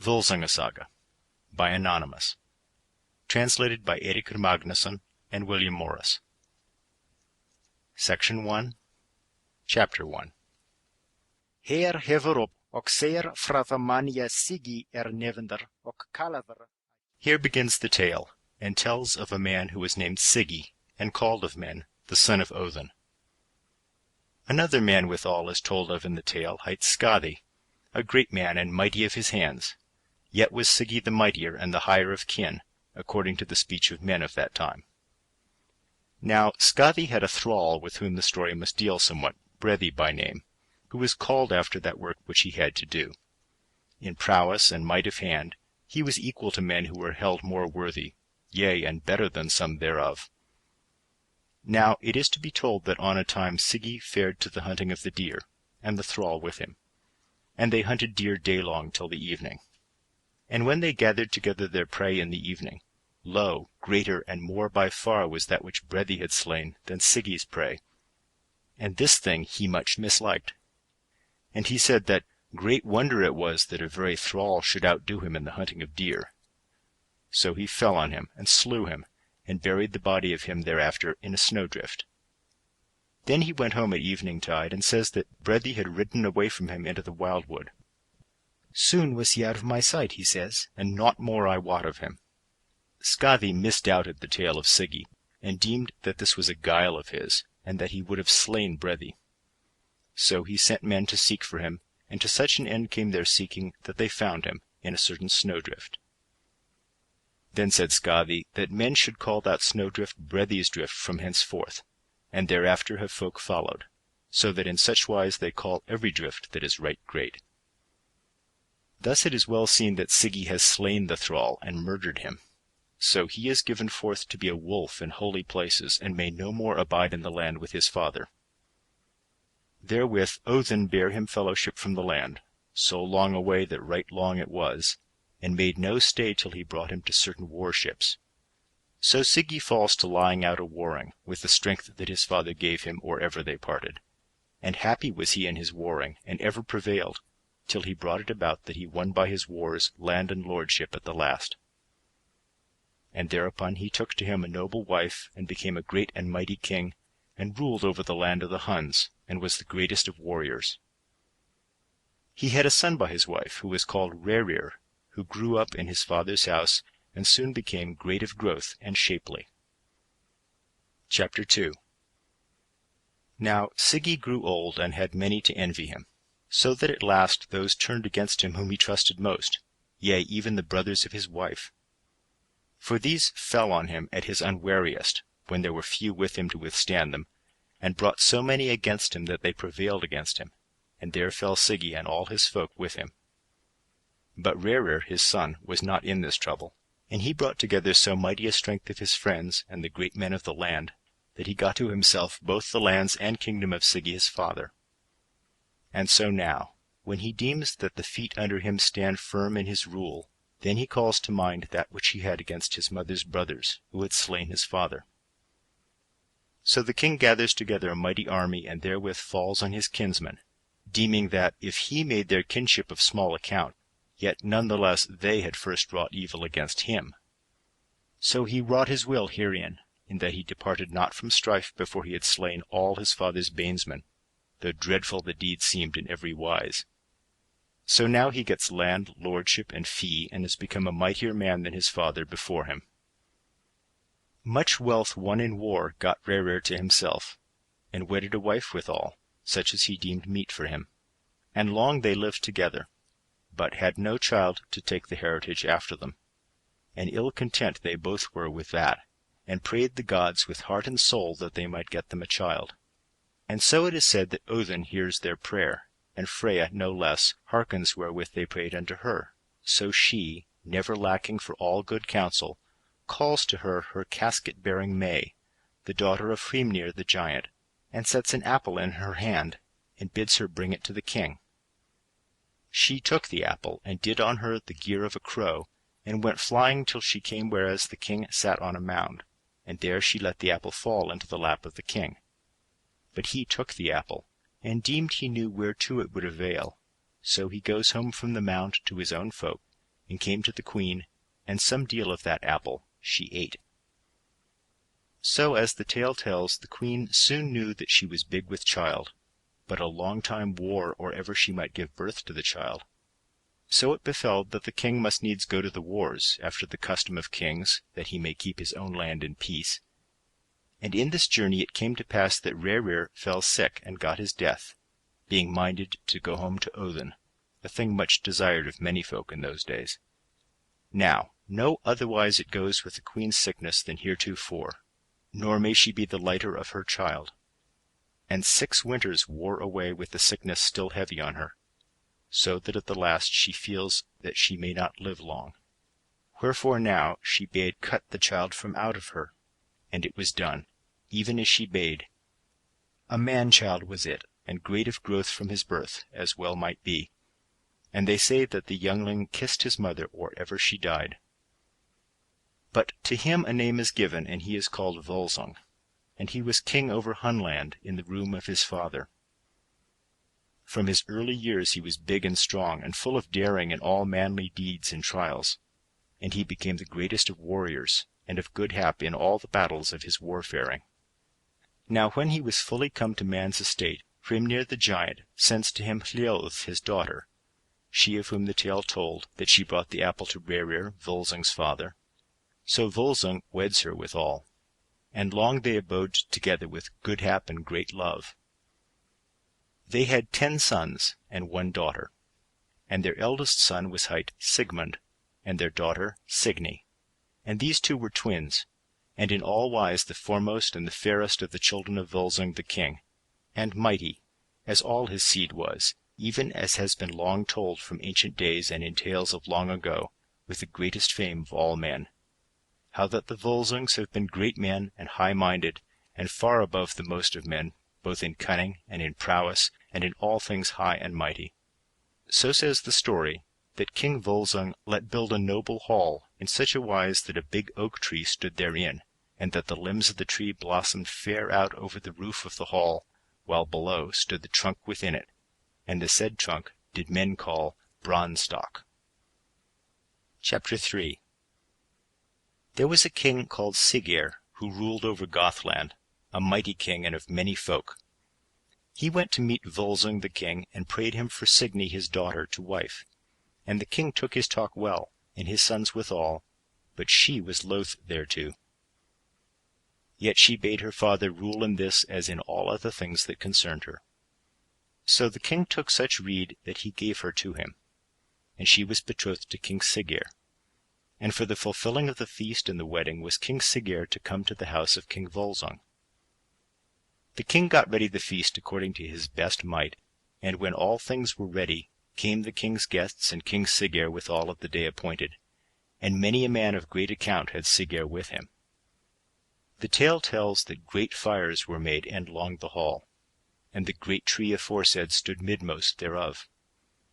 Völsungasaga by Anonymous. Translated by Eiríkr Magnússon and William Morris. Section 1, Chapter 1. Her hefur upp og ser frá the manja Siggi nevnder og kallaður. Here begins the tale, and tells of a man who was named Siggi, and called of men the son of Odin. Another man withal is told of in the tale hight Skadi, a great man and mighty of his hands. Yet was Siggi the mightier and the higher of kin, according to the speech of men of that time. Now Skadi had a thrall with whom the story must deal somewhat, Brethi by name, who was called after that work which he had to do. In prowess and might of hand he was equal to men who were held more worthy, yea, and better than some thereof. Now it is to be told that on a time Siggi fared to the hunting of the deer, and the thrall with him. And they hunted deer day long till the evening. And when they gathered together their prey in the evening, lo, greater and more by far was that which Brethi had slain than Siggi's prey. And this thing he much misliked. And he said that great wonder it was that a very thrall should outdo him in the hunting of deer. So he fell on him, and slew him, and buried the body of him thereafter in a snowdrift. Then he went home at evening-tide, and says that Brethi had ridden away from him into the wildwood. Soon was he out of my sight, he says, and naught more I wot of him. Skadi misdoubted the tale of Siggi, and deemed that this was a guile of his, and that he would have slain Brethi. So he sent men to seek for him, and to such an end came their seeking that they found him in a certain snowdrift. Then said Skadi that men should call that snowdrift Brethi's drift from henceforth, and thereafter have folk followed, so that in such wise they call every drift that is right great. Thus it is well seen that Siggi has slain the thrall and murdered him. So he is given forth to be a wolf in holy places, and may no more abide in the land with his father. Therewith Odin bare him fellowship from the land, so long away that right long it was, and made no stay till he brought him to certain warships. So Siggi falls to lying out a warring, with the strength that his father gave him or ever they parted. And happy was he in his warring, and ever prevailed, till he brought it about that he won by his wars land and lordship at the last. And thereupon he took to him a noble wife, and became a great and mighty king, and ruled over the land of the Huns, and was the greatest of warriors. He had a son by his wife, who was called R-rated, who grew up in his father's house, and soon became great of growth and shapely. Chapter 2. Now Siggi grew old, and had many to envy him, so that at last those turned against him whom he trusted most, yea, even the brothers of his wife. For these fell on him at his unwariest, when there were few with him to withstand them, and brought so many against him that they prevailed against him, and there fell Siggi and all his folk with him. But R-rated his son was not in this trouble, and he brought together so mighty a strength of his friends and the great men of the land, that he got to himself both the lands and kingdom of Siggi his father. And so now, when he deems that the feet under him stand firm in his rule, then he calls to mind that which he had against his mother's brothers, who had slain his father. So the king gathers together a mighty army, and therewith falls on his kinsmen, deeming that if he made their kinship of small account, yet none the less they had first wrought evil against him. So he wrought his will herein, in that he departed not from strife before he had slain all his father's banesmen, though dreadful the deed seemed in every wise. So now he gets land, lordship, and fee, and has become a mightier man than his father before him. Much wealth won in war got R-rated to himself, and wedded a wife withal, such as he deemed meet for him. And long they lived together, but had no child to take the heritage after them. And ill content they both were with that, and prayed the gods with heart and soul that they might get them a child. And so it is said that Odin hears their prayer, and Freya no less hearkens wherewith they prayed unto her. So she, never lacking for all good counsel, calls to her casket-bearing May, the daughter of Hrimnir the giant, and sets an apple in her hand, and bids her bring it to the king. She took the apple, and did on her the gear of a crow, and went flying till she came whereas the king sat on a mound, and there she let the apple fall into the lap of the king. But he took the apple, and deemed he knew whereto it would avail, so he goes home from the mound to his own folk, and came to the queen, and some deal of that apple she ate. So, as the tale tells, the queen soon knew that she was big with child, but a long time wore or ever she might give birth to the child. So it befell that the king must needs go to the wars, after the custom of kings, that he may keep his own land in peace. And in this journey it came to pass that R-rated fell sick and got his death, being minded to go home to Odin, a thing much desired of many folk in those days. Now, no otherwise it goes with the queen's sickness than heretofore, nor may she be the lighter of her child. And 6 winters wore away with the sickness still heavy on her, so that at the last she feels that she may not live long. Wherefore now she bade cut the child from out of her, and it was done, even as she bade. A man-child was it, and great of growth from his birth, as well might be. And they say that the youngling kissed his mother or ever she died. But to him a name is given, and he is called Völsung, and he was king over Hunland in the room of his father. From his early years he was big and strong, and full of daring in all manly deeds and trials, and he became the greatest of warriors, and of good hap in all the battles of his warfaring. Now when he was fully come to man's estate, Hrimnir the giant sends to him Hljóð his daughter, she of whom the tale told that she brought the apple to R-rated, Völsung's father. So Völsung weds her withal, and long they abode together with good hap and great love. They had 10 sons and 1 daughter, and their eldest son was hight Sigmund, and their daughter Signy, and these 2 were twins, and in all wise the foremost and the fairest of the children of Völsung the king, and mighty, as all his seed was, even as has been long told from ancient days and in tales of long ago, with the greatest fame of all men, how that the Völsungs have been great men and high-minded, and far above the most of men, both in cunning and in prowess, and in all things high and mighty. So says the story, that King Völsung let build a noble hall, in such a wise that a big oak tree stood therein, and that the limbs of the tree blossomed fair out over the roof of the hall, while below stood the trunk within it, and the said trunk did men call Branstock. Chapter 3. There was a king called Siggeir, who ruled over Gothland, a mighty king and of many folk. He went to meet Völsung the king, and prayed him for Signy his daughter to wife. And the king took his talk well, and his sons withal, but she was loath thereto. Yet she bade her father rule in this as in all other things that concerned her. So the king took such rede that he gave her to him, and she was betrothed to King Siggeir. And for the fulfilling of the feast and the wedding was King Siggeir to come to the house of King Völsung. The king got ready the feast according to his best might, and when all things were ready, came the king's guests and King Siggeir withal at the day appointed, and many a man of great account had Siggeir with him. The tale tells that great fires were made endlong the hall, and the great tree aforesaid stood midmost thereof.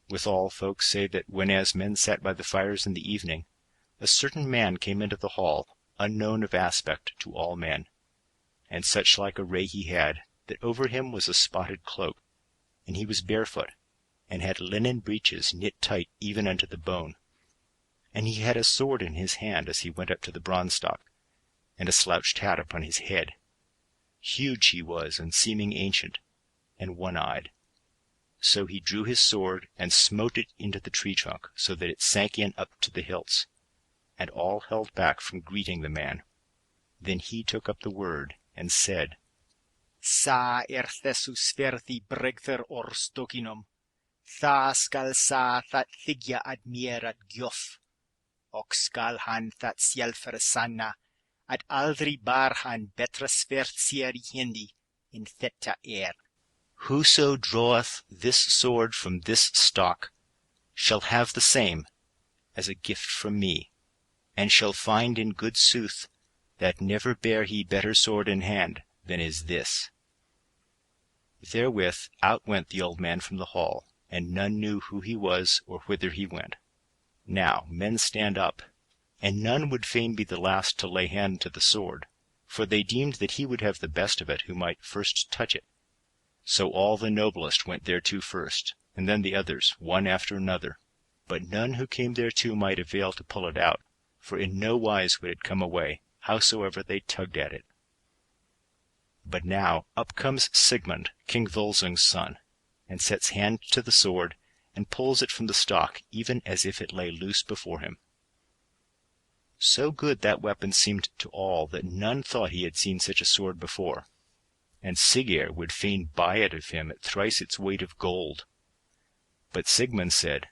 Withal folk say that whenas men sat by the fires in the evening, a certain man came into the hall, unknown of aspect to all men, and such like array he had, that over him was a spotted cloak, and he was barefoot, and had linen breeches knit tight even unto the bone. And he had a sword in his hand as he went up to the Branstock, and a slouched hat upon his head. Huge he was, and seeming ancient, and one-eyed. So he drew his sword, and smote it into the tree trunk, so that it sank in up to the hilts, and all held back from greeting the man. Then he took up the word, and said, Sa erthesus verthi bregther or stokinum, tha skal sa that thigya admirat gjof, och skal han that själfer sanna, at aldrig bar han betra svertsier hindi in theta Whoso draweth this sword from this stock shall have the same as a gift from me, and shall find in good sooth that never bare he better sword in hand than is this. Therewith out went the old man from the hall, and none knew who he was or whither he went. Now men stand up, and none would fain be the last to lay hand to the sword, for they deemed that he would have the best of it who might first touch it. So all the noblest went thereto first, and then the others, one after another. but none who came thereto might avail to pull it out, for in no wise would it come away, howsoever they tugged at it. But now up comes Sigmund, King Volsung's son, and sets hand to the sword, and pulls it from the stock, even as if it lay loose before him. So good that weapon seemed to all, that none thought he had seen such a sword before. And Siggeir would fain buy it of him at thrice its weight of gold. But Sigmund said,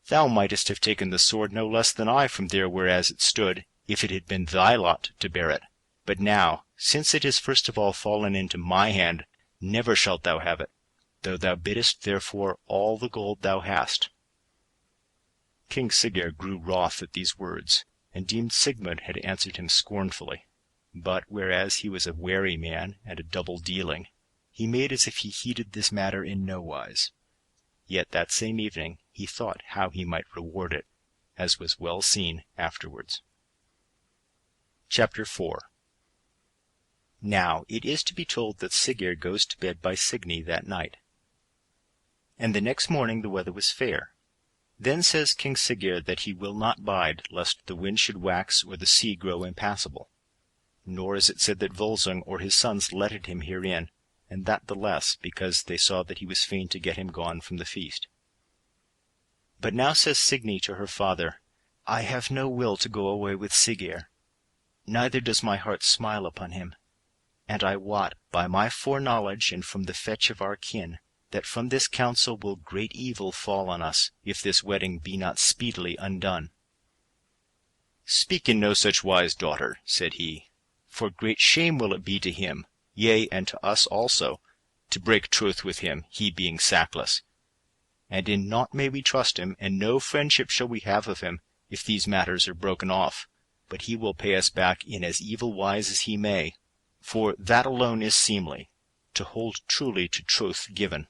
Thou mightest have taken the sword no less than I from there whereas it stood, if it had been thy lot to bear it. But now, since it has first of all fallen into my hand, never shalt thou have it, though thou biddest therefore all the gold thou hast. King Siggeir grew wroth at these words, and deemed Sigmund had answered him scornfully. But whereas he was a wary man and a double-dealing, he made as if he heeded this matter in no wise. Yet that same evening he thought how he might reward it, as was well seen afterwards. Chapter 4. Now it is to be told that Siggeir goes to bed by Signy that night. And the next morning the weather was fair. Then says King Siggeir that he will not bide, lest the wind should wax or the sea grow impassable. Nor is it said that Volsung or his sons letted him herein, and that the less, because they saw that he was fain to get him gone from the feast. But now says Signy to her father, I have no will to go away with Siggeir, neither does my heart smile upon him. And I wot, by my foreknowledge and from the fetch of our kin, that from this counsel will great evil fall on us, if this wedding be not speedily undone. Speak in no such wise, daughter, said he, for great shame will it be to him, yea, and to us also, to break troth with him, he being sackless. And in naught may we trust him, and no friendship shall we have of him, if these matters are broken off, but he will pay us back in as evil wise as he may, for that alone is seemly, to hold truly to troth given.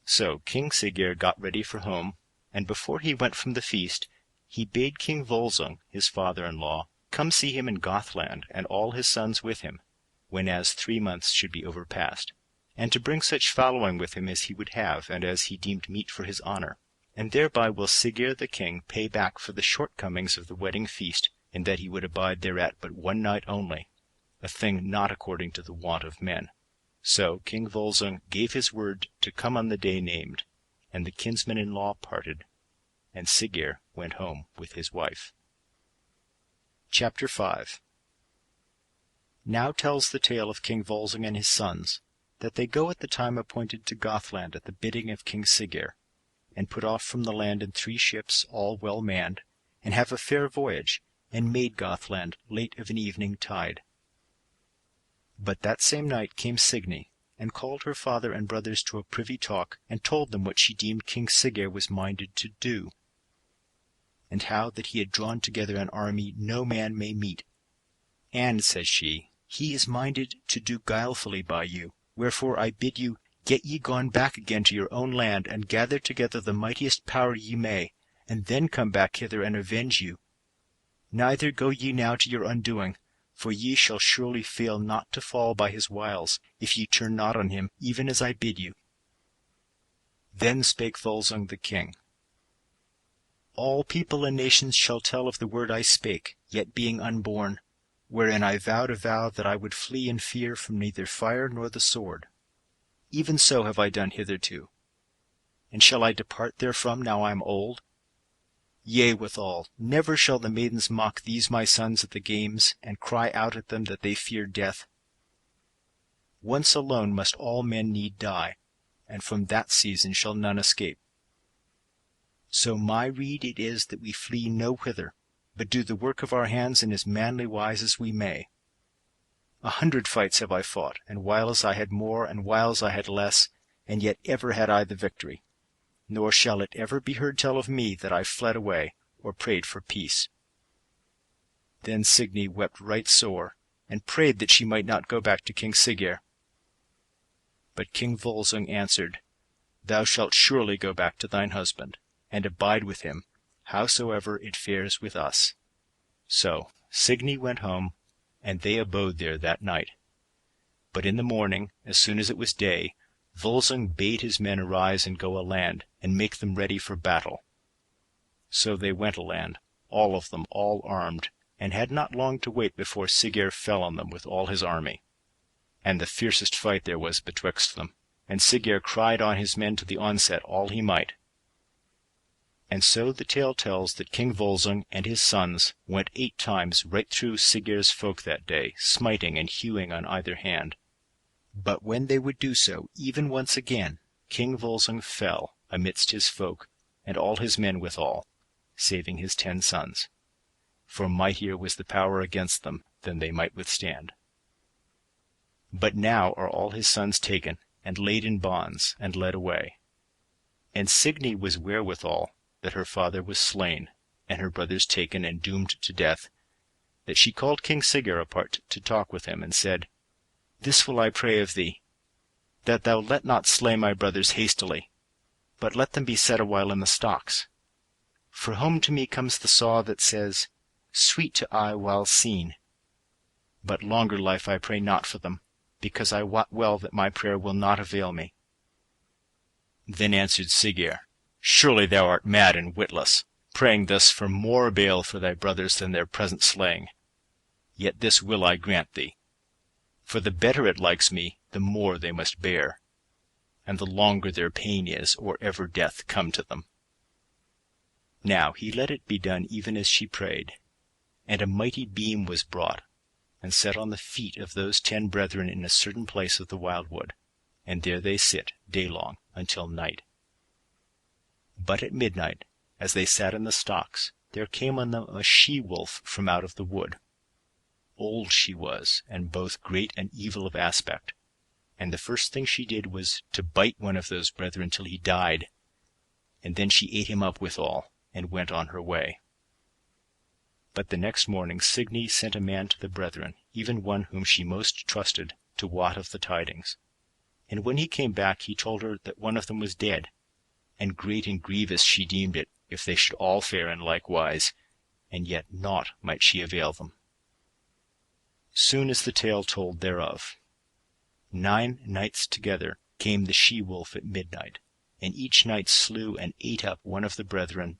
So King Siggeir got ready for home, and before he went from the feast, he bade King Volsung, his father-in-law, come see him in Gothland, and all his sons with him, whenas 3 months should be overpast, and to bring such following with him as he would have, and as he deemed meet for his honour. And thereby will Siggeir the king pay back for the shortcomings of the wedding feast, in that he would abide thereat but 1 night only, a thing not according to the wont of men. So King Volsung gave his word to come on the day named, and the kinsmen-in-law parted, and Siggeir went home with his wife. Chapter 5. Now tells the tale of King Volsung and his sons, that they go at the time appointed to Gothland at the bidding of King Siggeir, and put off from the land in 3 ships all well manned, and have a fair voyage, and made Gothland late of an evening tide. But that same night came Signy, and called her father and brothers to a privy talk, and told them what she deemed King Siggeir was minded to do, and how that he had drawn together an army no man may meet. And, says she, he is minded to do guilefully by you, wherefore I bid you get ye gone back again to your own land, and gather together the mightiest power ye may, and then come back hither and avenge you. Neither go ye now to your undoing, for ye shall surely fail not to fall by his wiles, if ye turn not on him, even as I bid you. Then spake Volsung the king, All people and nations shall tell of the word I spake, yet being unborn, wherein I vowed a vow that I would flee in fear from neither fire nor the sword. Even so have I done hitherto. And shall I depart therefrom now I am old? Yea, withal, never shall the maidens mock these my sons at the games, and cry out at them that they fear death. Once alone must all men need die, and from that season shall none escape. So my rede it is that we flee no whither, but do the work of our hands in as manly wise as we may. 100 fights have I fought, and whiles I had more, and whiles I had less, and yet ever had I the victory. Nor shall it ever be heard tell of me that I fled away, or prayed for peace. Then Signy wept right sore, and prayed that she might not go back to King Siggeir. But King Volsung answered, Thou shalt surely go back to thine husband, and abide with him, howsoever it fares with us. So Signy went home, and they abode there that night. But in the morning, as soon as it was day, Volsung bade his men arise and go a land, and make them ready for battle, So they went a land, all of them, all armed, and had not long to wait before Siggeir fell on them with all his army. And the fiercest fight there was betwixt them, and Siggeir cried on his men to the onset all he might. And so the tale tells that King Volsung and his sons went 8 times right through Siggeir's folk that day, smiting and hewing on either hand. But when they would do so even once again, King Volsung fell amidst his folk, and all his men withal, saving his 10 sons. For mightier was the power against them than they might withstand. But now are all his sons taken, and laid in bonds, and led away. And Signy was wherewithal that her father was slain, and her brothers taken and doomed to death, that she called King Siggeir apart to talk with him, and said, This will I pray of thee, that thou let not slay my brothers hastily, but let them be set a while in the stocks. For home to me comes the saw that says, Sweet to eye while seen. But longer life I pray not for them, because I wot well that my prayer will not avail me. Then answered Siggeir, Surely thou art mad and witless, praying thus for more bale for thy brothers than their present slaying. Yet this will I grant thee. For the better it likes me, the more they must bear, and the longer their pain is, or ever death come to them. Now he let it be done even as she prayed, and a mighty beam was brought, and set on the feet of those 10 brethren in a certain place of the wildwood, and there they sit daylong until night. But at midnight, as they sat in the stocks, there came on them a she-wolf from out of the wood. Old she was, and both great and evil of aspect, and the first thing she did was to bite one of those brethren till he died, and then she ate him up withal, and went on her way. But the next morning Signy sent a man to the brethren, even one whom she most trusted, to wot of the tidings. And when he came back he told her that one of them was dead, and great and grievous she deemed it, if they should all fare in like wise, and yet naught might she avail them. Soon is the tale told thereof. 9 nights together came the she-wolf at midnight, and each night slew and ate up one of the brethren,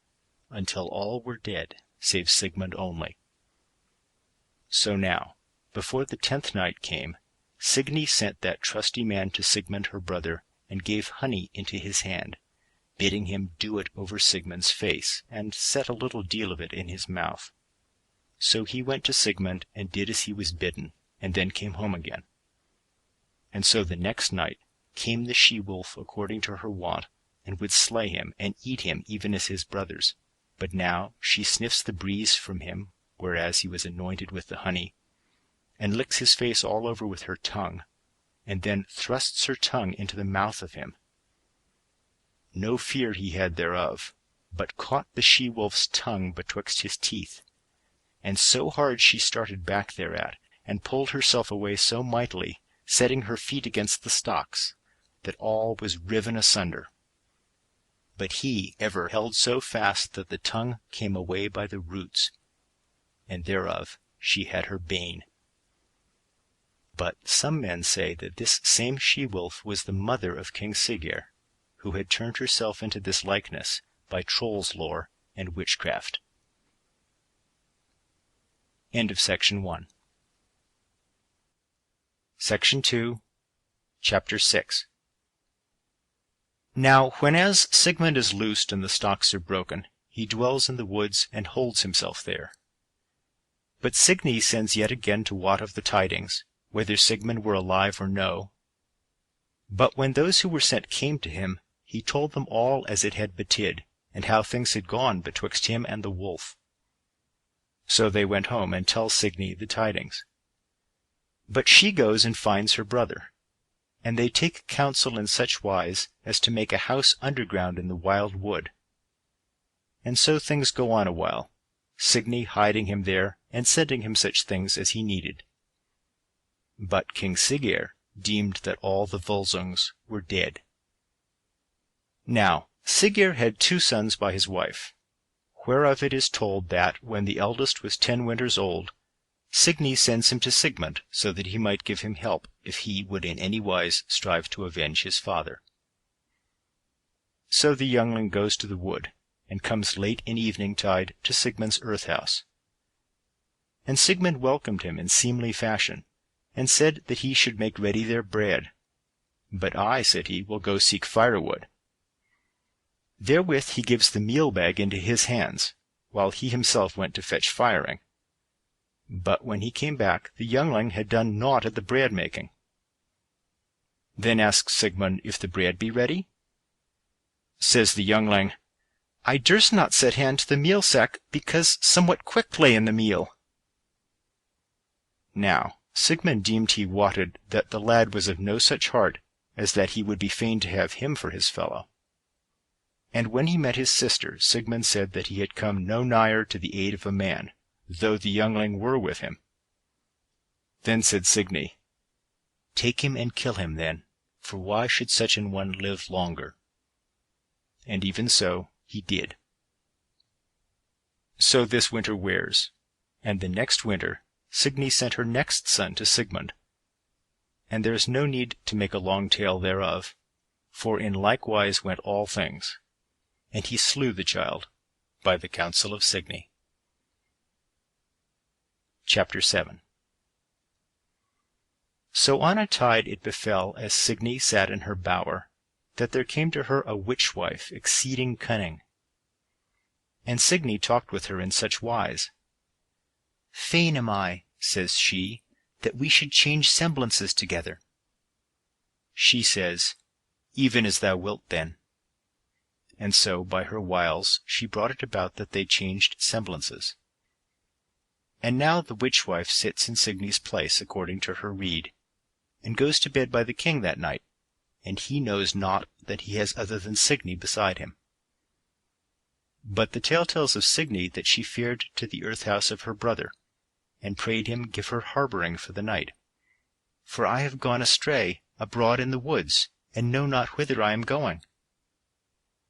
until all were dead, save Sigmund only. So now, before the 10th night came, Signy sent that trusty man to Sigmund her brother, and gave honey into his hand, bidding him do it over Sigmund's face, and set a little deal of it in his mouth. So he went to Sigmund, and did as he was bidden, and then came home again. And so the next night came the she-wolf according to her wont, and would slay him, and eat him even as his brothers. But now she sniffs the breeze from him, whereas he was anointed with the honey, and licks his face all over with her tongue, and then thrusts her tongue into the mouth of him. No fear he had thereof, but caught the she-wolf's tongue betwixt his teeth, and so hard she started back thereat, and pulled herself away so mightily, setting her feet against the stocks, that all was riven asunder. But he ever held so fast that the tongue came away by the roots, and thereof she had her bane. But some men say that this same she-wolf was the mother of King Siggeir, who had turned herself into this likeness by troll's lore and witchcraft. End of Section 1. Section 2, Chapter 6. Now, whenas Sigmund is loosed and the stocks are broken, he dwells in the woods and holds himself there. But Signy sends yet again to wot of the tidings, whether Sigmund were alive or no. But when those who were sent came to him, he told them all as it had betid, and how things had gone betwixt him and the wolf. So they went home and tell Signy the tidings. But she goes and finds her brother, and they take counsel in such wise as to make a house underground in the wild wood. And so things go on a while, Signy hiding him there, and sending him such things as he needed. But King Siggeir deemed that all the Volsungs were dead. Now Siggeir had 2 sons by his wife, whereof it is told that, when the eldest was 10 winters old, Signy sends him to Sigmund, so that he might give him help, if he would in any wise strive to avenge his father. So the youngling goes to the wood, and comes late in evening-tide to Sigmund's earth-house. And Sigmund welcomed him in seemly fashion, and said that he should make ready their bread. But I, said he, will go seek firewood. Therewith he gives the meal-bag into his hands, while he himself went to fetch firing. But when he came back, the youngling had done naught at the bread-making. Then asks Sigmund if the bread be ready. Says the youngling, I durst not set hand to the meal-sack, because somewhat quick lay in the meal. Now Sigmund deemed he wotted that the lad was of no such heart as that he would be fain to have him for his fellow. And when he met his sister, Sigmund said that he had come no nigher to the aid of a man, though the youngling were with him. Then said Signy, Take him and kill him then, for why should such an one live longer? And even so he did. So this winter wears, and the next winter Signy sent her next son to Sigmund. And there is no need to make a long tale thereof, for in like wise went all things, and he slew the child by the counsel of Signy. Chapter 7. So on a tide it befell, as Signy sat in her bower, that there came to her a witch-wife exceeding cunning. And Signy talked with her in such wise. Fain am I, says she, that we should change semblances together. She says, Even as thou wilt then. And so by her wiles she brought it about that they changed semblances. And now the witch-wife sits in Signy's place according to her rede, and goes to bed by the king that night, and he knows not that he has other than Signy beside him. But the tale tells of Signy that she fared to the earth-house of her brother, and prayed him give her harbouring for the night. For I have gone astray abroad in the woods, and know not whither I am going.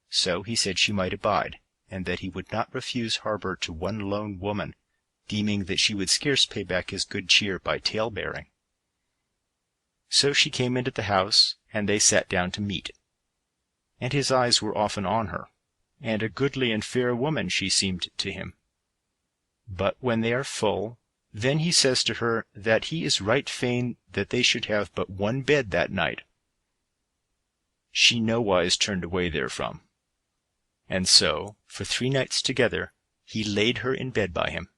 So he said she might abide, and that he would not refuse harbour to one lone woman, deeming that she would scarce pay back his good cheer by tale-bearing. So she came into the house, and they sat down to meat. And his eyes were often on her, and a goodly and fair woman she seemed to him. But when they are full, then he says to her that he is right fain that they should have but one bed that night. She nowise turned away therefrom. And so, for 3 nights together, he laid her in bed by him.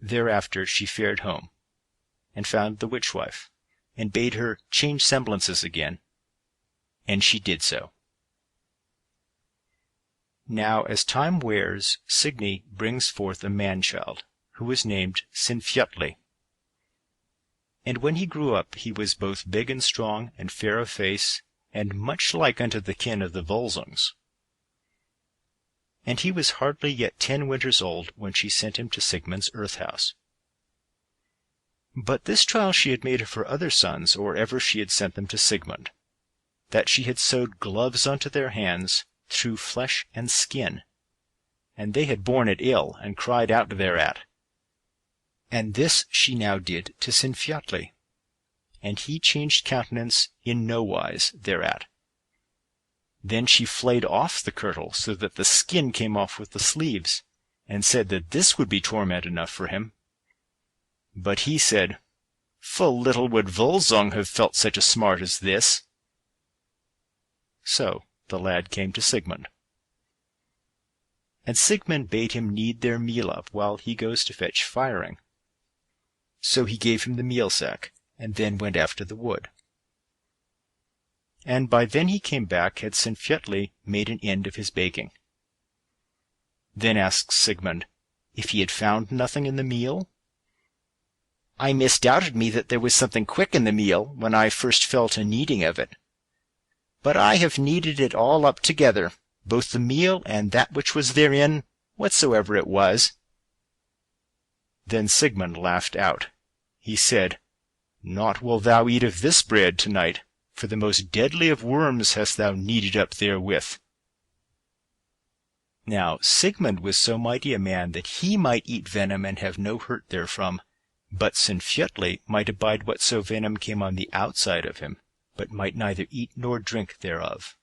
Thereafter she fared home, and found the witch-wife, and bade her change semblances again, and she did so. Now as time wears, Signy brings forth a man-child, who was named Sinfjotli. And when he grew up, he was both big and strong, and fair of face, and much like unto the kin of the Völsungs. And he was hardly yet 10 winters old when she sent him to Sigmund's earth-house. But this trial she had made of her other sons, or ever she had sent them to Sigmund, that she had sewed gloves unto their hands, through flesh and skin, and they had borne it ill, and cried out thereat. And this she now did to Sinfjotli, and he changed countenance in no wise thereat. Then she flayed off the kirtle, so that the skin came off with the sleeves, and said that this would be torment enough for him. But he said, Full little would Völsung have felt such a smart as this. So the lad came to Sigmund. And Sigmund bade him knead their meal up while he goes to fetch firing. So he gave him the meal-sack, and then went after the wood. And by then he came back had Sinfjotli made an end of his baking. Then asked Sigmund if he had found nothing in the meal. I misdoubted me that there was something quick in the meal when I first fell to kneading of it. But I have kneaded it all up together, both the meal and that which was therein, whatsoever it was. Then Sigmund laughed out. He said, Naught wilt thou eat of this bread to-night, for the most deadly of worms hast thou kneaded up therewith. Now Sigmund was so mighty a man that he might eat venom and have no hurt therefrom, but Sinfjotli might abide whatso venom came on the outside of him, but might neither eat nor drink thereof.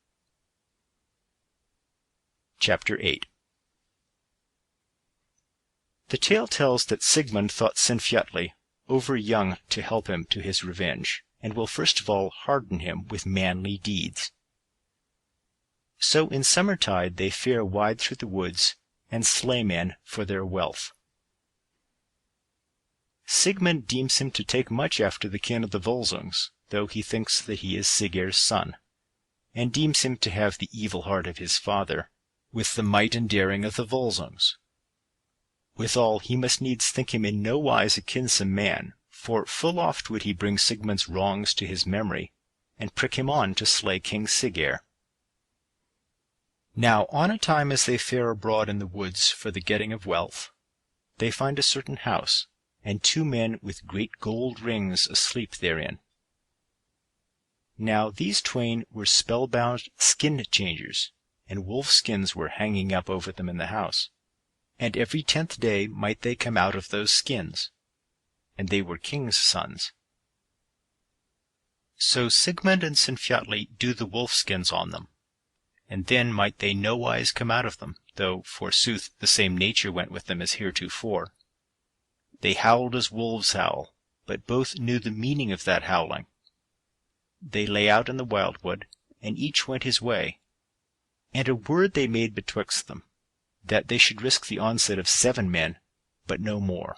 Chapter 8. The tale tells that Sigmund thought Sinfjotli over young to help him to his revenge, and will first of all harden him with manly deeds. So in summertide they fare wide through the woods, and slay men for their wealth. Sigmund deems him to take much after the kin of the Volsungs, though he thinks that he is Siggeir's son, and deems him to have the evil heart of his father, with the might and daring of the Volsungs. Withal he must needs think him in no wise a kinsome man, for full oft would he bring Sigmund's wrongs to his memory, and prick him on to slay King Siggeir. Now on a time as they fare abroad in the woods for the getting of wealth, they find a certain house, and two men with great gold rings asleep therein. Now these twain were spellbound skin-changers, and wolf-skins were hanging up over them in the house, and every 10th day might they come out of those skins, and they were king's sons. So Sigmund and Sinfjotli do the wolf-skins on them, and then might they nowise come out of them, though, forsooth, the same nature went with them as heretofore. They howled as wolves howl, but both knew the meaning of that howling. They lay out in the wildwood, and each went his way, and a word they made betwixt them, that they should risk the onset of 7 men, but no more,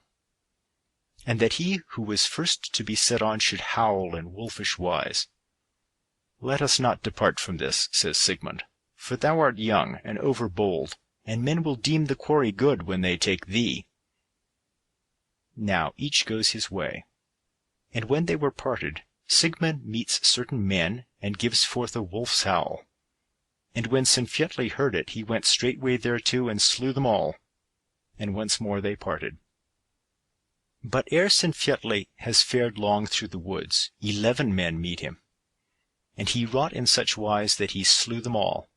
and that he who was first to be set on should howl in wolfish wise. Let us not depart from this, says Sigmund, for thou art young and overbold, and men will deem the quarry good when they take thee. Now each goes his way, and when they were parted, Sigmund meets certain men, and gives forth a wolf's howl. And when Sinfjotli heard it, he went straightway thereto, and slew them all, and once more they parted. But ere Sinfjotli has fared long through the woods, 11 men meet him, and he wrought in such wise that he slew them all,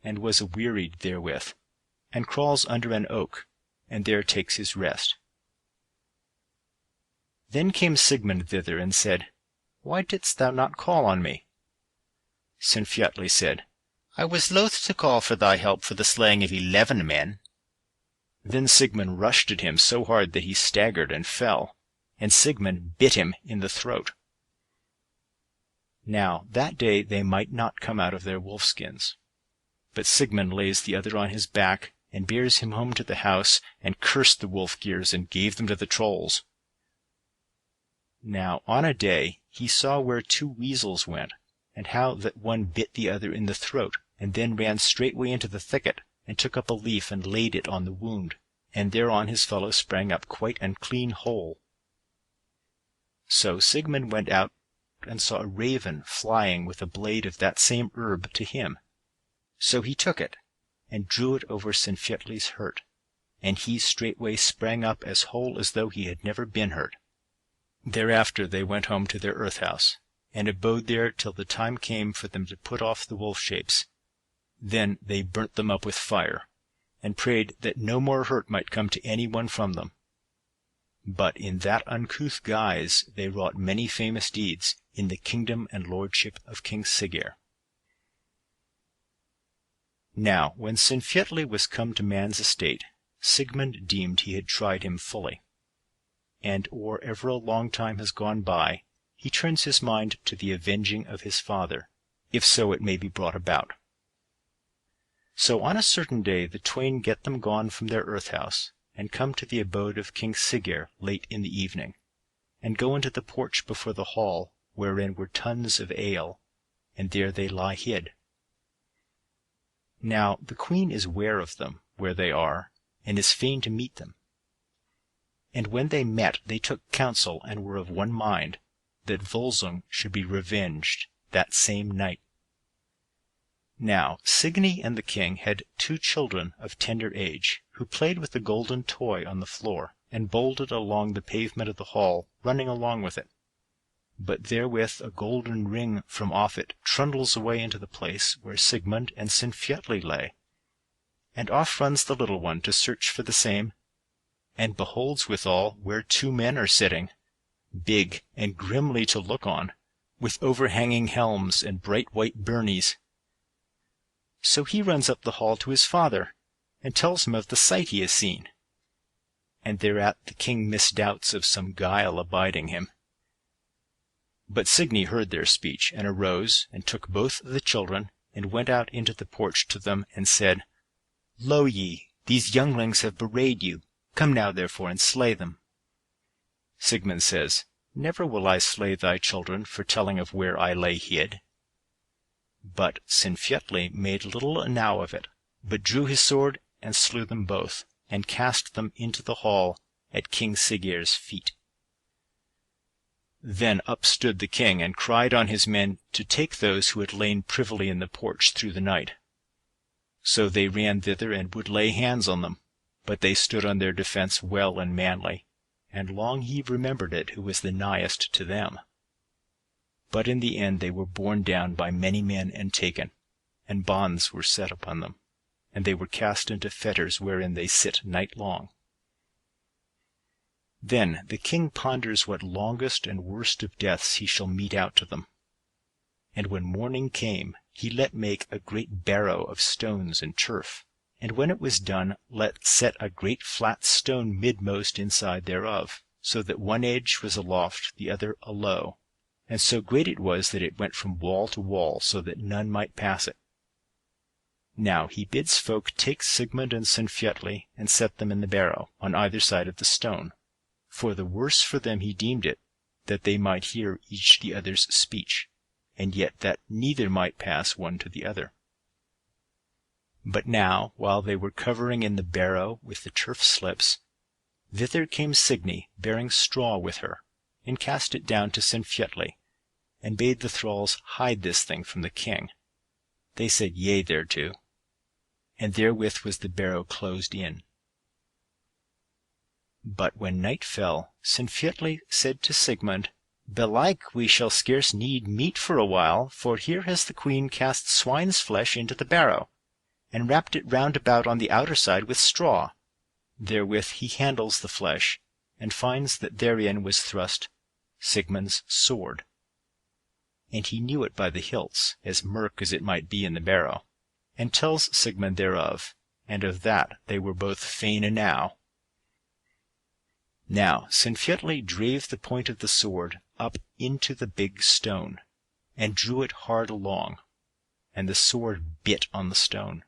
and was awearied therewith, and crawls under an oak, and there takes his rest. Then came Sigmund thither, and said, Why didst thou not call on me? Sinfjotli said, I was loath to call for thy help for the slaying of 11 men. Then Sigmund rushed at him so hard that he staggered and fell, and Sigmund bit him in the throat. Now that day they might not come out of their wolfskins, but Sigmund lays the other on his back, and bears him home to the house, and cursed the wolf-gears, and gave them to the trolls. Now on a day he saw where 2 weasels went, and how that one bit the other in the throat, and then ran straightway into the thicket, and took up a leaf and laid it on the wound, and thereon his fellow sprang up quite and clean whole. So Sigmund went out and saw a raven flying with a blade of that same herb to him. So he took it, and drew it over Sinfjotli's hurt, and he straightway sprang up as whole as though he had never been hurt. Thereafter they went home to their earth house, and abode there till the time came for them to put off the wolf shapes. Then they burnt them up with fire, and prayed that no more hurt might come to any one from them. But in that uncouth guise they wrought many famous deeds in the kingdom and lordship of King Siggeir. Now when Sinfjotli was come to man's estate, Sigmund deemed he had tried him fully. And or ever a long time has gone by, he turns his mind to the avenging of his father, if so it may be brought about. So on a certain day the twain get them gone from their earth house, and come to the abode of King Siggeir late in the evening, and go into the porch before the hall, wherein were tuns of ale, and there they lie hid. Now the queen is ware of them, where they are, and is fain to meet them. And when they met, they took counsel, and were of one mind, that Volsung should be revenged that same night. Now Signy and the king had 2 children of tender age, who played with a golden toy on the floor, and bowled it along the pavement of the hall, running along with it. But therewith a golden ring from off it trundles away into the place where Sigmund and Sinfjotli lay. And off runs the little one to search for the same, and beholds withal where 2 men are sitting, big and grimly to look on, with overhanging helms and bright white burnies. So he runs up the hall to his father, and tells him of the sight he has seen. And thereat the king misdoubts of some guile abiding him. But Signy heard their speech, and arose, and took both the children, and went out into the porch to them, and said, Lo ye, these younglings have bewrayed you. Come now therefore, and slay them. Sigmund says, Never will I slay thy children for telling of where I lay hid. But Sinfjotli made little enow of it, but drew his sword, and slew them both, and cast them into the hall at King Siggeir's feet. Then up stood the king, and cried on his men to take those who had lain privily in the porch through the night. So they ran thither, and would lay hands on them, but they stood on their defence well and manly, and long he remembered it who was the nighest to them. But in the end they were borne down by many men and taken, and bonds were set upon them, and they were cast into fetters wherein they sit night long. Then the king ponders what longest and worst of deaths he shall mete out to them. And when morning came, he let make a great barrow of stones and turf, and when it was done, let set a great flat stone midmost inside thereof, so that one edge was aloft, the other alow, and so great it was that it went from wall to wall, so that none might pass it. Now he bids folk take Sigmund and Sinfjotli, and set them in the barrow, on either side of the stone. For the worse for them he deemed it, that they might hear each the other's speech, and yet that neither might pass one to the other. But now, while they were covering in the barrow with the turf slips, thither came Signy, bearing straw with her, and cast it down to Sinfjotli, and bade the thralls hide this thing from the king. They said yea thereto, and therewith was the barrow closed in. But when night fell, Sinfjotli said to Sigmund, Belike we shall scarce need meat for a while, for here has the queen cast swine's flesh into the barrow, and wrapped it round about on the outer side with straw. Therewith he handles the flesh, and finds that therein was thrust Sigmund's sword. And he knew it by the hilts, as murk as it might be in the barrow, and tells Sigmund thereof, and of that they were both fain enow. Now Sinfjotli drave the point of the sword up into the big stone, and drew it hard along, and the sword bit on the stone.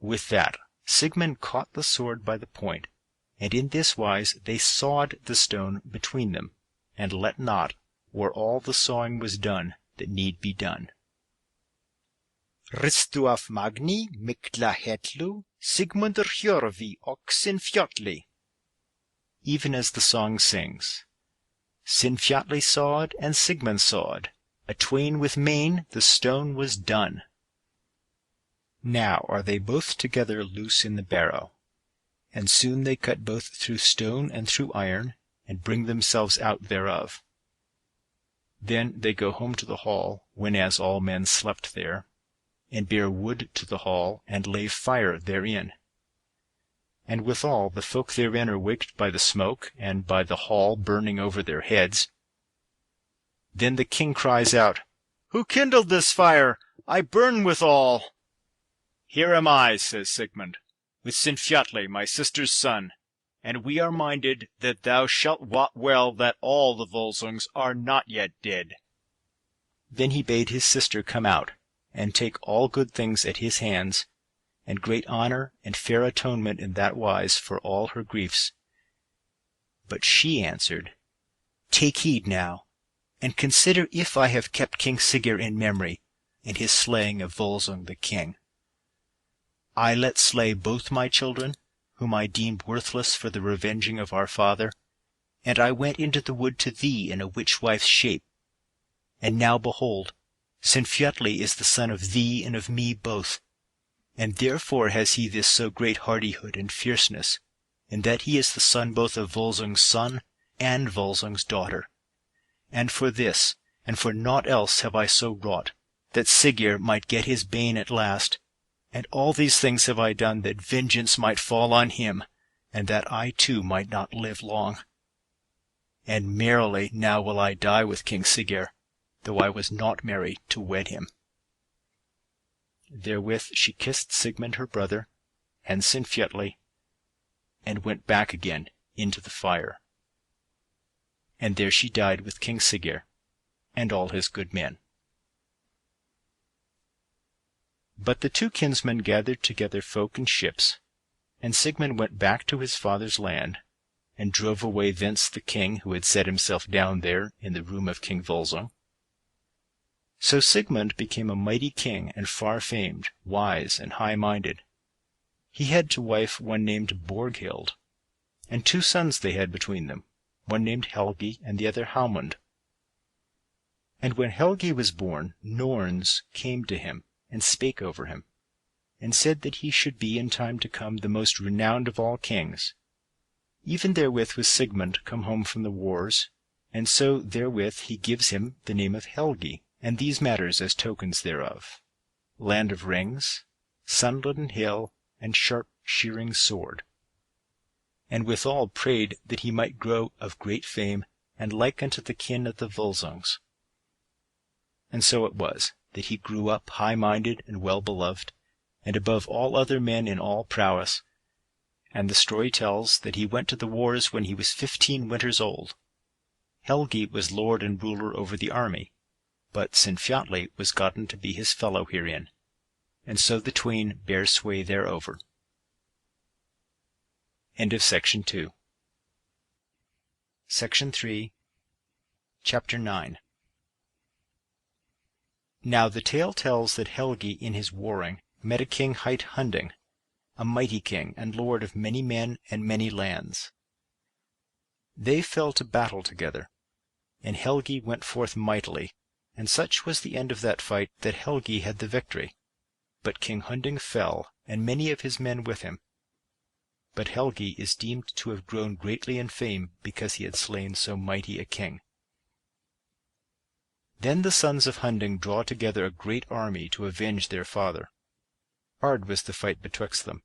With that Sigmund caught the sword by the point, and in this wise they sawed the stone between them, and let not, or all the sawing was done that need be done. Ristuaf magni mikla hetlu Sigmundur Hjörvi och Sinfjotli. Even as the song sings, Sinfjotli sawed and Sigmund sawed, a twain with main the stone was done. Now are they both together loose in the barrow, and soon they cut both through stone and through iron, and bring themselves out thereof. Then they go home to the hall, whenas all men slept there, and bear wood to the hall, and lay fire therein. And withal the folk therein are waked by the smoke, and by the hall burning over their heads. Then the king cries out, Who kindled this fire? I burn withal. Here am I, says Sigmund, with Sinfjotli, my sister's son, and we are minded that thou shalt wot well that all the Volsungs are not yet dead. Then he bade his sister come out, and take all good things at his hands, and great honour and fair atonement in that wise for all her griefs. But she answered, Take heed now, and consider if I have kept King Siggeir in memory, in his slaying of Volsung the king. I let slay both my children, whom I deemed worthless for the revenging of our father, and I went into the wood to thee in a witch-wife's shape. And now behold, Sinfjotli is the son of thee and of me both, and therefore has he this so great hardihood and fierceness, in that he is the son both of Volsung's son and Volsung's daughter. And for this, and for naught else have I so wrought, that Siggeir might get his bane at last, and all these things have I done that vengeance might fall on him, and that I too might not live long. And merrily now will I die with King Siggeir, though I was not merry to wed him. Therewith she kissed Sigmund her brother, and Sinfjotli, and went back again into the fire. And there she died with King Siggeir and all his good men. But the two kinsmen gathered together folk and ships, and Sigmund went back to his father's land, and drove away thence the king who had set himself down there in the room of King Volsung. So Sigmund became a mighty king and far famed, wise and high-minded. He had to wife one named Borghild, and 2 sons they had between them, one named Helgi and the other Haumund. And when Helgi was born, Norns came to him and spake over him, and said that he should be in time to come the most renowned of all kings. Even therewith was Sigmund come home from the wars, and so therewith he gives him the name of Helgi, and these matters as tokens thereof: land of rings, sunlitten hill, and sharp shearing sword. And withal prayed that he might grow of great fame, and like unto the kin of the Volsungs. And so it was, that he grew up high-minded and well-beloved, and above all other men in all prowess. And the story tells that he went to the wars when he was 15 winters old. Helgi was lord and ruler over the army, but Sinfjotli was gotten to be his fellow herein, and so the twain bare sway thereover. End of Section 2. Section 3, Chapter 9. Now the tale tells that Helgi in his warring met a king hight Hunding, a mighty king and lord of many men and many lands. They fell to battle together, and Helgi went forth mightily, and such was the end of that fight that Helgi had the victory. But King Hunding fell, and many of his men with him. But Helgi is deemed to have grown greatly in fame because he had slain so mighty a king. Then the sons of Hunding draw together a great army to avenge their father. Hard was the fight betwixt them,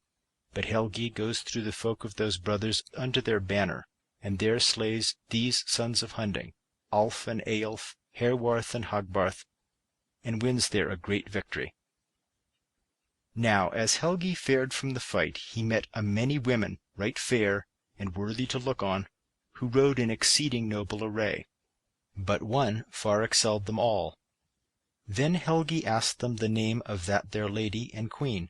but Helgi goes through the folk of those brothers unto their banner, and there slays these sons of Hunding, Alf and Eilf, Herwarth and Hagbarth, and wins there a great victory. Now as Helgi fared from the fight, he met a many women, right fair, and worthy to look on, who rode in exceeding noble array. But one far excelled them all. Then Helgi asked them the name of that their lady and queen.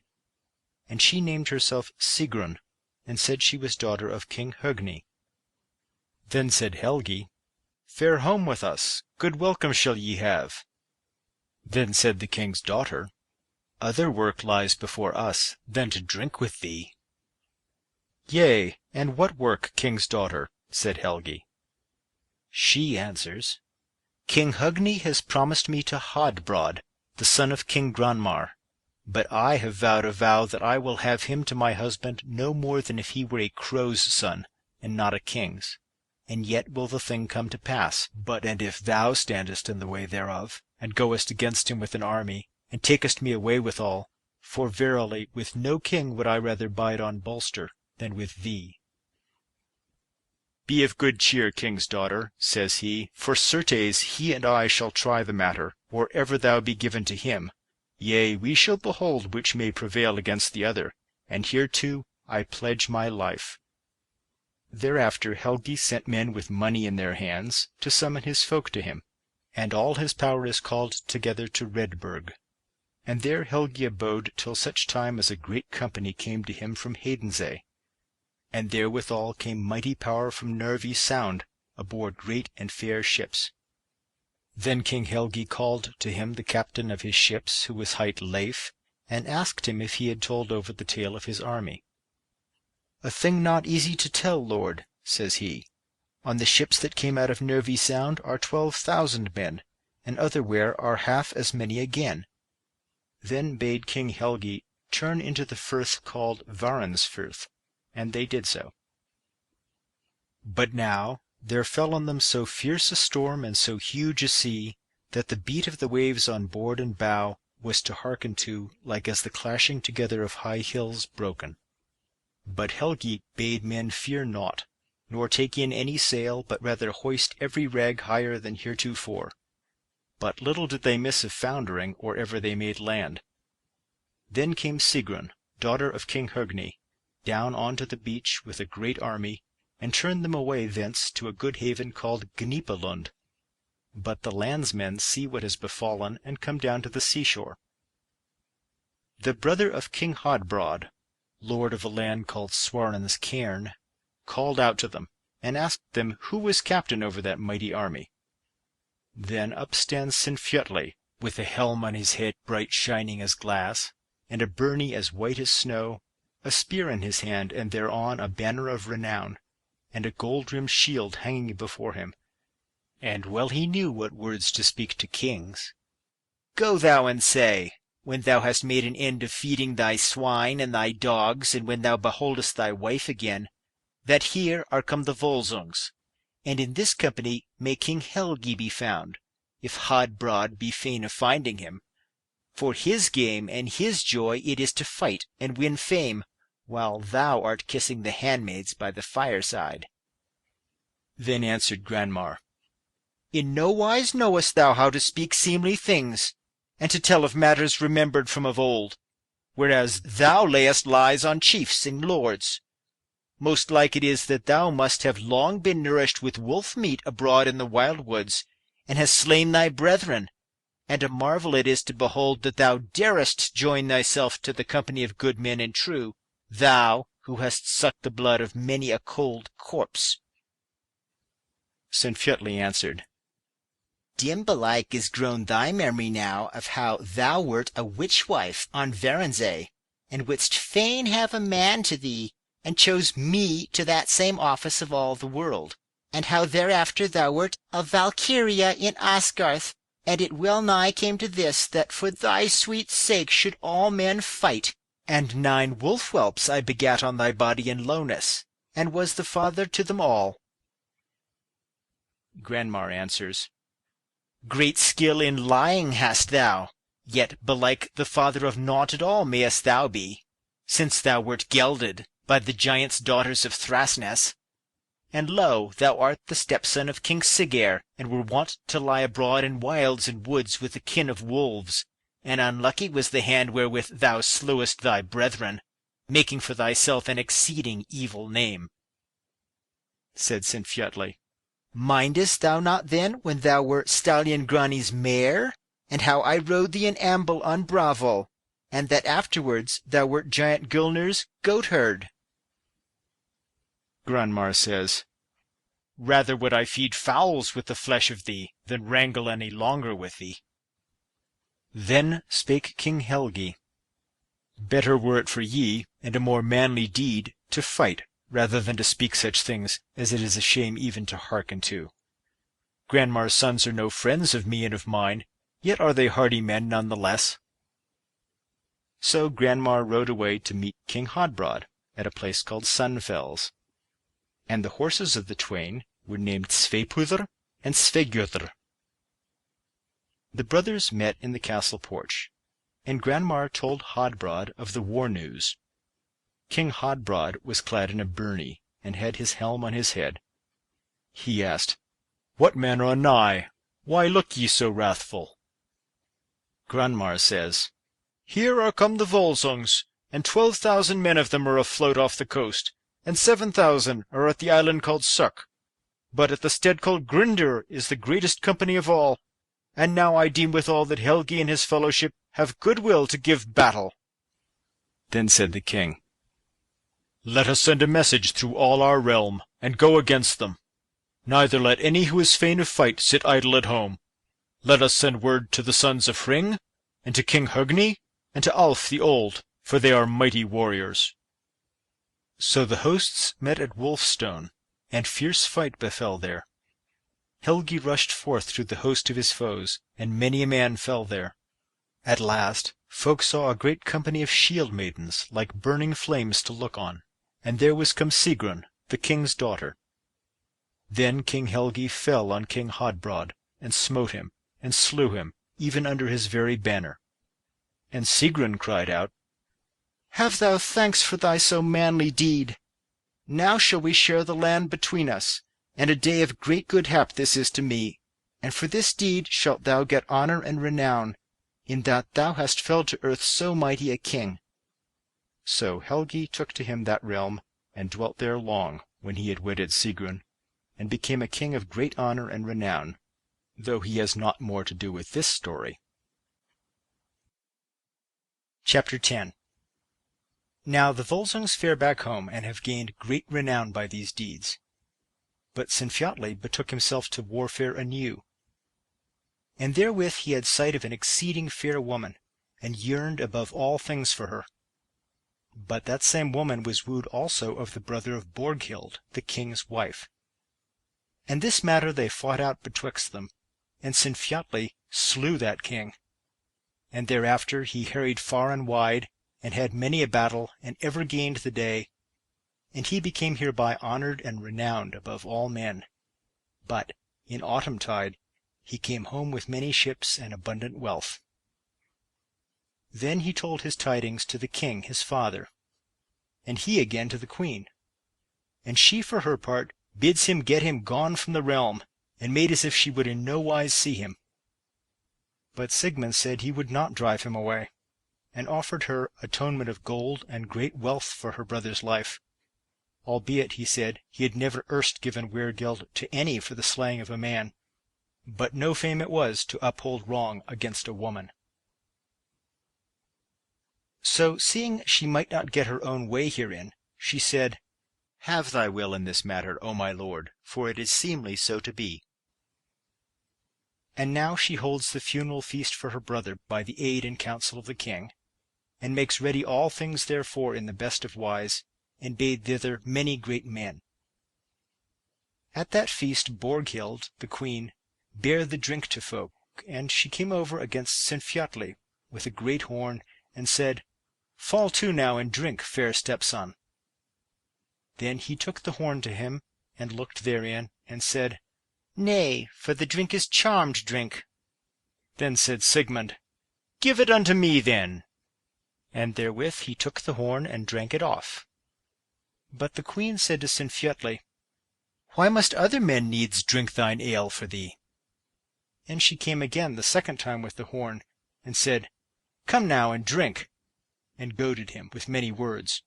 And she named herself Sigrun, and said she was daughter of King Högni. Then said Helgi, Fare home with us, good welcome shall ye have. Then said the king's daughter, Other work lies before us than to drink with thee. Yea, and what work, king's daughter? Said Helgi. She answers, King Högni has promised me to Hodbrod, the son of King Granmar, but I have vowed a vow that I will have him to my husband no more than if he were a crow's son, and not a king's. And yet will the thing come to pass, but and if thou standest in the way thereof, and goest against him with an army, and takest me away withal, for verily with no king would I rather bide on bolster than with thee. Be of good cheer, king's daughter, says he, for certes he and I shall try the matter, or ever thou be given to him. Yea, we shall behold which may prevail against the other, and hereto I pledge my life. Thereafter Helgi sent men with money in their hands to summon his folk to him, and all his power is called together to Redburg. And there Helgi abode till such time as a great company came to him from Hedensay. And therewithal came mighty power from Nervi Sound, aboard great and fair ships. Then King Helgi called to him the captain of his ships, who was hight Leif, and asked him if he had told over the tale of his army. A thing not easy to tell, lord, says he. On the ships that came out of Nervi Sound are 12,000 men, and otherwhere are half as many again. Then bade King Helgi turn into the firth called Varinsfirth, and they did so. But now there fell on them so fierce a storm and so huge a sea, that the beat of the waves on board and bow was to hearken to like as the clashing together of high hills broken. But Helgi bade men fear naught, nor take in any sail, but rather hoist every rag higher than heretofore. But little did they miss of foundering or ever they made land. Then came Sigrun, daughter of King Hogni, down onto the beach with a great army, and turned them away thence to a good haven called Gnipalund. But the landsmen see what has befallen, and come down to the seashore. The brother of King Hodbrod, lord of a land called Swarnan's Cairn, called out to them, and asked them who was captain over that mighty army. Then up stands Sinfjotli, with a helm on his head bright shining as glass, and a byrnie as white as snow, a spear in his hand, and thereon a banner of renown, and a gold-rimmed shield hanging before him. And well he knew what words to speak to kings. "Go thou and say, when thou hast made an end of feeding thy swine and thy dogs, and when thou beholdest thy wife again, that here are come the Volsungs, and in this company may King Helgi be found, if Hodbrod be fain of finding him. For his game and his joy it is to fight and win fame, while thou art kissing the handmaids by the fireside." Then answered Granmar, "In no wise knowest thou how to speak seemly things, and to tell of matters remembered from of old, whereas thou layest lies on chiefs and lords. Most like it is that thou must have long been nourished with wolf meat abroad in the wild woods, and hast slain thy brethren, and a marvel it is to behold that thou darest join thyself to the company of good men and true, thou who hast sucked the blood of many a cold corpse." Sinfjotli answered, "Dim belike is grown thy memory now of how thou wert a witch-wife on Varinsay, and wouldst fain have a man to thee, and chose me to that same office of all the world, and how thereafter thou wert a Valkyria in Asgarth, and it well nigh came to this, that for thy sweet sake should all men fight. And 9 wolf-whelps I begat on thy body in lowness, and was the father to them all." Granmar answers, "Great skill in lying hast thou, yet belike the father of naught at all mayest thou be, since thou wert gelded by the giant's daughters of Thrasness. And lo, thou art the stepson of King Siggeir, and were wont to lie abroad in wilds and woods with the kin of wolves, and unlucky was the hand wherewith thou slewest thy brethren, making for thyself an exceeding evil name." Said Sinfjotli, "Mindest thou not then when thou wert Stallion Grani's mare, and how I rode thee in amble on Bravol, and that afterwards thou wert giant Gulnir's goatherd?" Granmar says, "Rather would I feed fowls with the flesh of thee, than wrangle any longer with thee." Then spake King Helgi, "Better were it for ye, and a more manly deed, to fight, rather than to speak such things as it is a shame even to hearken to. Granmar's sons are no friends of me and of mine, yet are they hardy men none the less." So Granmar rode away to meet King Hodbrod at a place called Sunfells. And the horses of the twain were named Sveipudr and Sveigjötr. The brothers met in the castle porch, and Granmar told Hodbrod of the war news. King Hodbrod was clad in a byrnie, and had his helm on his head. He asked, "What men are anigh? Why look ye so wrathful?" Granmar says, "Here are come the Volsungs, and 12,000 men of them are afloat off the coast, and 7,000 are at the island called Suk. But at the stead called Grindir is the greatest company of all, and now I deem withal that Helgi and his fellowship have good will to give battle." Then said the king, "Let us send a message through all our realm, and go against them. Neither let any who is fain of fight sit idle at home. Let us send word to the sons of Hring, and to King Hogni, and to Alf the Old, for they are mighty warriors." So the hosts met at Wolfstone, and fierce fight befell there. Helgi rushed forth through the host of his foes, and many a man fell there. At last folk saw a great company of shield maidens, like burning flames to look on, and there was come Sigrun, the king's daughter. Then King Helgi fell on King Hodbrod, and smote him, and slew him, even under his very banner. And Sigrun cried out, "Have thou thanks for thy so manly deed. Now shall we share the land between us, and a day of great good hap this is to me, and for this deed shalt thou get honour and renown. in that thou hast felled to earth so mighty a king. So Helgi took to him that realm, and dwelt there long, when he had wedded Sigrun, and became a king of great honor and renown, though he has not more to do with this story. Chapter 10. Now the Volsungs fare back home, and have gained great renown by these deeds. But Sinfjotli betook himself to warfare anew. And therewith he had sight of an exceeding fair woman, and yearned above all things for her. But that same woman was wooed also of the brother of Borghild, the king's wife. And this matter they fought out betwixt them, and Sinfjotli slew that king. And thereafter he harried far and wide, and had many a battle, and ever gained the day. And he became hereby honored and renowned above all men. But in autumn tide he came home with many ships and abundant wealth. Then he told his tidings to the king his father, and he again to the queen. And she for her part bids him get him gone from the realm, and made as if she would in no wise see him. But Sigmund said he would not drive him away, and offered her atonement of gold and great wealth for her brother's life, albeit, he said, he had never erst given weregild to any for the slaying of a man, but no fame it was to uphold wrong against a woman. So, seeing she might not get her own way herein, she said, Have thy will in this matter, O my lord, for it is seemly so to be. And now she holds the funeral feast for her brother by the aid and counsel of the king, and makes ready all things therefore in the best of wise, and bade thither many great men. At that feast Borghild, the queen, bare the drink to folk, and she came over against Sinfjotli with a great horn, and said, Fall to now and drink, fair stepson. Then he took the horn to him, and looked therein, and said, Nay, for the drink is charmed drink. Then said Sigmund, Give it unto me then. And therewith he took the horn and drank it off. But the queen said to Sinfjotli, Why must other men needs drink thine ale for thee? And she came again the second time with the horn, and said, Come now and drink, and goaded him with many words.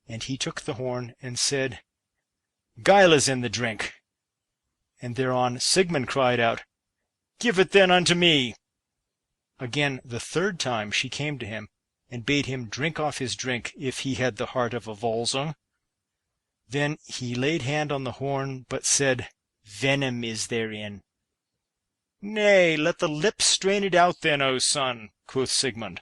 And he took the horn, and said, Guile is in the drink. And thereon Sigmund cried out, Give it then unto me. Again the third time she came to him, and bade him drink off his drink, if he had the heart of a Volsung. Then he laid hand on the horn, but said, Venom is therein. Nay, let the lips strain it out then, O son, quoth Sigmund.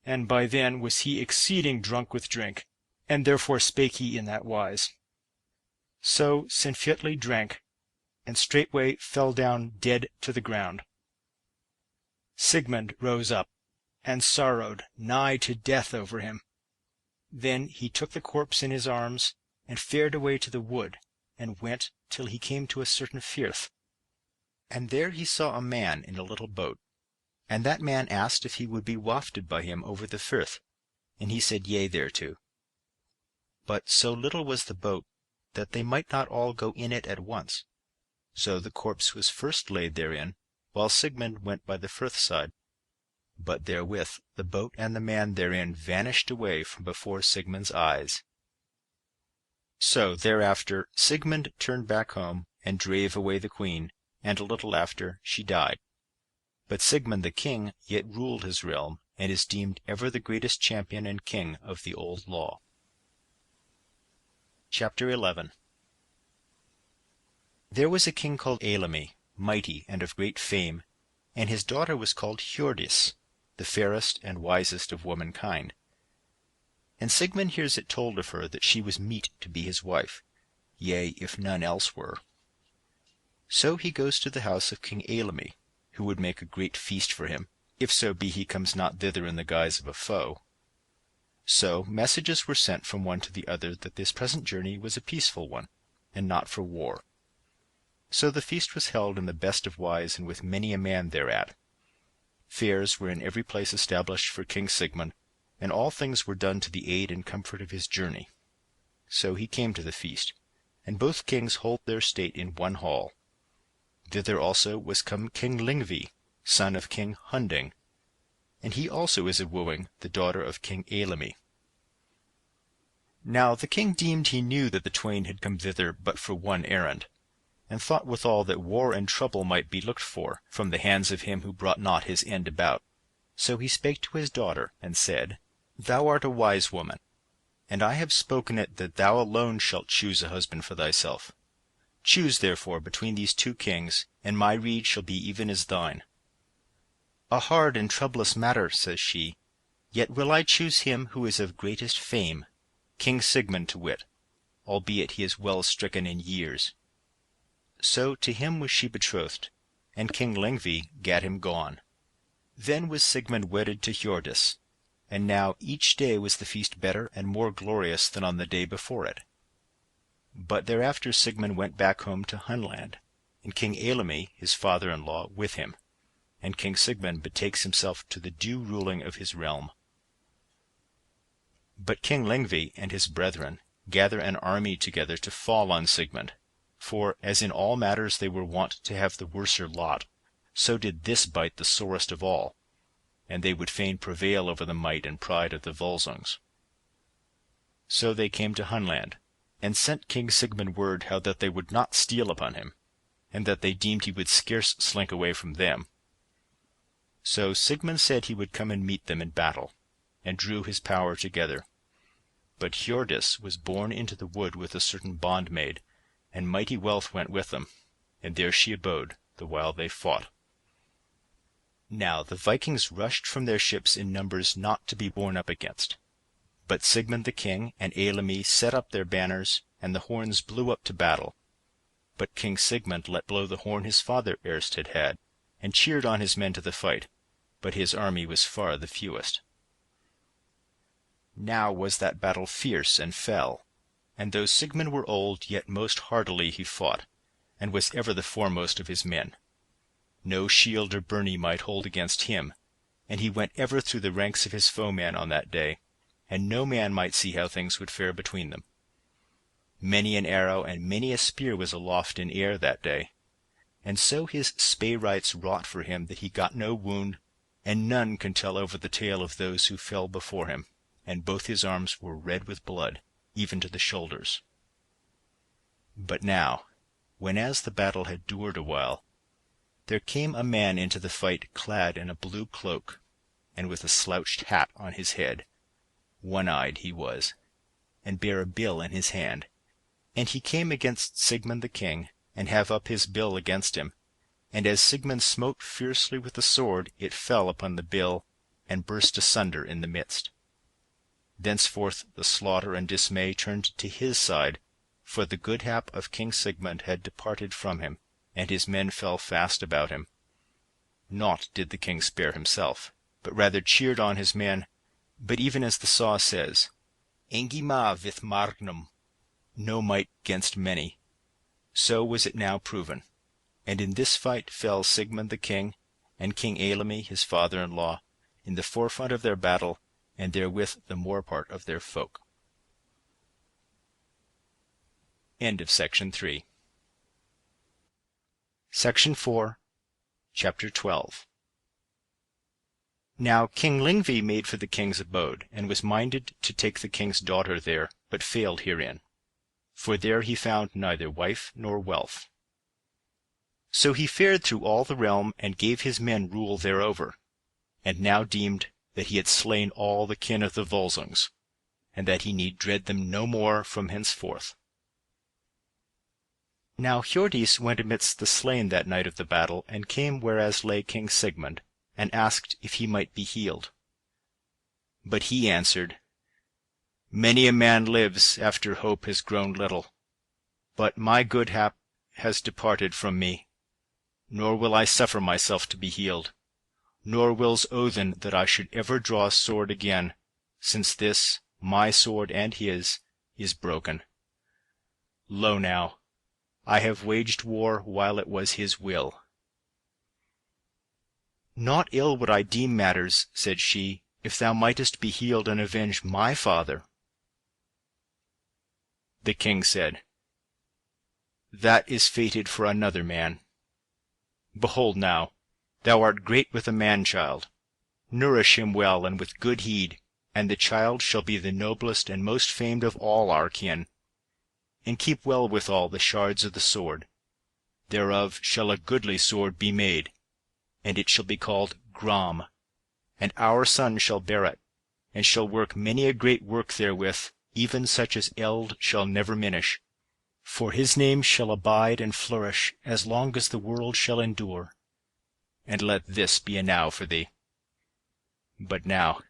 And by then was he exceeding drunk with drink, and therefore spake he in that wise. So Sinfjotli drank, and straightway fell down dead to the ground. Sigmund rose up, and sorrowed nigh to death over him. Then he took the corpse in his arms, and fared away to the wood, and went till he came to a certain firth. And there he saw a man in a little boat, and that man asked if he would be wafted by him over the firth, and he said yea thereto. But so little was the boat, that they might not all go in it at once. So the corpse was first laid therein, while Sigmund went by the firth side. But therewith the boat and the man therein vanished away from before Sigmund's eyes. So thereafter Sigmund turned back home, and drave away the queen, and a little after she died. But Sigmund the king yet ruled his realm, and is deemed ever the greatest champion and king of the old law. Chapter 11. There was a king called Eylimi, mighty and of great fame, and his daughter was called Hjördis, the fairest and wisest of womankind. And Sigmund hears it told of her that she was meet to be his wife, yea, if none else were. So he goes to the house of King Eylimi, who would make a great feast for him, if so be he comes not thither in the guise of a foe. So messages were sent from one to the other that this present journey was a peaceful one, and not for war. So the feast was held in the best of wise, and with many a man thereat. Fairs were in every place established for King Sigmund, and all things were done to the aid and comfort of his journey. So he came to the feast, and both kings hold their state in one hall. Thither also was come King Lingvi, son of King Hunding, and he also is wooing the daughter of King Eylimi. Now the king deemed he knew that the twain had come thither but for one errand, and thought withal that war and trouble might be looked for from the hands of him who brought not his end about. So he spake to his daughter, and said, Thou art a wise woman, and I have spoken it that thou alone shalt choose a husband for thyself. Choose therefore between these two kings, and my rede shall be even as thine. A hard and troublous matter, says she, yet will I choose him who is of greatest fame, King Sigmund to wit, albeit he is well stricken in years. So to him was she betrothed, and King Lengvi gat him gone. Then was Sigmund wedded to Hjordis, and now each day was the feast better and more glorious than on the day before it. But thereafter Sigmund went back home to Hunland, and King Eylimi, his father-in-law, with him, and King Sigmund betakes himself to the due ruling of his realm. But King Lengvi and his brethren gather an army together to fall on Sigmund, for as in all matters they were wont to have the worser lot, so did this bite the sorest of all, and they would fain prevail over the might and pride of the Volsungs. So they came to Hunland, and sent King Sigmund word how that they would not steal upon him, and that they deemed he would scarce slink away from them. So Sigmund said he would come and meet them in battle, and drew his power together. But Hjordis was borne into the wood with a certain bondmaid, and mighty wealth went with them, and there she abode, the while they fought. Now the Vikings rushed from their ships in numbers not to be borne up against. But Sigmund the king and Eylimi set up their banners, and the horns blew up to battle. But King Sigmund let blow the horn his father erst had had, and cheered on his men to the fight, but his army was far the fewest. Now was that battle fierce and fell, and though Sigmund were old, yet most hardily he fought, and was ever the foremost of his men. No shield or byrnie might hold against him, and he went ever through the ranks of his foemen on that day, and no man might see how things would fare between them. Many an arrow and many a spear was aloft in air that day, and so his spay-rights wrought for him that he got no wound, and none can tell over the tale of those who fell before him, and both his arms were red with blood, even to the shoulders. But now, whenas the battle had dured a while, there came a man into the fight clad in a blue cloak, and with a slouched hat on his head. One-eyed he was, and bare a bill in his hand. And he came against Sigmund the king, and have up his bill against him. And as Sigmund smote fiercely with the sword, it fell upon the bill, and burst asunder in the midst. Thenceforth the slaughter and dismay turned to his side, for the good hap of King Sigmund had departed from him, and his men fell fast about him. Naught did the king spare himself, but rather cheered on his men. But even as the saw says, Engi ma vith margnum, no might 'gainst many, so was it now proven. And in this fight fell Sigmund the king, and King Eylimi his father-in-law, in the forefront of their battle, and therewith the more part of their folk. End of Section 3. Section 4, Chapter 12. Now King Lengvi made for the king's abode, and was minded to take the king's daughter there, but failed herein, for there he found neither wife nor wealth. So he fared through all the realm, and gave his men rule thereover, and now deemed that he had slain all the kin of the Volsungs, and that he need dread them no more from henceforth. Now Hjordis went amidst the slain that night of the battle, and came whereas lay King Sigmund, and asked if he might be healed. But he answered, Many a man lives after hope has grown little, but my good hap has departed from me, nor will I suffer myself to be healed, nor wills Odin that I should ever draw sword again, since this, my sword and his, is broken. Lo now, I have waged war while it was his will. Not ill would I deem matters, said she, if thou mightest be healed and avenge my father. The king said, That is fated for another man. Behold now, thou art great with a man-child. nourish him well and with good heed, and the child shall be the noblest and most famed of all our kin. And keep well withal the shards of the sword. Thereof shall a goodly sword be made, and it shall be called Gram, and our son shall bear it, and shall work many a great work therewith, even such as eld shall never minish. For his name shall abide and flourish as long as the world shall endure. And let this be enow for thee. But now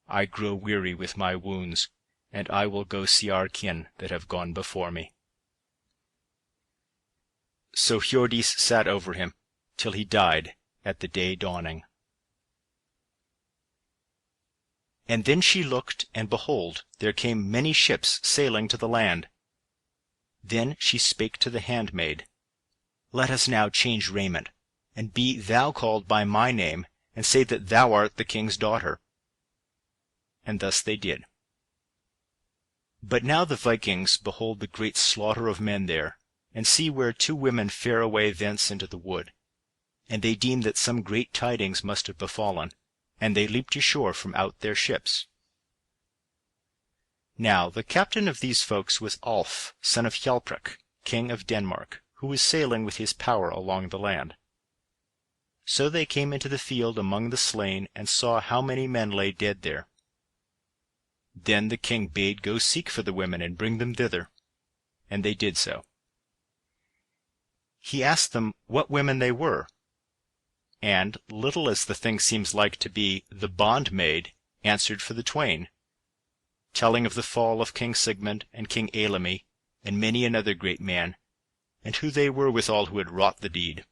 I grow weary with my wounds, and I will go see our kin that have gone before me. So Hjordis sat over him, till he died at the day dawning. And then she looked, and behold, there came many ships sailing to the land. Then she spake to the handmaid, Let us now change raiment, and be thou called by my name, and say that thou art the king's daughter. And thus they did. But now the Vikings behold the great slaughter of men there, and see where 2 women fare away thence into the wood. And they deem that some great tidings must have befallen, and they leaped ashore from out their ships. Now the captain of these folks was Alf, son of Hjalprik, king of Denmark, who was sailing with his power along the land. So they came into the field among the slain, and saw how many men lay dead there. Then the king bade go seek for the women, and bring them thither. And they did so. He asked them what women they were. And, little as the thing seems like to be, the bondmaid answered for the twain, telling of the fall of King Sigmund and King Eylimi, and many another great man, and who they were withal who had wrought the deed.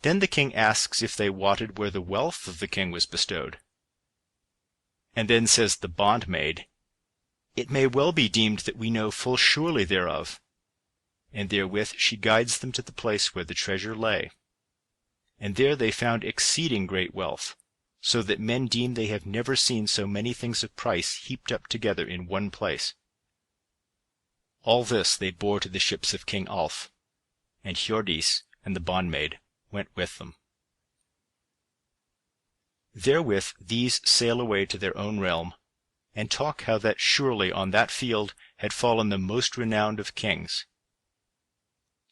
Then the king asks if they wotted where the wealth of the king was bestowed. And then says the bondmaid, It may well be deemed that we know full surely thereof. And therewith she guides them to the place where the treasure lay. And there they found exceeding great wealth, so that men deem they have never seen so many things of price heaped up together in one place. All this they bore to the ships of King Alf, and Hjordis and the bondmaid went with them. Therewith these sail away to their own realm, and talk how that surely on that field had fallen the most renowned of kings.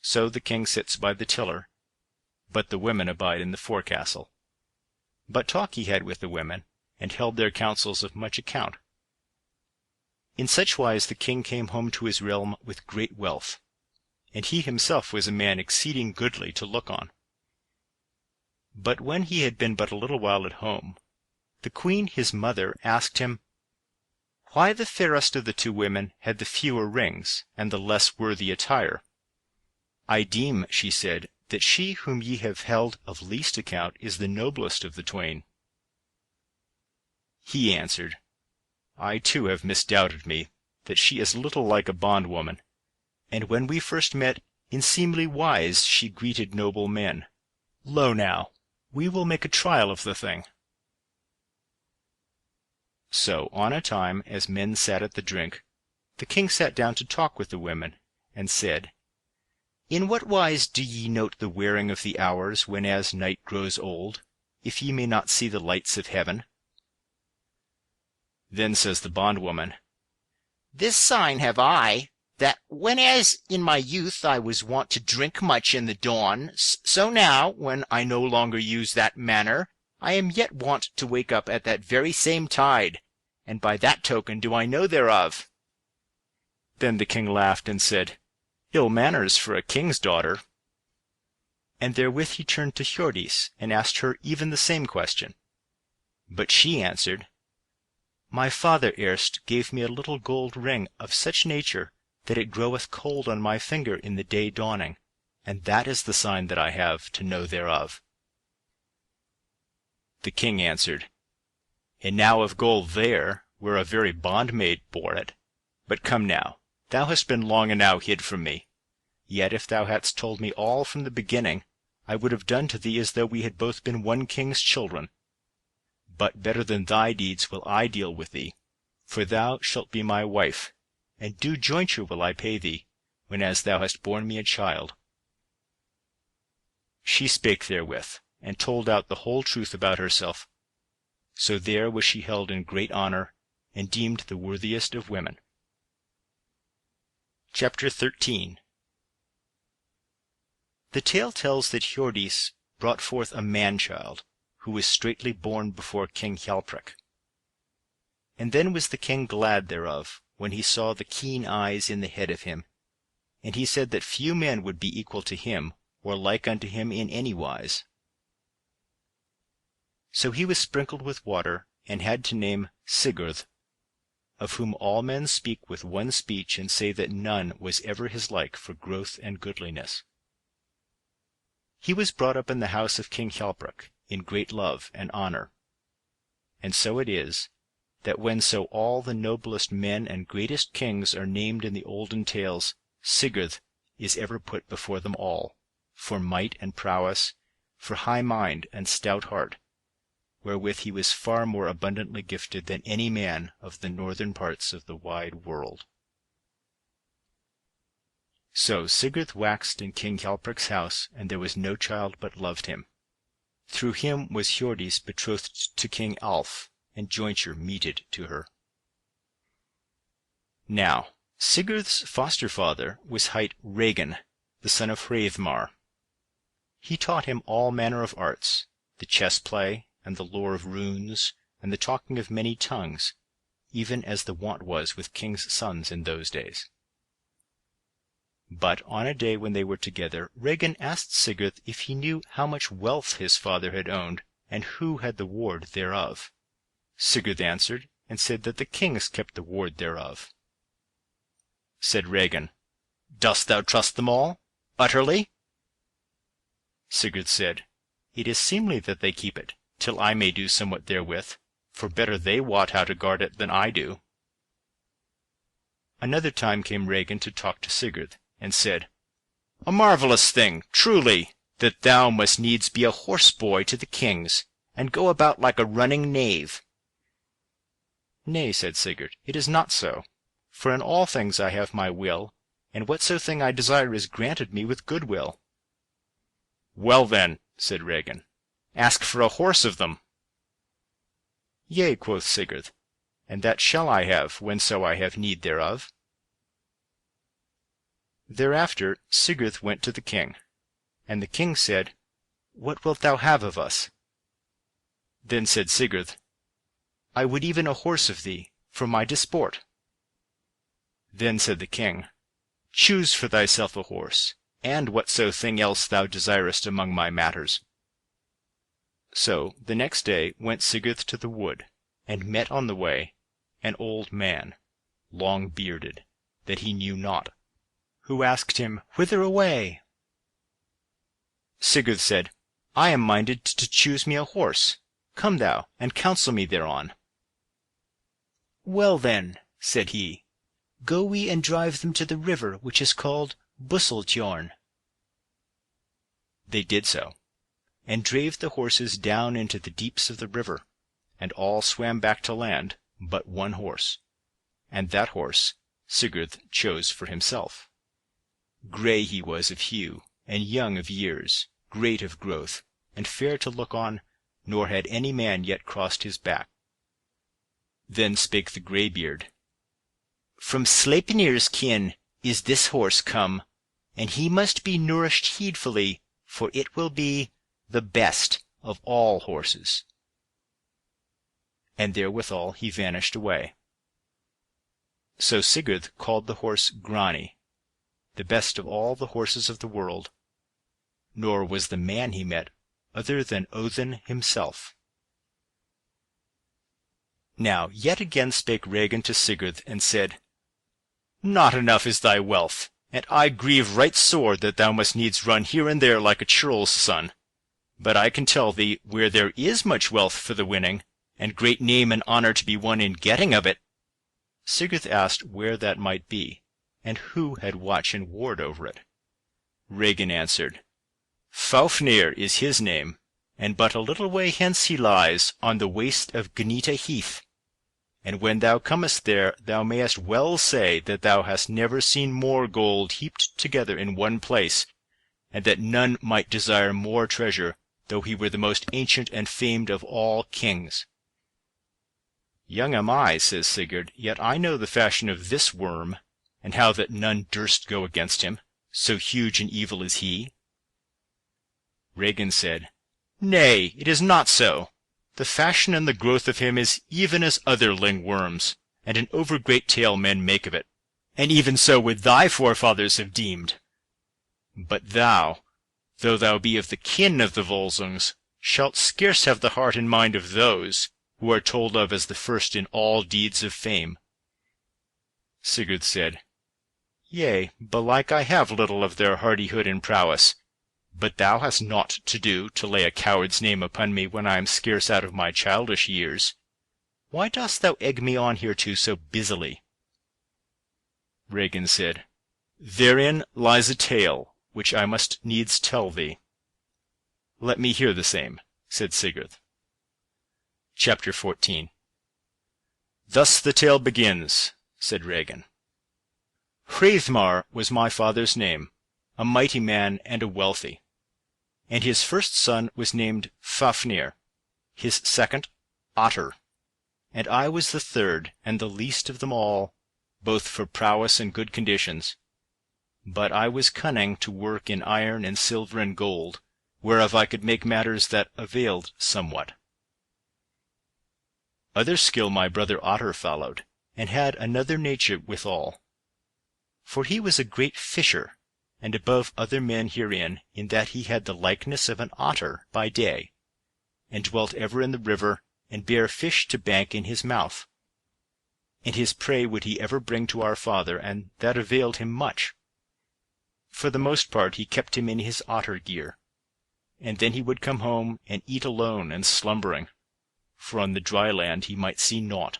So the king sits by the tiller, but the women abide in the forecastle. But talk he had with the women, and held their counsels of much account. In such wise the king came home to his realm with great wealth, and he himself was a man exceeding goodly to look on. But when he had been but a little while at home, the queen his mother asked him, Why the fairest of the 2 women had the fewer rings, and the less worthy attire? I deem, she said, that she whom ye have held of least account is the noblest of the twain. He answered, I too have misdoubted me, that she is little like a bondwoman, and when we first met, in seemly wise she greeted noble men. Lo now, we will make a trial of the thing. So on a time, as men sat at the drink, the king sat down to talk with the women, and said, In what wise do ye note the wearing of the hours, whenas night grows old, if ye may not see the lights of heaven? Then says the bondwoman, This sign have I, that whenas in my youth I was wont to drink much in the dawn, so now, when I no longer use that manner, I am yet wont to wake up at that very same tide, and by that token do I know thereof. Then the king laughed and said, Ill manners for a king's daughter. And therewith he turned to Hjordis, and asked her even the same question. But she answered, My father erst gave me a little gold ring of such nature that it groweth cold on my finger in the day dawning, and that is the sign that I have to know thereof. The king answered, And now of gold there, where a very bondmaid bore it. But come now, thou hast been long enow hid from me. Yet if thou hadst told me all from the beginning, I would have done to thee as though we had both been one king's children. But better than thy deeds will I deal with thee, for thou shalt be my wife, and due jointure will I pay thee, whenas thou hast borne me a child. She spake therewith, and told out the whole truth about herself. So there was she held in great honor, and deemed the worthiest of women. Chapter 13. The tale tells that Hjordis brought forth a man-child, who was straightly born before King Hjalprik. And then was the king glad thereof, when he saw the keen eyes in the head of him, and he said that few men would be equal to him, or like unto him in any wise. So he was sprinkled with water, and had to name Sigurd, of whom all men speak with one speech, and say that none was ever his like for growth and goodliness. He was brought up in the house of King Hjalprik, in great love and honor. And so it is, that when so all the noblest men and greatest kings are named in the olden tales, Sigurd is ever put before them all, for might and prowess, for high mind and stout heart, wherewith he was far more abundantly gifted than any man of the northern parts of the wide world. So Sigurd waxed in King Hjalprik's house, and there was no child but loved him. Through him was Hjordis betrothed to King Alf, and jointure meted to her. Now Sigurd's foster-father was hight Regin, the son of Hreidmar. He taught him all manner of arts, the chess-play, and the lore of runes, and the talking of many tongues, even as the wont was with kings' sons in those days. But on a day when they were together, Regin asked Sigurd if he knew how much wealth his father had owned, and who had the ward thereof. Sigurd answered, and said that the kings kept the ward thereof. Said Regin, "Dost thou trust them all, utterly?" Sigurd said, "It is seemly that they keep it, till I may do somewhat therewith, for better they wot how to guard it than I do." Another time came Regin to talk to Sigurd, and said, "A marvellous thing, truly, that thou must needs be a horse-boy to the kings, and go about like a running knave." "Nay," said Sigurd, "it is not so, for in all things I have my will, and whatso thing I desire is granted me with good will." "Well then," said Regin, "ask for a horse of them." "Yea," quoth Sigurd, "and that shall I have whenso I have need thereof." Thereafter Sigurd went to the king, and the king said, "What wilt thou have of us?" Then said Sigurd, "I would even a horse of thee, for my disport." Then said the king, "Choose for thyself a horse, and whatso thing else thou desirest among my matters." So the next day went Sigurd to the wood, and met on the way an old man, long-bearded, that he knew not, who asked him, "Whither away?" Sigurd said, "I am minded to choose me a horse. Come thou, and counsel me thereon." "Well then," said he, "go we and drive them to the river which is called Busseltjorn." They did so, and drave the horses down into the deeps of the river, and all swam back to land but one horse, and that horse Sigurd chose for himself. Grey he was of hue, and young of years, great of growth, and fair to look on, nor had any man yet crossed his back. Then spake the greybeard, "From Sleipnir's kin is this horse come, and he must be nourished heedfully, for it will be the best of all horses." And therewithal he vanished away. So Sigurd called the horse Grani, the best of all the horses of the world, nor was the man he met other than Odin himself. Now yet again spake Regin to Sigurd, and said, "Not enough is thy wealth, and I grieve right sore that thou must needs run here and there like a churl's son. But I can tell thee where there is much wealth for the winning, and great name and honor to be won in getting of it." Sigurd asked where that might be, and who had watch and ward over it. Regin answered, "Faufnir is his name, and but a little way hence he lies, on the waste of Gnita Heath. And when thou comest there, thou mayest well say that thou hast never seen more gold heaped together in one place, and that none might desire more treasure though he were the most ancient and famed of all kings. Young am I, says Sigurd, yet I know the fashion of this worm, and how that none durst go against him, so huge and evil is he. Regin said, Nay, it is not so. The fashion and the growth of him is even as other ling-worms, and an over-great tale men make of it, and even so would thy forefathers have deemed. But thou, though thou be of the kin of the Volsungs, shalt scarce have the heart and mind of those, who are told of as the first in all deeds of fame. Sigurd said, Yea, belike I have little of their hardihood and prowess, but thou hast naught to do to lay a coward's name upon me when I am scarce out of my childish years. Why dost thou egg me on hereto so busily? Regin said, Therein lies a tale, which I must needs tell thee. Let me hear the same, said Sigurd. Chapter 14. Thus the tale begins, said Regin. Hreidmar was my father's name, a mighty man and a wealthy. And his first son was named Fafnir, his second Otter, and I was the third and the least of them all, both for prowess and good conditions. But I was cunning to work in iron and silver and gold, whereof I could make matters that availed somewhat. Other skill my brother Otter followed, and had another nature withal. For he was a great fisher, and above other men herein, in that he had the likeness of an otter by day, and dwelt ever in the river, and bare fish to bank in his mouth. And his prey would he ever bring to our father, and that availed him much. For the most part he kept him in his otter gear, and then he would come home and eat alone and slumbering, for on the dry land he might see naught.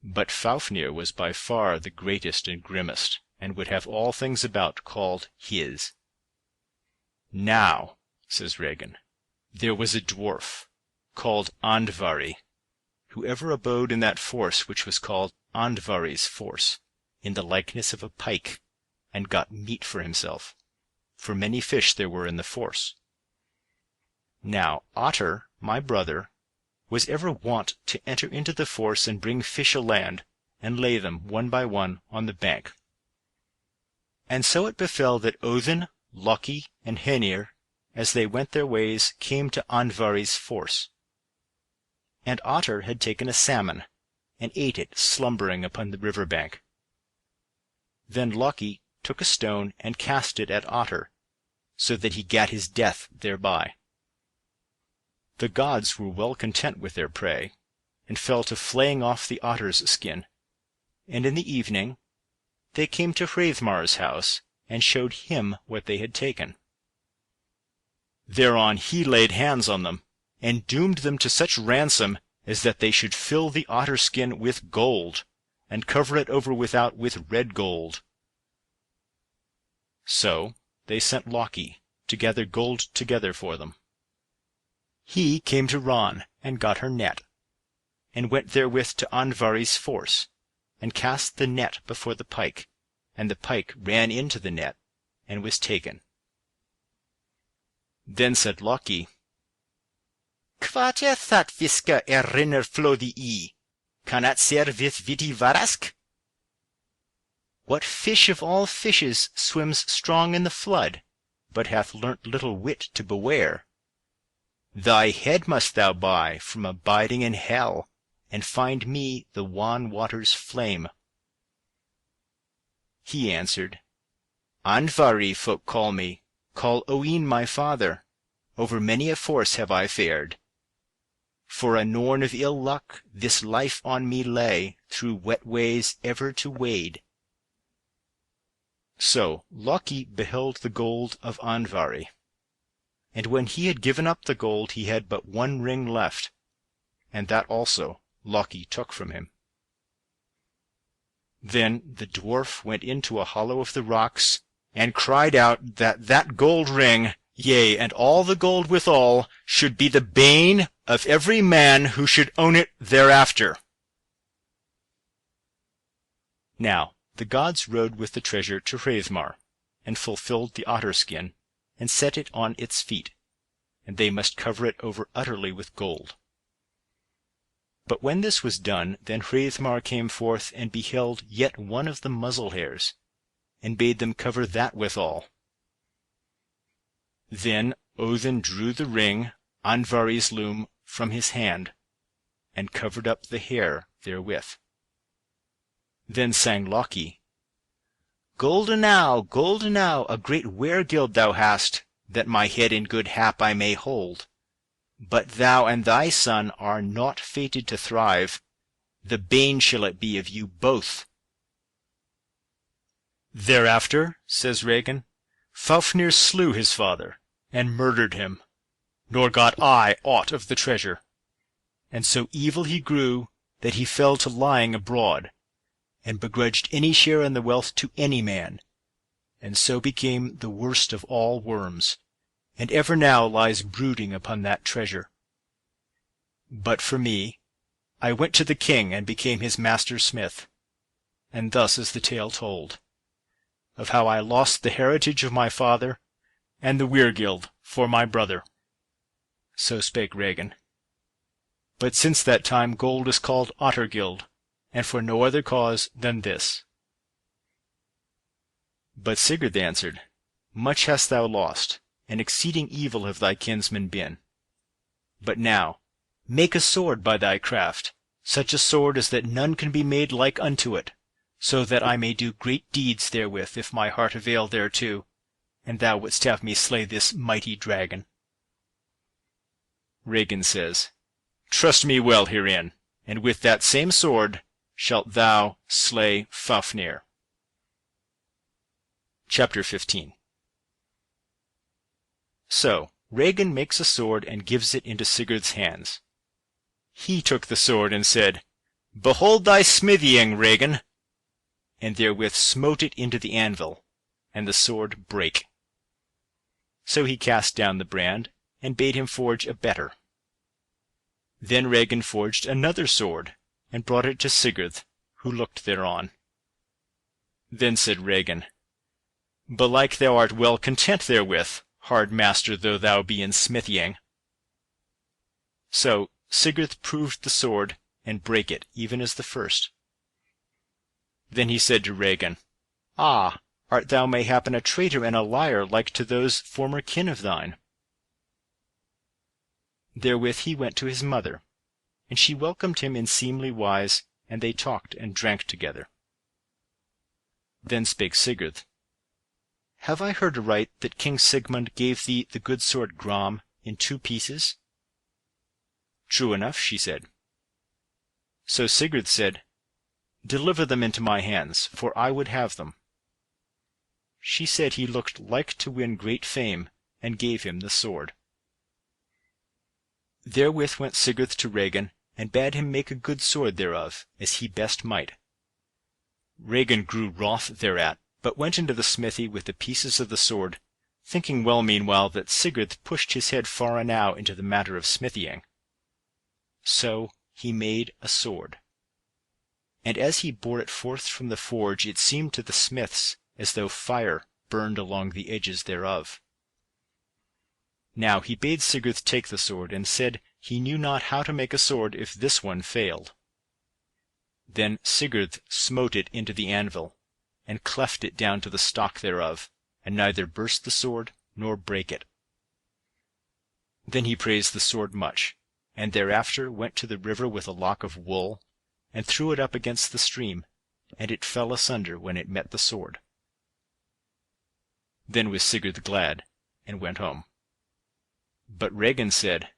But Fafnir was by far the greatest and grimmest, and would have all things about called his. Now, says Regin, there was a dwarf, called Andvari, who ever abode in that force which was called Andvari's force, in the likeness of a pike, and got meat for himself, for many fish there were in the force. Now Otter, my brother, was ever wont to enter into the force and bring fish aland, and lay them one by one on the bank. And so it befell that Odin, Loki, and Hœnir, as they went their ways, came to Andvari's force. And Otter had taken a salmon, and ate it slumbering upon the river bank. Then Loki took a stone and cast it at Otter, so that he gat his death thereby. The gods were well content with their prey, and fell to flaying off the otter's skin, and in the evening they came to Hreidmar's house, and showed him what they had taken. Thereon he laid hands on them, and doomed them to such ransom as that they should fill the otter skin with gold, and cover it over without with red gold. So they sent Loki to gather gold together for them. He came to Ran, and got her net, and went therewith to Andvari's force, and cast the net before the pike, and the pike ran into the net, and was taken. Then said Loki, Hvað that fiska rinnur flóði í? Kann at servith viti varask? What fish of all fishes swims strong in the flood, but hath learnt little wit to beware? Thy head must thou buy from abiding in hell, and find me the wan water's flame. He answered, Andvari folk call me, call Oin my father. Over many a force have I fared. For a norn of ill luck this life on me lay, through wet ways ever to wade. So Loki beheld the gold of Andvari. And when he had given up the gold he had but one ring left, and that also Loki took from him. Then the dwarf went into a hollow of the rocks, and cried out that gold ring, yea, and all the gold withal, should be the bane of every man who should own it thereafter. Now the gods rode with the treasure to Hreidmar, and fulfilled the otter skin, and set it on its feet. and they must cover it over utterly with gold. But when this was done, then Hreidmar came forth and beheld yet one of the muzzle hairs, and bade them cover that withal. Then Odin drew the ring, Andvari's loom, from his hand, and covered up the hair therewith. Then sang Loki, Golden now, a great were-gild thou hast, that my head in good hap I may hold. But thou and thy son are not fated to thrive, the bane shall it be of you both. Thereafter, says Regin, Fafnir slew his father, and murdered him, nor got I aught of the treasure. And so evil he grew, that he fell to lying abroad, and begrudged any share in the wealth to any man, and so became the worst of all worms, and ever now lies brooding upon that treasure. But for me, I went to the king and became his master smith, and thus is the tale told, of how I lost the heritage of my father, and the weregild for my brother. So spake Regin. But since that time gold is called Ottergild, and for no other cause than this. But Sigurd answered, Much hast thou lost, and exceeding evil have thy kinsmen been. But now, make a sword by thy craft, such a sword as that none can be made like unto it, so that I may do great deeds therewith, if my heart avail thereto, and thou wouldst have me slay this mighty dragon. Regin says, Trust me well herein, and with that same sword shalt thou slay Fafnir. Chapter 15. So Regin makes a sword and gives it into Sigurd's hands. He took the sword and said, Behold thy smithying, Regin, and therewith smote it into the anvil, and the sword brake. So he cast down the brand, and bade him forge a better. Then Regin forged another sword, and brought it to Sigurd, who looked thereon. Then said Regin, Belike thou art well content therewith, hard master though thou be in smithying. So Sigurd proved the sword, and brake it, even as the first. Then he said to Regin, Ah, art thou mayhappen a traitor and a liar like to those former kin of thine? Therewith he went to his mother, and she welcomed him in seemly wise, and they talked and drank together. Then spake Sigurd, Have I heard aright that King Sigmund gave thee the good sword Gram in 2 pieces? True enough, she said. So Sigurd said, Deliver them into my hands, for I would have them. She said he looked like to win great fame, and gave him the sword. Therewith went Sigurd to Regin, and bade him make a good sword thereof, as he best might. Regin grew wroth thereat, but went into the smithy with the pieces of the sword, thinking well meanwhile that Sigurd pushed his head far enow into the matter of smithying. So he made a sword. And as he bore it forth from the forge, it seemed to the smiths as though fire burned along the edges thereof. Now he bade Sigurd take the sword, and said he knew not how to make a sword if this one failed. Then Sigurd smote it into the anvil, and cleft it down to the stock thereof, and neither burst the sword nor brake it. Then he praised the sword much, and thereafter went to the river with a lock of wool, and threw it up against the stream, and it fell asunder when it met the sword. Then was Sigurd glad, and went home. But Regin said,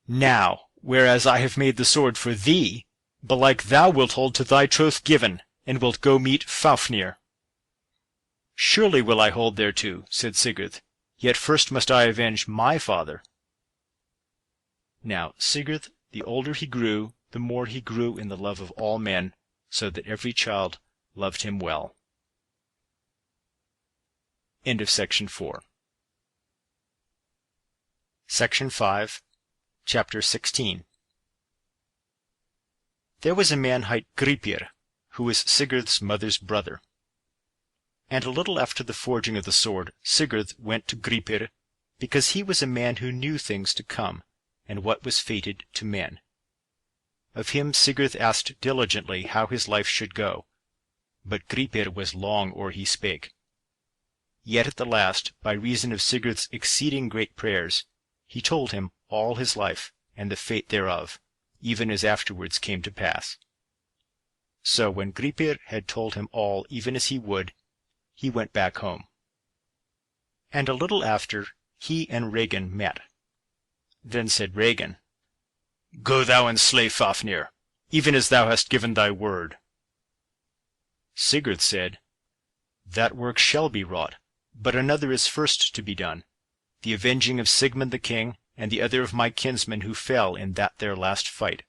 Now, whereas I have made the sword for thee, belike thou wilt hold to thy troth given, and wilt go meet Fafnir. Surely will I hold thereto, said Sigurd, yet first must I avenge my father. Now Sigurd, the older he grew, the more he grew in the love of all men, so that every child loved him well. End of Section 4. Section 5, Chapter 16. There was a man hight Gripir, who was Sigurd's mother's brother. And a little after the forging of the sword, Sigurd went to Gripir, because he was a man who knew things to come, and what was fated to men. Of him Sigurd asked diligently how his life should go, but Gripir was long or he spake. Yet at the last, by reason of Sigurd's exceeding great prayers, he told him all his life, and the fate thereof, even as afterwards came to pass. So when Gripir had told him all even as he would, he went back home. And a little after, he and Regin met. Then said Regin, "Go thou and slay Fafnir, even as thou hast given thy word." Sigurd said, "That work shall be wrought, but another is first to be done, the avenging of Sigmund the king, and the other of my kinsmen who fell in that their last fight."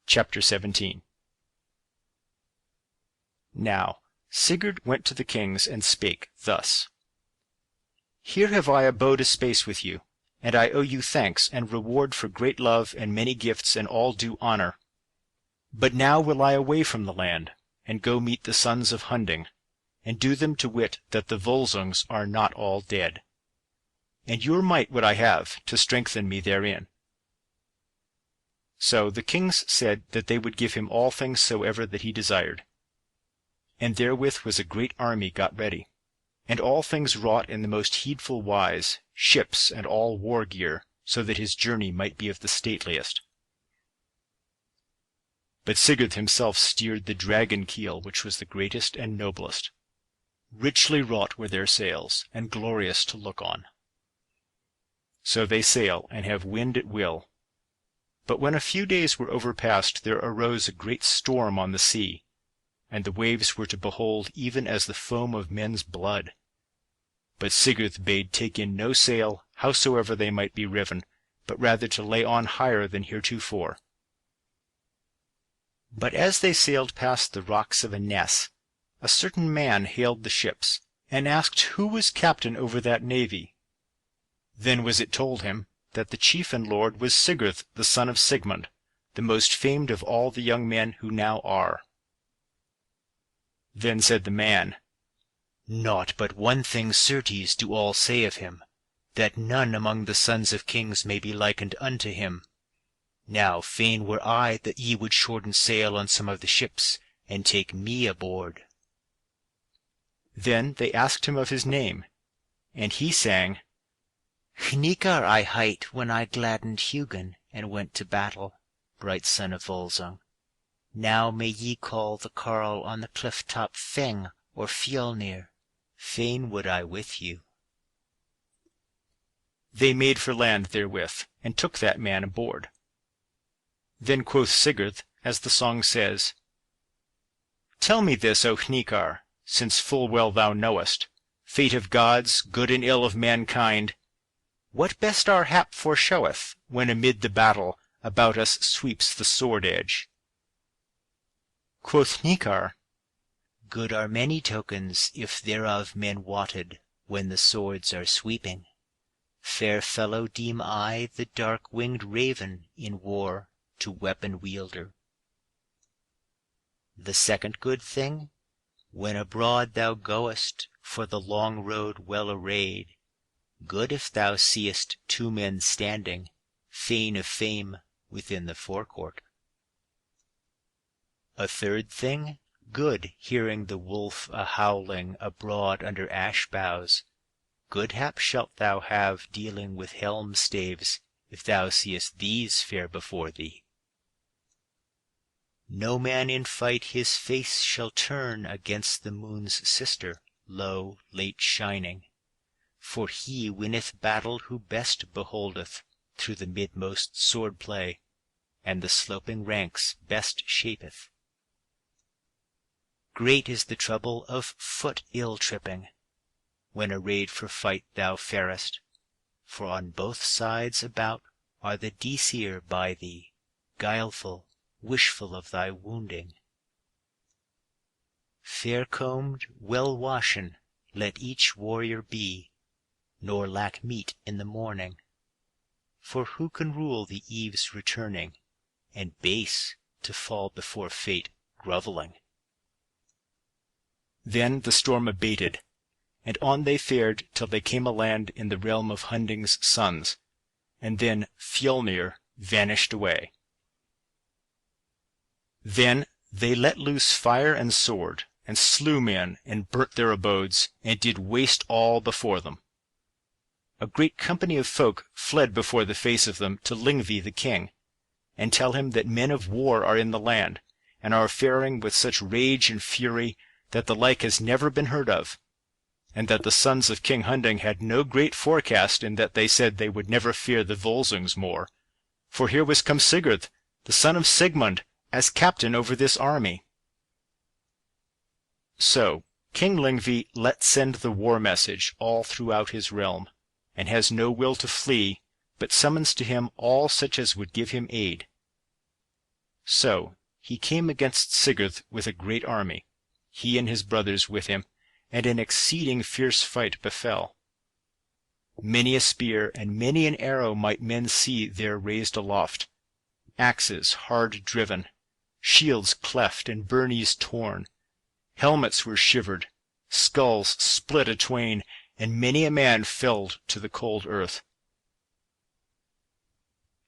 Chapter 17. Now Sigurd went to the kings and spake thus: "Here have I abode a space with you, and I owe you thanks and reward for great love and many gifts and all due honor. But now will I away from the land, and go meet the sons of Hunding, and do them to wit that the Volsungs are not all dead. And your might would I have, to strengthen me therein." So the kings said that they would give him all things soever that he desired. And therewith was a great army got ready, and all things wrought in the most heedful wise, ships and all war gear, so that his journey might be of the stateliest. But Sigurd himself steered the dragon keel, which was the greatest and noblest. Richly wrought were their sails, and glorious to look on. So they sail, and have wind at will. But when a few days were overpast, there arose a great storm on the sea, and the waves were to behold even as the foam of men's blood. But Sigurd bade take in no sail, howsoever they might be riven, but rather to lay on higher than heretofore. But as they sailed past the rocks of Ness, a certain man hailed the ships, and asked who was captain over that navy. Then was it told him that the chief and lord was Sigurd the son of Sigmund, the most famed of all the young men who now are. Then said the man, "Naught but one thing certes do all say of him, that none among the sons of kings may be likened unto him. Now fain were I that ye would shorten sail on some of the ships, and take me aboard." Then they asked him of his name, and he sang, "Hnikar I hight when I gladdened Hugin, and went to battle, bright son of Volsung. Now may ye call the carle on the cliff top Feng or Fjolnir. Fain would I with you." They made for land therewith, and took that man aboard. Then quoth Sigurd, as the song says, "Tell me this, O Hnikar, since full well thou knowest, fate of gods, good and ill of mankind, what best our hap foreshoweth, when amid the battle about us sweeps the sword edge?" Quoth Hnikar, "Good are many tokens, if thereof men wotted, when the swords are sweeping. Fair fellow deem I the dark-winged raven in war to weapon wielder. The second good thing, when abroad thou goest for the long road well arrayed, good if thou seest two men standing, fain of fame, within the forecourt. A third thing, good hearing the wolf a-howling abroad under ash boughs. Good hap shalt thou have dealing with helm staves, if thou seest these fair before thee. No man in fight his face shall turn against the moon's sister, low, late shining. For he winneth battle who best beholdeth through the midmost sword play, and the sloping ranks best shapeth. Great is the trouble of foot ill-tripping, when arrayed for fight thou farest, for on both sides about are the Disir by thee, guileful, wishful of thy wounding. Fair-combed, well-washen, let each warrior be, nor lack meat in the morning. For who can rule the eve's returning, and base to fall before fate grovelling?" Then the storm abated, and on they fared till they came a land in the realm of Hunding's sons, and then Fjolnir vanished away. Then they let loose fire and sword, and slew men, and burnt their abodes, and did waste all before them. A great company of folk fled before the face of them to Lyngvi the king, and tell him that men of war are in the land, and are faring with such rage and fury that the like has never been heard of, and that the sons of King Hunding had no great forecast in that they said they would never fear the Volsungs more, for here was come Sigurd, the son of Sigmund, as captain over this army. So King Lyngvi let send the war message all throughout his realm, and has no will to flee, but summons to him all such as would give him aid. So he came against Sigurd with a great army, he and his brothers with him, and an exceeding fierce fight befell. Many a spear and many an arrow might men see there raised aloft, axes hard driven, shields cleft and byrnies torn, helmets were shivered, skulls split atwain, and many a man felled to the cold earth.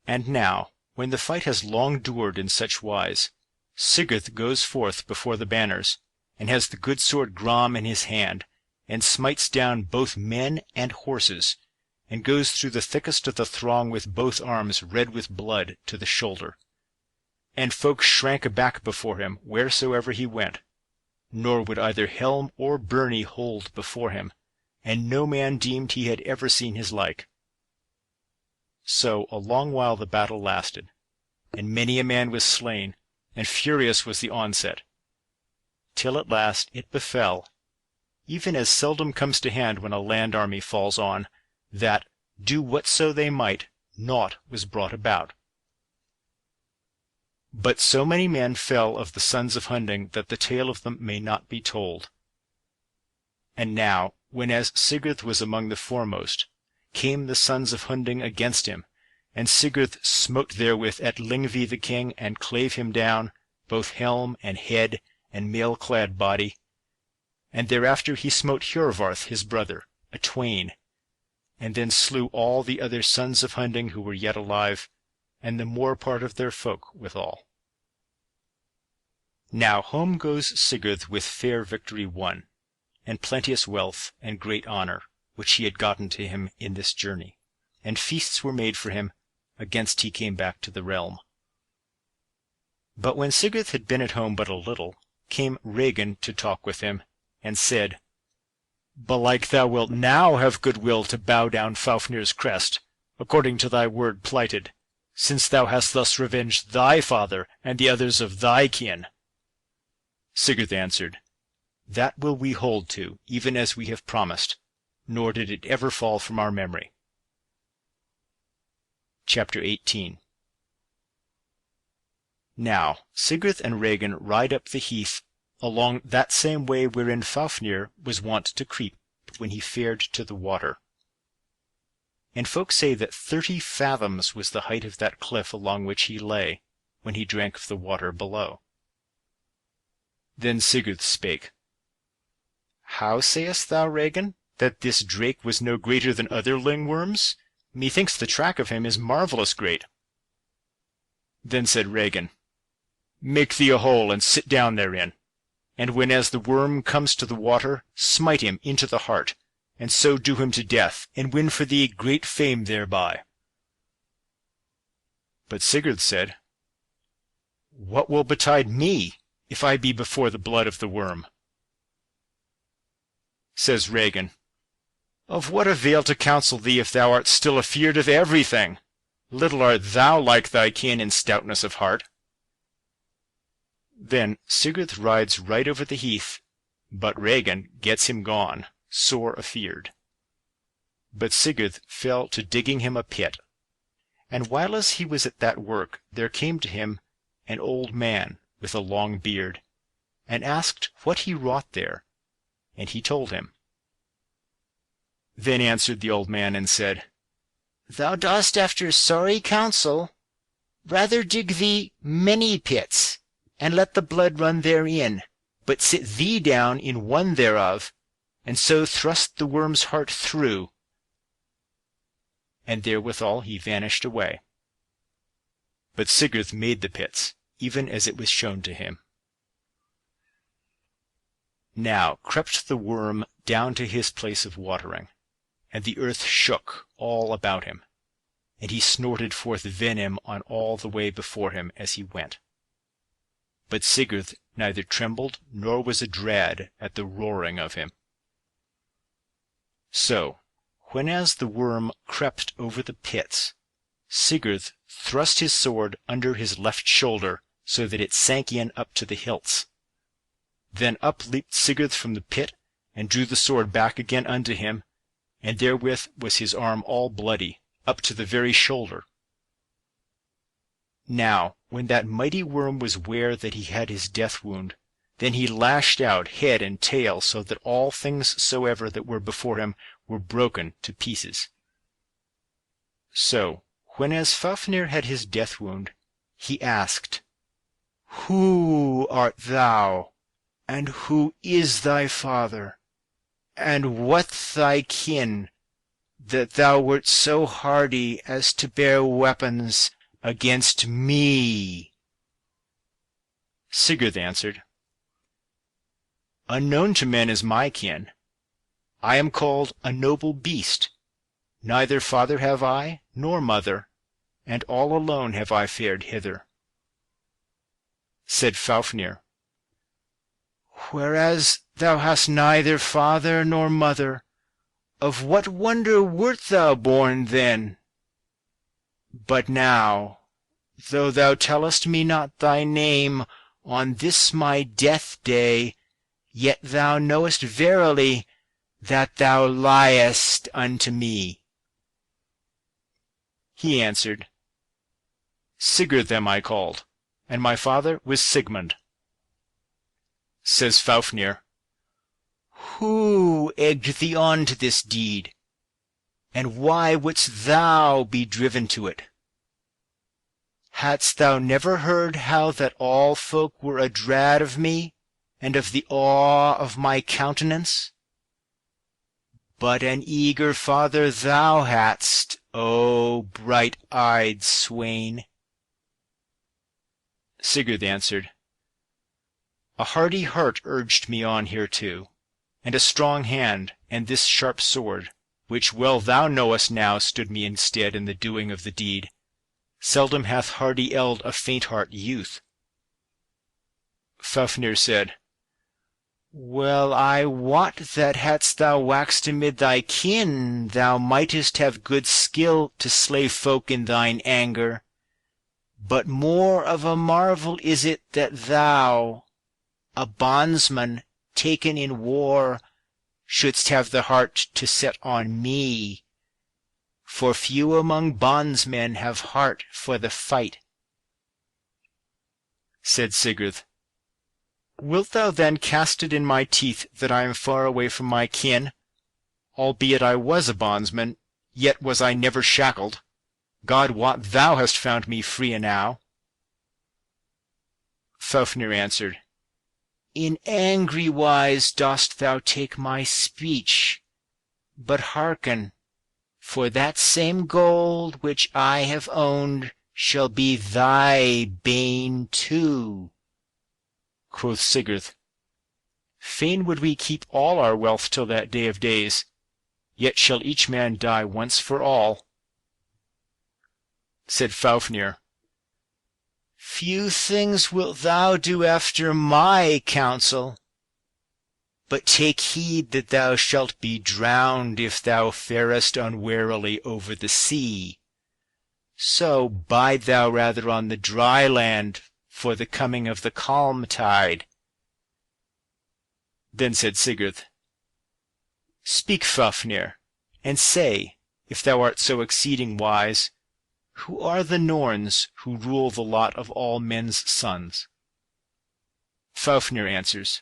And now, when the fight has long dured in such wise, Sigurd goes forth before the banners, and has the good sword Gram in his hand, and smites down both men and horses, and goes through the thickest of the throng with both arms red with blood to the shoulder. And folk shrank aback before him wheresoever he went, nor would either helm or byrnie hold before him, and no man deemed he had ever seen his like. So a long while the battle lasted, and many a man was slain, and furious was the onset, till at last it befell, even as seldom comes to hand when a land army falls on, that, do whatso they might, naught was brought about. But so many men fell of the sons of Hunding that the tale of them may not be told. And now, whenas Sigurd was among the foremost, came the sons of Hunding against him, and Sigurd smote therewith at Lyngvi the king, and clave him down, both helm and head and mail-clad body. And thereafter he smote Hjörvarth his brother, atwain, and then slew all the other sons of Hunding who were yet alive, and the more part of their folk withal. Now home goes Sigurd with fair victory won, and plenteous wealth and great honour, which he had gotten to him in this journey, and feasts were made for him, against he came back to the realm. But when Sigurd had been at home but a little, came Regin to talk with him, and said, Belike thou wilt now have good will to bow down Fafnir's crest, according to thy word plighted, since thou hast thus revenged thy father and the others of thy kin. Sigurd answered, That will we hold to, even as we have promised, nor did it ever fall from our memory. Chapter 18. Now Sigurd and Regin ride up the heath along that same way wherein Fafnir was wont to creep when he fared to the water. And folk say that 30 fathoms was the height of that cliff along which he lay, when he drank of the water below. Then Sigurd spake, How sayest thou, Regin, that this drake was no greater than other lyngworms? Methinks the track of him is marvellous great. Then said Regin, Make thee a hole, and sit down therein, and whenas the worm comes to the water, smite him into the heart, and so do him to death, and win for thee great fame thereby. But Sigurd said, What will betide me, if I be before the blood of the worm? Says Regin, Of what avail to counsel thee if thou art still afeard of everything? Little art thou like thy kin in stoutness of heart. Then Sigurd rides right over the heath, but Regin gets him gone, sore afeard. But Sigurd fell to digging him a pit, and whiles he was at that work there came to him an old man with a long beard, and asked what he wrought there, and he told him. Then answered the old man and said, Thou dost after sorry counsel. Rather dig thee many pits, and let the blood run therein, but sit thee down in one thereof, and so thrust the worm's heart through, and therewithal he vanished away. But Sigurd made the pits, even as it was shown to him. Now crept the worm down to his place of watering, and the earth shook all about him, and he snorted forth venom on all the way before him as he went. But Sigurd neither trembled nor was adread at the roaring of him. So, whenas the worm crept over the pits, Sigurd thrust his sword under his left shoulder, so that it sank in up to the hilts. Then up leaped Sigurd from the pit, and drew the sword back again unto him, and therewith was his arm all bloody, up to the very shoulder. Now, when that mighty worm was ware that he had his death wound, then he lashed out head and tail, so that all things soever that were before him were broken to pieces. So, whenas Fafnir had his death wound, he asked, Who art thou, and who is thy father, and what thy kin, that thou wert so hardy as to bear weapons against me? Sigurd answered, Unknown to men is my kin. I am called a noble beast. Neither father have I, nor mother, and all alone have I fared hither. Said Fafnir, Whereas thou hast neither father nor mother, of what wonder wert thou born then? But now, though thou tellest me not thy name on this my death day, yet thou knowest verily that thou liest unto me. He answered, Sigurd them I called, and my father was Sigmund. Says Fafnir, Who egged thee on to this deed, and why wouldst thou be driven to it? Hadst thou never heard how that all folk were adread of me, and of the awe of my countenance? But an eager father thou hadst, O bright-eyed swain. Sigurd answered, A hearty heart urged me on hereto, and a strong hand, and this sharp sword, which well thou knowest now stood me in stead in the doing of the deed. Seldom hath hardy eld a faint-heart youth. Fafnir said, Well, I wot that hadst thou waxed amid thy kin, thou mightest have good skill to slay folk in thine anger. But more of a marvel is it that thou, a bondsman taken in war, shouldst have the heart to set on me. For few among bondsmen have heart for the fight. Said Sigurd, Wilt thou then cast it in my teeth that I am far away from my kin? Albeit I was a bondsman, yet was I never shackled. God wot thou hast found me free enow. Fafnir answered, In angry wise dost thou take my speech. But hearken, for that same gold which I have owned shall be thy bane too. Quoth Sigurd, Fain would we keep all our wealth till that day of days, yet shall each man die once for all. Said Fafnir, Few things wilt thou do after my counsel, but take heed that thou shalt be drowned if thou farest unwarily over the sea. So bide thou rather on the dry land for the coming of the calm tide. Then said Sigurd, Speak, Fafnir, and say, if thou art so exceeding wise, who are the Norns who rule the lot of all men's sons? Fafnir answers,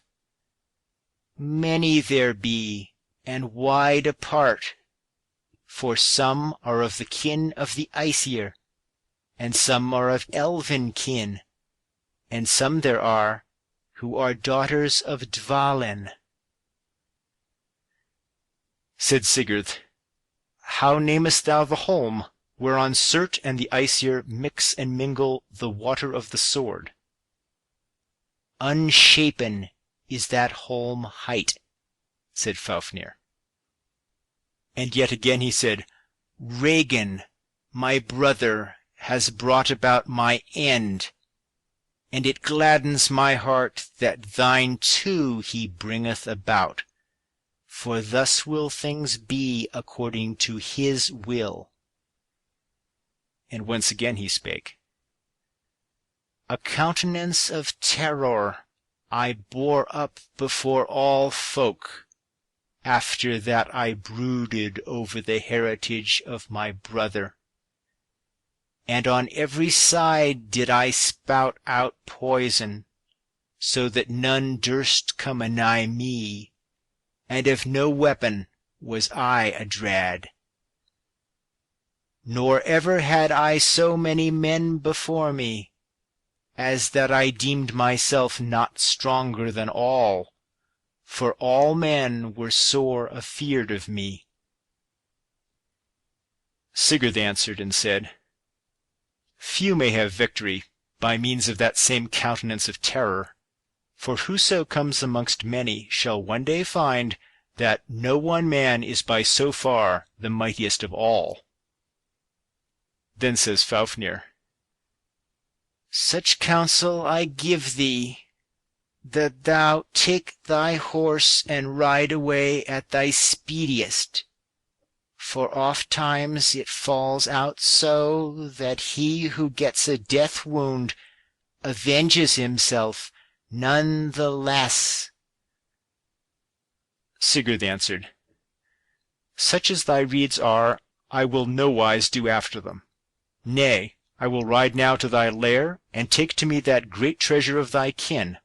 Many there be, and wide apart, for some are of the kin of the Aesir, and some are of elven kin, and some there are who are daughters of Dvalin. Said Sigurd, "How namest thou the holm, whereon Surt and the Aesir mix and mingle the water of the sword?" "Unshapen is that holm hight," said Fafnir. And yet again he said, "Regin, my brother, has brought about my end, and it gladdens my heart that thine too he bringeth about, for thus will things be according to his will." And once again he spake, "A countenance of terror I bore up before all folk, after that I brooded over the heritage of my brother. And on every side did I spout out poison, so that none durst come anigh me, and of no weapon was I adrad. Nor ever had I so many men before me, as that I deemed myself not stronger than all, for all men were sore afeard of me." Sigurd answered and said, "Few may have victory by means of that same countenance of terror, for whoso comes amongst many shall one day find that no one man is by so far the mightiest of all." Then says Fafnir, "Such counsel I give thee, that thou take thy horse and ride away at thy speediest, for oft times it falls out so that he who gets a death wound avenges himself none the less." Sigurd answered, "Such as thy redes are, I will nowise do after them. Nay, I will ride now to thy lair, and take to me that great treasure of thy kin."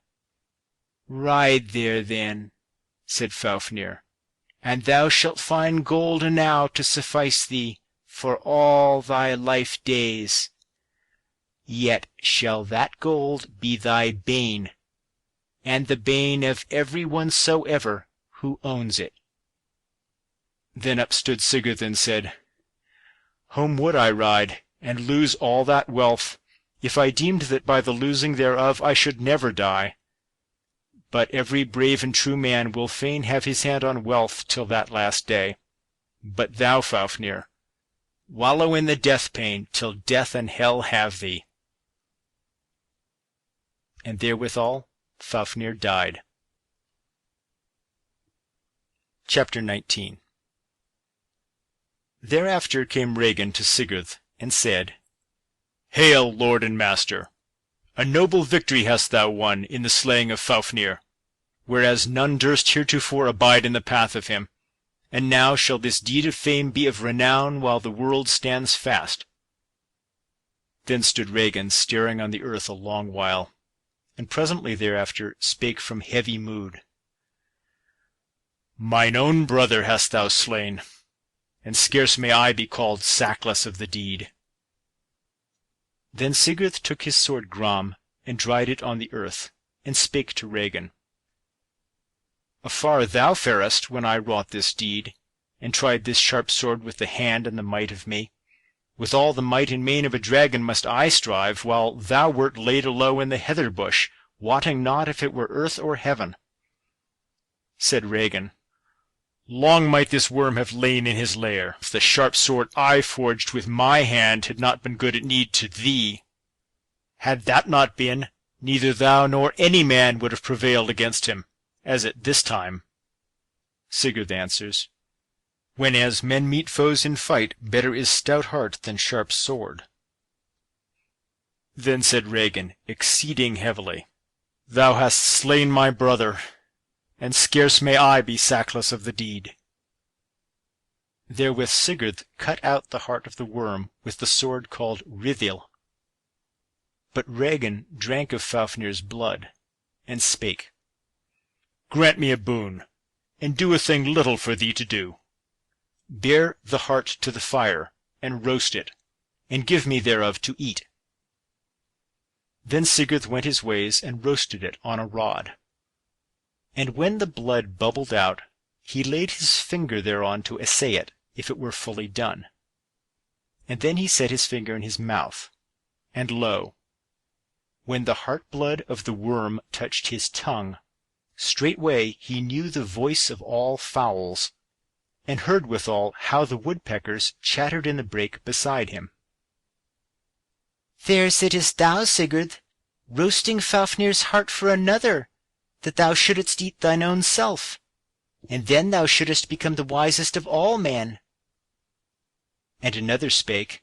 "Ride there, then," said Fafnir, "and thou shalt find gold enow to suffice thee for all thy life days. Yet shall that gold be thy bane, and the bane of every one soever who owns it." Then up stood Sigurd and said, "Home would I ride, and lose all that wealth, if I deemed that by the losing thereof I should never die. But every brave and true man will fain have his hand on wealth till that last day. But thou, Fafnir, wallow in the death pain till death and hell have thee." And therewithal Fafnir died. Chapter 19. Thereafter came Regin to Sigurd, and said, "Hail, lord and master! A noble victory hast thou won in the slaying of Fafnir, whereas none durst heretofore abide in the path of him, and now shall this deed of fame be of renown while the world stands fast." Then stood Regin staring on the earth a long while, and presently thereafter spake from heavy mood, "Mine own brother hast thou slain, and scarce may I be called sackless of the deed." Then Sigurd took his sword Gram, and dried it on the earth, and spake to Regin, "Afar thou farest when I wrought this deed, and tried this sharp sword with the hand and the might of me. With all the might and main of a dragon must I strive, while thou wert laid alow in the heather bush, wotting not if it were earth or heaven." Said Regin, "Long might this worm have lain in his lair, if the sharp sword I forged with my hand had not been good at need to thee. Had that not been, neither thou nor any man would have prevailed against him, as at this time." Sigurd answers, "Whenas men meet foes in fight, better is stout heart than sharp sword." Then said Regin, exceeding heavily, "Thou hast slain my brother, and scarce may I be sackless of the deed." Therewith Sigurd cut out the heart of the worm with the sword called Ridil. But Regin drank of Fafnir's blood, and spake, "Grant me a boon, and do a thing little for thee to do. Bear the heart to the fire, and roast it, and give me thereof to eat." Then Sigurd went his ways, and roasted it on a rod. And when the blood bubbled out, he laid his finger thereon to essay it, if it were fully done. And then he set his finger in his mouth, and lo, when the heart-blood of the worm touched his tongue, straightway he knew the voice of all fowls, and heard withal how the woodpeckers chattered in the brake beside him. There sittest thou, Sigurd, roasting Fafnir's heart for another, that thou shouldest eat thine own self, and then thou shouldest become the wisest of all men. And another spake,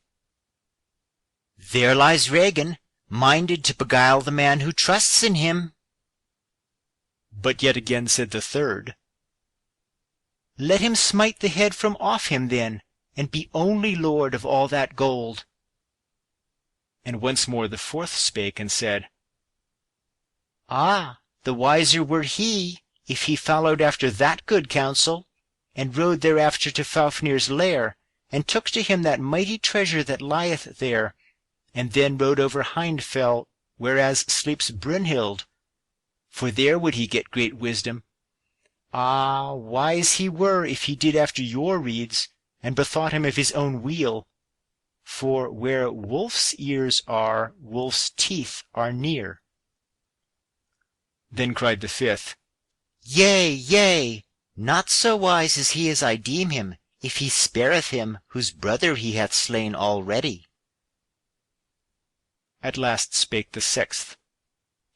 There lies Regin, minded to beguile the man who trusts in him. But yet again said the third, Let him smite the head from off him then, and be only lord of all that gold. And once more the fourth spake and said, Ah, the wiser were he, if he followed after that good counsel, and rode thereafter to Fafnir's lair, and took to him that mighty treasure that lieth there, and then rode over Hindfell, whereas sleeps Brynhild, for there would he get great wisdom. Ah, wise he were if he did after your redes, and bethought him of his own weal. For where wolf's ears are, wolf's teeth are near. Then cried the fifth, Yea, yea, not so wise is he as I deem him, if he spareth him whose brother he hath slain already. At last spake the sixth,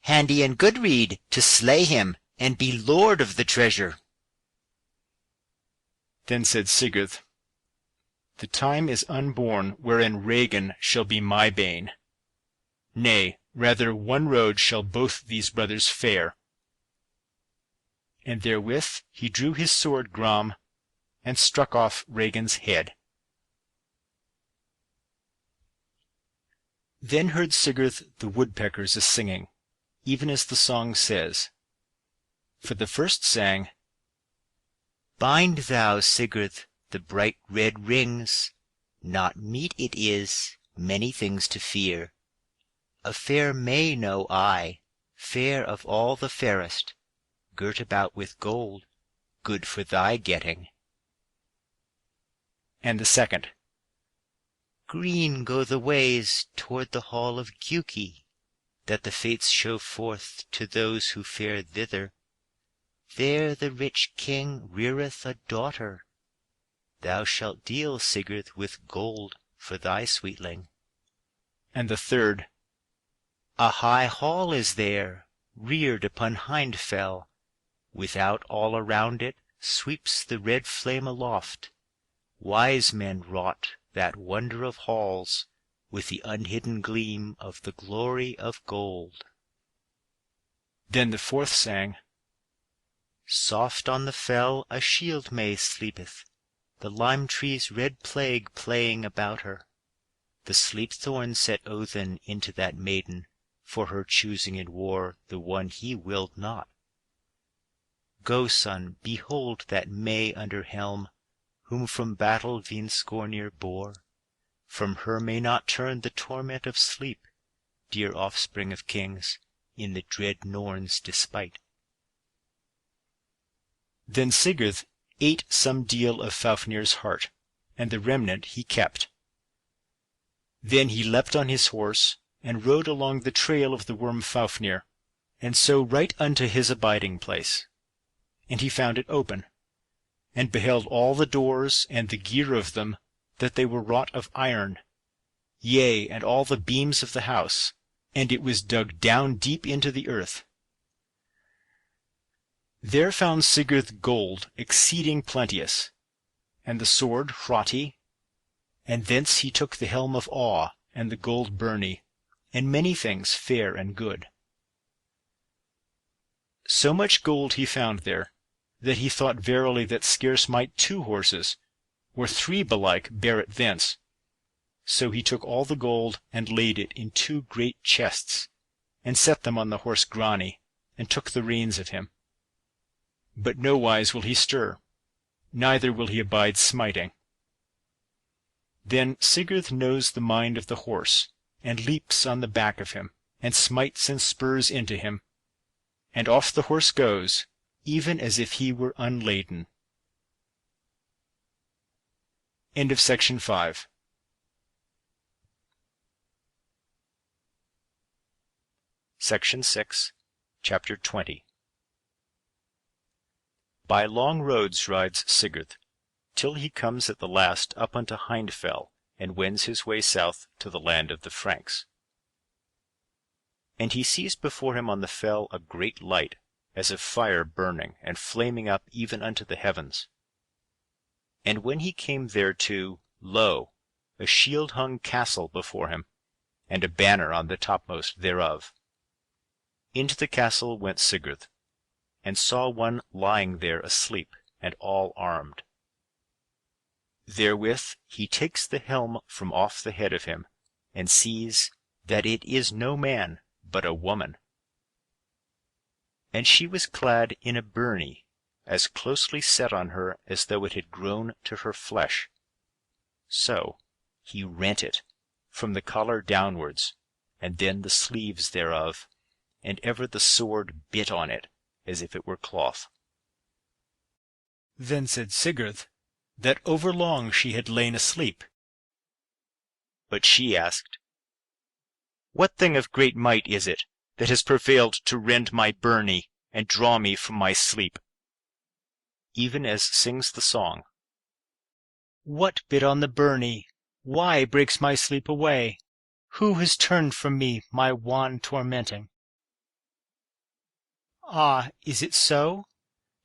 Handy and good rede to slay him, and be lord of the treasure. Then said Sigurd, The time is unborn wherein Regin shall be my bane. Nay, rather one road shall both these brothers fare. And therewith he drew his sword Gram, and struck off Regin's head. Then heard Sigurd the woodpeckers a-singing, even as the song says. For the first sang, Bind thou, Sigurd, the bright red rings, not meet it is many things to fear. A fair May know I, fair of all the fairest, girt about with gold, good for thy getting. And the second, Green go the ways toward the hall of Giuki, that the fates show forth to those who fare thither. There the rich king reareth a daughter. Thou shalt deal, Sigurd, with gold for thy sweetling. And the third, A high hall is there, reared upon Hindfell. Without all around it sweeps the red flame aloft. Wise men wrought that wonder of halls with the unhidden gleam of the glory of gold. Then the fourth sang, Soft on the fell a shield may sleepeth, the lime tree's red plague playing about her. The sleep thorn set Odin into that maiden, for her choosing in war the one he willed not. Go, son, behold that May under helm, whom from battle Vinskornir bore. From her may not turn the torment of sleep, dear offspring of kings, in the dread Norn's despite. Then Sigurd ate some deal of Fafnir's heart, and the remnant he kept. Then he leapt on his horse, and rode along the trail of the worm Fafnir, and so right unto his abiding place. And he found it open, and beheld all the doors and the gear of them, that they were wrought of iron, yea, and all the beams of the house, and it was dug down deep into the earth. There found Sigurd gold exceeding plenteous, and the sword Hrotti, and thence he took the helm of Awe, and the gold byrnie, and many things fair and good. So much gold he found there, that he thought verily that scarce might 2 horses, or 3 belike, bear it thence. So he took all the gold, and laid it in 2 great chests, and set them on the horse Grani, and took the reins of him. But nowise will he stir, neither will he abide smiting. Then Sigurd knows the mind of the horse, and leaps on the back of him, and smites and spurs into him, and off the horse goes, even as if he were unladen. End of section 5. Section 6, Chapter 20. By long roads rides Sigurd, till he comes at the last up unto Hindfell, and wends his way south to the land of the Franks. And he sees before him on the fell a great light, as of fire burning, and flaming up even unto the heavens. And when he came thereto, lo, a shield-hung castle before him, and a banner on the topmost thereof. Into the castle went Sigurd, and saw one lying there asleep, and all armed. Therewith he takes the helm from off the head of him, and sees that it is no man, but a woman. And she was clad in a byrnie, as closely set on her as though it had grown to her flesh. So he rent it, from the collar downwards, and then the sleeves thereof, and ever the sword bit on it, as if it were cloth. Then said Sigurd, that overlong she had lain asleep. But she asked, What thing of great might is it that has prevailed to rend my byrnie, and draw me from my sleep? Even as sings the song. What bit on the byrnie? Why breaks my sleep away? Who has turned from me my wan tormenting? Ah, is it so,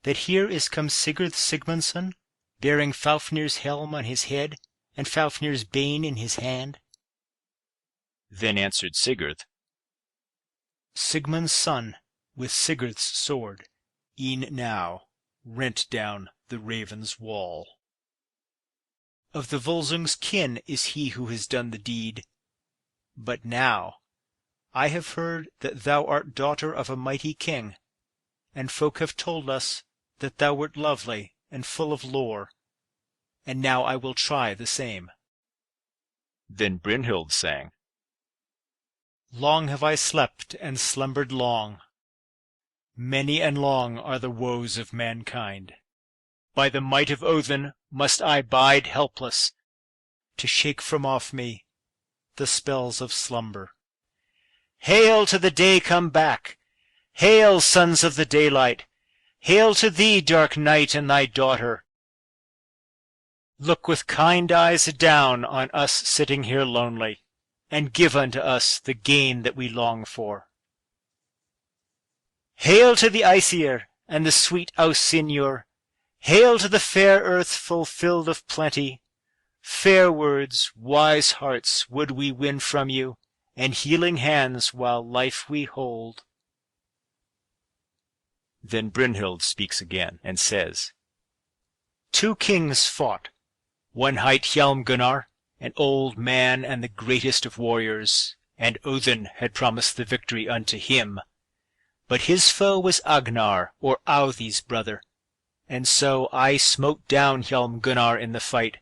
that here is come Sigurd Sigmundsson, bearing Fafnir's helm on his head, and Fafnir's bane in his hand? Then answered Sigurd, Sigmund's son, with Sigurd's sword, e'en now rent down the raven's wall. Of the Volsung's kin is he who has done the deed. But now I have heard that thou art daughter of a mighty king, and folk have told us that thou wert lovely and full of lore, and now I will try the same. Then Brynhild sang, Long have I slept and slumbered long. Many and long are the woes of mankind. By the might of Odin must I bide helpless, to shake from off me the spells of slumber. Hail to the day come back! Hail, sons of the daylight! Hail to thee, dark night, and thy daughter! Look with kind eyes adown on us sitting here lonely, and give unto us the gain that we long for. Hail to the Aesir and the sweet Ausinur! Hail to the fair earth fulfilled of plenty! Fair words, wise hearts would we win from you, and healing hands while life we hold. Then Brynhild speaks again, and says, Two kings fought. One hight Hjálmgunnar, an old man and the greatest of warriors, and Odin had promised the victory unto him. But his foe was Agnar, or Authi's brother, and so I smote down Hjálmgunnar in the fight,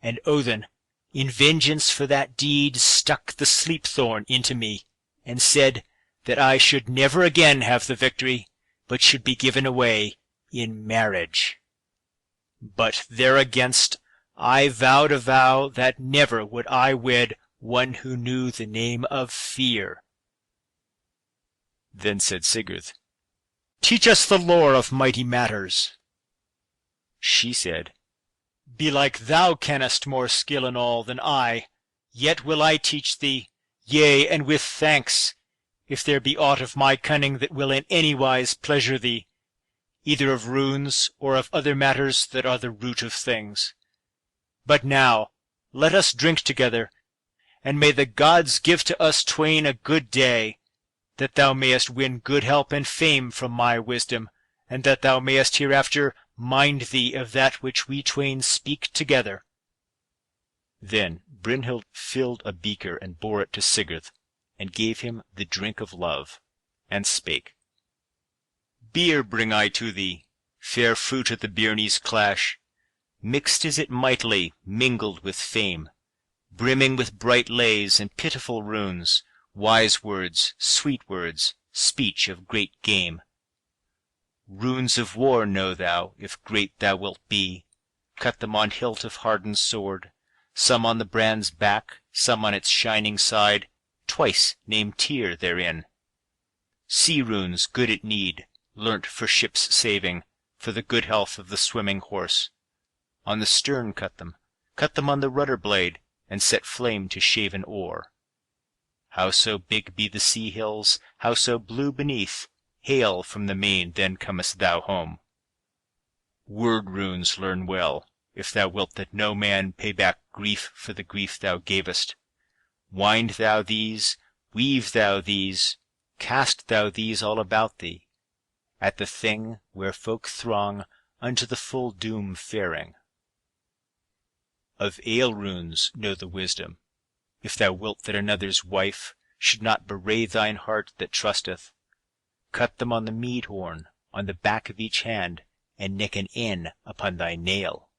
and Odin, in vengeance for that deed, stuck the sleep-thorn into me, and said that I should never again have the victory, but should be given away in marriage. But thereagainst I vowed a vow that never would I wed one who knew the name of fear. Then said Sigurd, Teach us the lore of mighty matters. She said, Belike thou canst more skill in all than I, yet will I teach thee, yea, and with thanks, if there be aught of my cunning that will in any wise pleasure thee, either of runes or of other matters that are the root of things. But now let us drink together, and may the gods give to us twain a good day, that thou mayest win good help and fame from my wisdom, and that thou mayest hereafter mind thee of that which we twain speak together. Then Brynhild filled a beaker and bore it to Sigurd, and gave him the drink of love, and spake, Beer bring I to thee, fair fruit at the byrnie's clash. Mixed is it mightily, mingled with fame, brimming with bright lays and pitiful runes, wise words, sweet words, speech of great game. Runes of war know thou, if great thou wilt be, cut them on hilt of hardened sword, some on the brand's back, some on its shining side, twice named Tyr therein. Sea runes good at need, learnt for ship's saving, for the good health of the swimming horse. On the stern cut them on the rudder blade, and set flame to shaven oar. Howso big be the sea hills, howso blue beneath, hail from the main, then comest thou home. Word runes learn well, if thou wilt that no man pay back grief for the grief thou gavest. Wind thou these, weave thou these, cast thou these all about thee, at the thing where folk throng unto the full doom faring. Of ale runes know the wisdom, if thou wilt that another's wife should not bewray thine heart that trusteth. Cut them on the mead horn, on the back of each hand, and nick an N upon thy nail.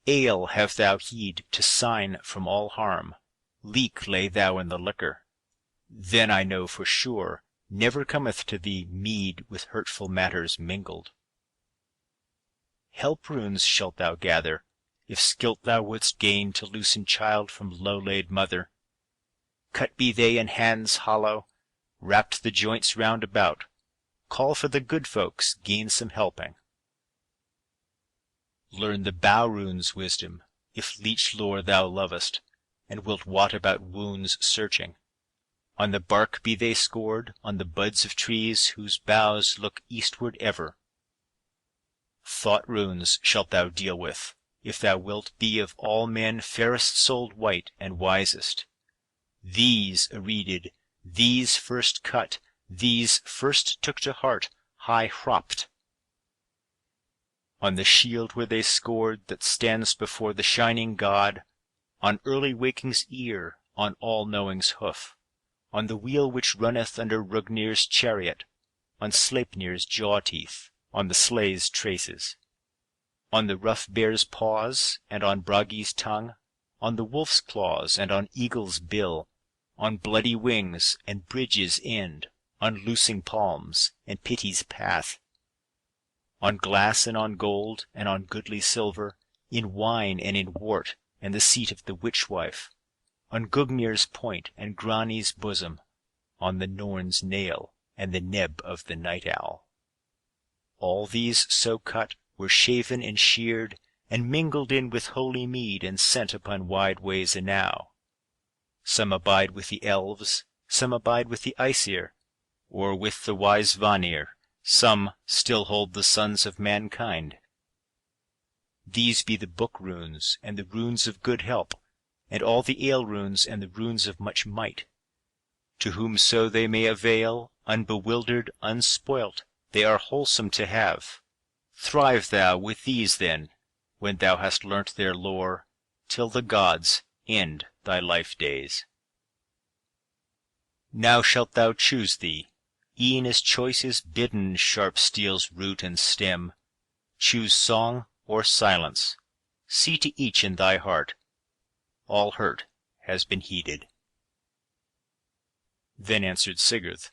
Ale have thou heed to sign from all harm, leek lay thou in the liquor. Then I know for sure never cometh to thee mead with hurtful matters mingled. Help runes shalt thou gather, if skill thou wouldst gain to loosen child from low-laid mother. Cut be they in hands hollow, wrapped the joints round about. Call for the good folks, gain some helping. Learn the bough rune's wisdom, if leech lore thou lovest, and wilt wot about wounds searching. On the bark be they scored, on the buds of trees whose boughs look eastward ever. Thought runes shalt thou deal with, if thou wilt be of all men fairest-souled wight and wisest. These areeded, these first cut, these first took to heart, high hropt. On the shield where they scored that stands before the shining God, on early waking's ear, on all-knowing's hoof, on the wheel which runneth under Rugnir's chariot, on Sleipnir's jaw-teeth, on the sleigh's traces, on the rough bear's paws, and on Bragi's tongue, on the wolf's claws, and on eagle's bill, on bloody wings, and bridge's end, on loosing palms, and pity's path, on glass and on gold, and on goodly silver, in wine and in wort, and the seat of the witch-wife, on Gugnir's point and Grani's bosom, on the Norn's nail, and the neb of the night-owl. All these so cut were shaven and sheared, and mingled in with holy mead, and sent upon wide ways enow. Some abide with the elves, some abide with the Aesir, or with the wise Vanir, some still hold the sons of mankind. These be the book runes, and the runes of good help, and all the ale runes, and the runes of much might. To whomso they may avail, unbewildered, unspoilt, they are wholesome to have. Thrive thou with these then, when thou hast learnt their lore, till the gods end thy life-days. Now shalt thou choose thee, e'en as choice is bidden sharp steel's root and stem. Choose song or silence, see to each in thy heart. All hurt has been heeded. Then answered Sigurd,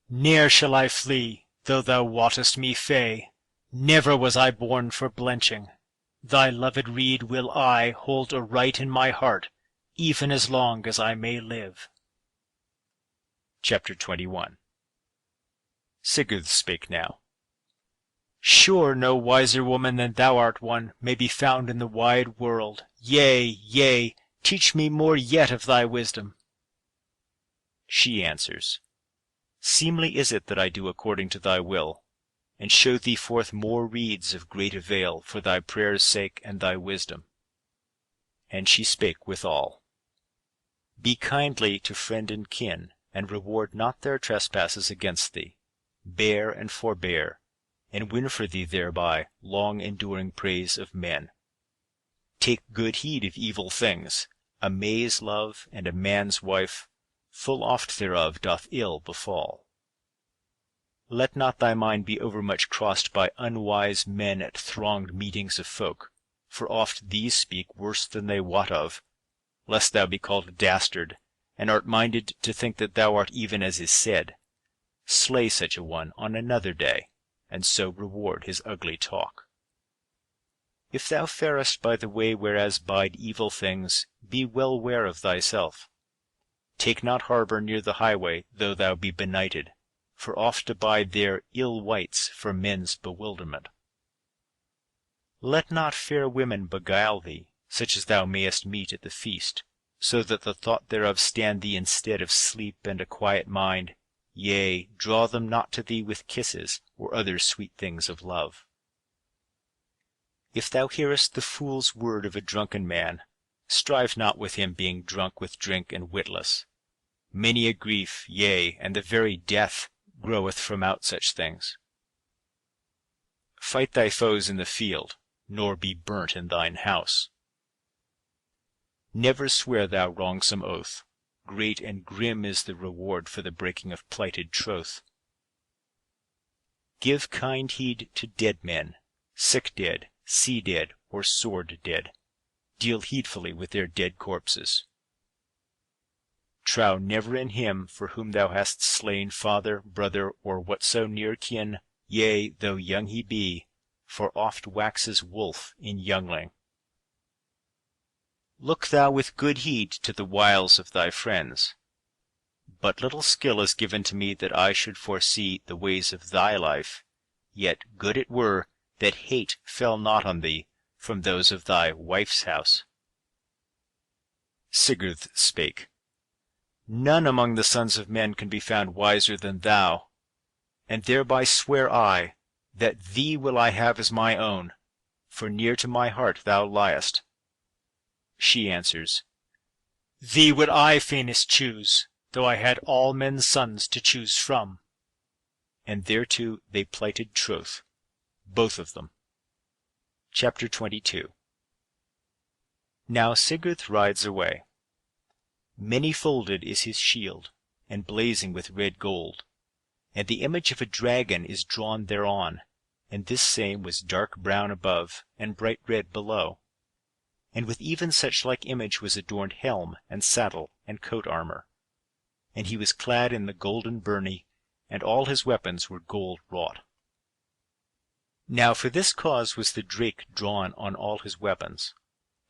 Ne'er shall I flee, though thou wottest me fey. Never was I born for blenching. Thy loved rede will I hold aright in my heart, even as long as I may live. Chapter 21. Sigurd spake now. Sure no wiser woman than thou art one may be found in the wide world. Yea, yea, teach me more yet of thy wisdom. She answers, Seemly is it that I do according to thy will, and show thee forth more reeds of great avail for thy prayer's sake and thy wisdom. And she spake withal, Be kindly to friend and kin, and reward not their trespasses against thee. Bear and forbear, and win for thee thereby long-enduring praise of men. Take good heed of evil things. A may's love and a man's wife, full oft thereof doth ill befall. Let not thy mind be overmuch crossed by unwise men at thronged meetings of folk, for oft these speak worse than they wot of, lest thou be called a dastard, and art minded to think that thou art even as is said. Slay such a one on another day, and so reward his ugly talk. If thou farest by the way whereas bide evil things, be well ware of thyself. Take not harbour near the highway, though thou be benighted, for oft abide there ill wights for men's bewilderment. Let not fair women beguile thee, such as thou mayest meet at the feast, so that the thought thereof stand thee instead of sleep and a quiet mind, yea, draw them not to thee with kisses, or other sweet things of love. If thou hearest the fool's word of a drunken man, strive not with him being drunk with drink and witless. Many a grief, yea, and the very death, groweth from out such things. Fight thy foes in the field, nor be burnt in thine house. Never swear thou wrongsome oath. Great and grim is the reward for the breaking of plighted troth. Give kind heed to dead men, sick dead, sea dead, or sword dead. Deal heedfully with their dead corpses. Trow never in him for whom thou hast slain father, brother, or whatso near kin, yea, though young he be, for oft waxes wolf in youngling. Look thou with good heed to the wiles of thy friends. But little skill is given to me that I should foresee the ways of thy life, yet good it were that hate fell not on thee from those of thy wife's house. Sigurd spake. None among the sons of men can be found wiser than thou, and thereby swear I, that thee will I have as my own, for near to my heart thou liest. She answers, Thee would I fainest choose, though I had all men's sons to choose from. And thereto they plighted troth, both of them. Chapter 22. Now Sigurd rides away. Many-folded is his shield, and blazing with red gold, and the image of a dragon is drawn thereon, and this same was dark brown above, and bright red below. And with even such like image was adorned helm, and saddle, and coat armour. And he was clad in the golden byrnie, and all his weapons were gold wrought. Now for this cause was the drake drawn on all his weapons,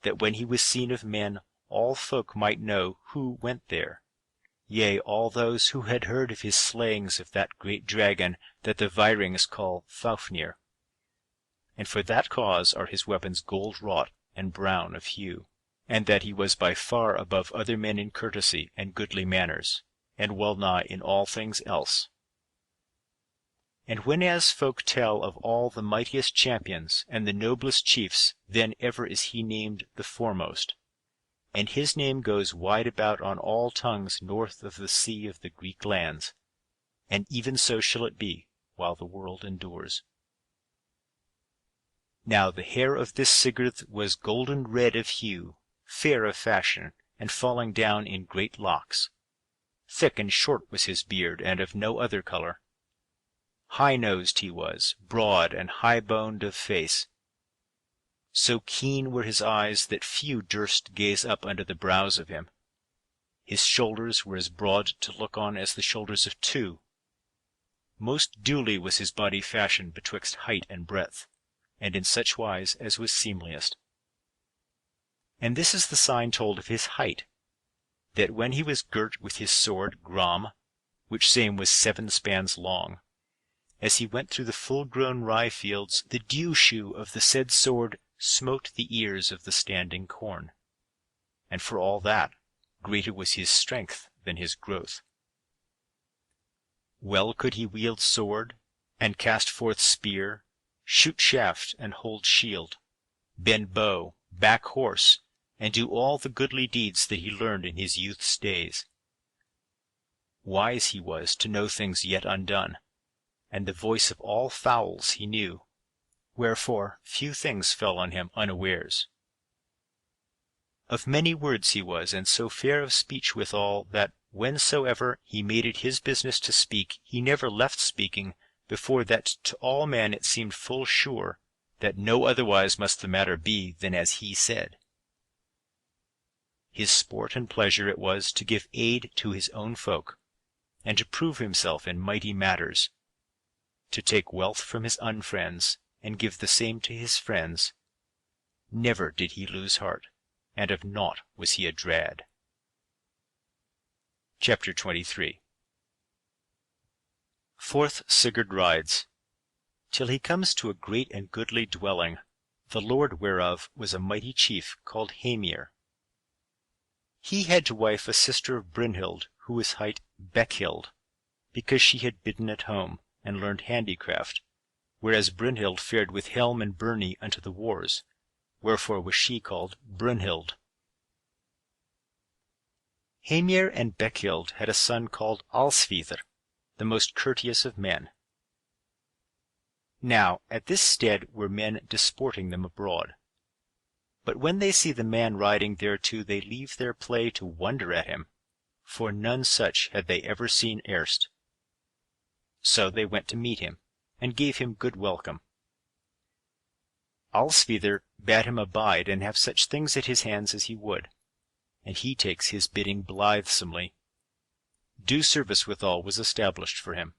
that when he was seen of men, all folk might know who went there, yea, all those who had heard of his slayings of that great dragon that the Vaerings call Fafnir. And for that cause are his weapons gold wrought and brown of hue, and that he was by far above other men in courtesy and goodly manners, and well nigh in all things else. And whenas folk tell of all the mightiest champions and the noblest chiefs, then ever is he named the foremost, and his name goes wide about on all tongues north of the sea of the Greek lands, and even so shall it be while the world endures. Now the hair of this Sigurd was golden red of hue, fair of fashion, and falling down in great locks. Thick and short was his beard, and of no other colour. High-nosed he was, broad and high-boned of face. So keen were his eyes that few durst gaze up under the brows of him. His shoulders were as broad to look on as the shoulders of two. Most duly was his body fashioned betwixt height and breadth, and in such wise as was seemliest. And this is the sign told of his height, that when he was girt with his sword Gram, which same was 7 spans long, as he went through the full-grown rye fields, the dew-shoe of the said sword smote the ears of the standing corn. And for all that, greater was his strength than his growth. Well could he wield sword, and cast forth spear, shoot shaft and hold shield, bend bow, back horse, and do all the goodly deeds that he learned in his youth's days. Wise he was to know things yet undone, and the voice of all fowls he knew, wherefore few things fell on him unawares. Of many words he was, and so fair of speech withal, that whensoever he made it his business to speak, he never left speaking, before that to all men it seemed full sure that no otherwise must the matter be than as he said. His sport and pleasure it was to give aid to his own folk, and to prove himself in mighty matters, to take wealth from his unfriends, and give the same to his friends, Never did he lose heart, and of naught was he adrad. Chapter 23. Forth Sigurd rides, till he comes to a great and goodly dwelling, the lord whereof was a mighty chief called Heimir. He had to wife a sister of Brynhild, who was hight Beckhild, because she had bidden at home, and learned handicraft, whereas Brynhild fared with helm and byrnie unto the wars, wherefore was she called Brynhild. Heimir and Beckhild had a son called Alsvidr, the most courteous of men. Now at this stead were men disporting them abroad. But when they see the man riding thereto, they leave their play to wonder at him, for none such had they ever seen erst. So they went to meet him, and gave him good welcome. Alsvidr bade him abide and have such things at his hands as he would, and he takes his bidding blithesomely. Due service withal was established for him.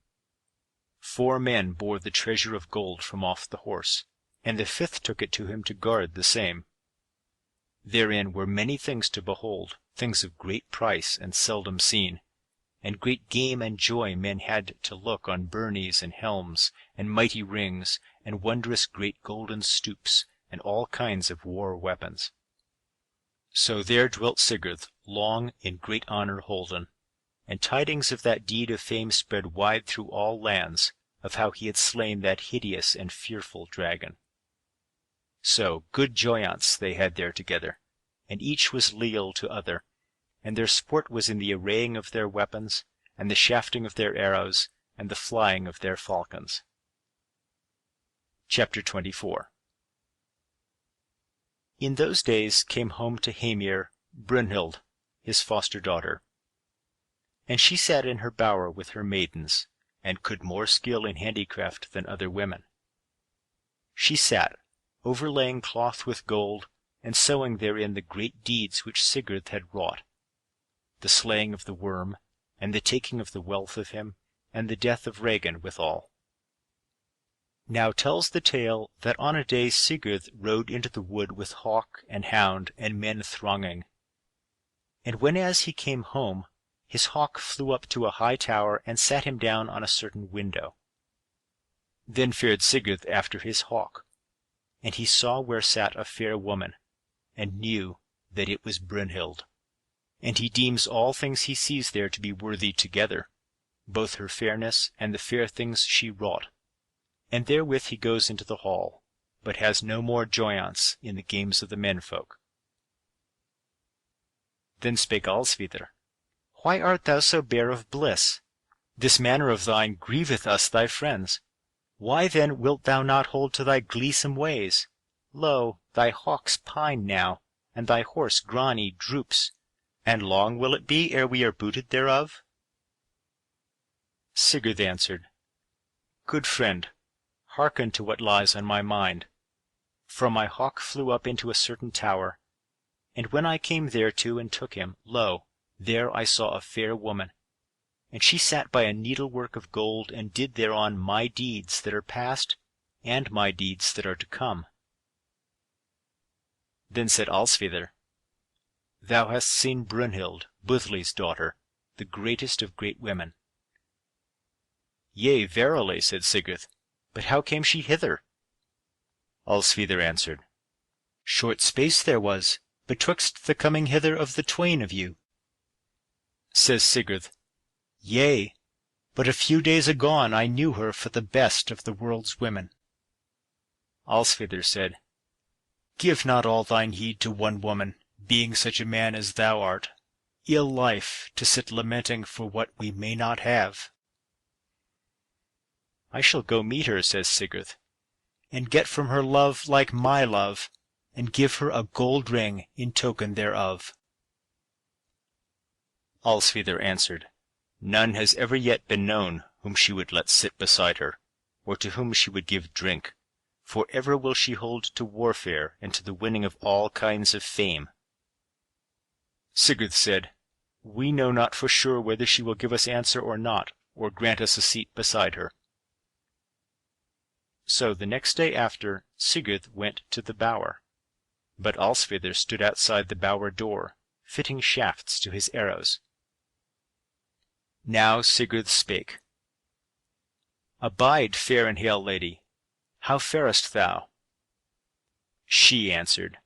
4 men bore the treasure of gold from off the horse, and the 5th took it to him to guard the same. Therein were many things to behold, things of great price and seldom seen, and great game and joy men had to look on byrnies and helms, and mighty rings, and wondrous great golden stoops, and all kinds of war weapons. So there dwelt Sigurd long in great honour holden, and tidings of that deed of fame spread wide through all lands, of how he had slain that hideous and fearful dragon. So good joyaunce they had there together, and each was leal to other, and their sport was in the arraying of their weapons, and the shafting of their arrows, and the flying of their falcons. Chapter 24. In those days came home to Heimir Brynhild, his foster daughter. And she sat in her bower with her maidens, and could more skill in handicraft than other women. She sat, overlaying cloth with gold, and sewing therein the great deeds which Sigurd had wrought, the slaying of the worm, and the taking of the wealth of him, and the death of Regin withal. Now tells the tale that on a day Sigurd rode into the wood with hawk and hound and men thronging. And whenas he came home, his hawk flew up to a high tower and sat him down on a certain window. Then fared Sigurd after his hawk, and he saw where sat a fair woman, and knew that it was Brynhild. And he deems all things he sees there to be worthy together, both her fairness and the fair things she wrought. And therewith he goes into the hall, but has no more joyaunce in the games of the menfolk. Then spake Alsvidr, Why art thou so bare of bliss? This manner of thine grieveth us thy friends. Why then wilt thou not hold to thy gleesome ways? Lo, thy hawks pine now, and thy horse Grani droops, and long will it be ere we are booted thereof? Sigurd answered, Good friend, hearken to what lies on my mind. For my hawk flew up into a certain tower, and when I came thereto and took him, lo, there I saw a fair woman, and she sat by a needlework of gold, and did thereon my deeds that are past, and my deeds that are to come. Then said Alsvidr, Thou hast seen Brynhild, Budli's daughter, the greatest of great women. Yea, verily, said Sigurd, but how came she hither? Alsvidr answered, Short space there was betwixt the coming hither of the twain of you. Says Sigurd, Yea, but a few days agone I knew her for the best of the world's women. Alsvidr said, Give not all thine heed to one woman, being such a man as thou art. Ill life, to sit lamenting for what we may not have. I shall go meet her, says Sigurd, and get from her love like my love, and give her a gold ring in token thereof. Alsvidr answered, None has ever yet been known whom she would let sit beside her, or to whom she would give drink, for ever will she hold to warfare and to the winning of all kinds of fame. Sigurd said, We know not for sure whether she will give us answer or not, or grant us a seat beside her. So the next day after, Sigurd went to the bower. but Alsvidr stood outside the bower door, fitting shafts to his arrows. Now Sigurd spake. "Abide, fair and hale lady. How farest thou?" She answered,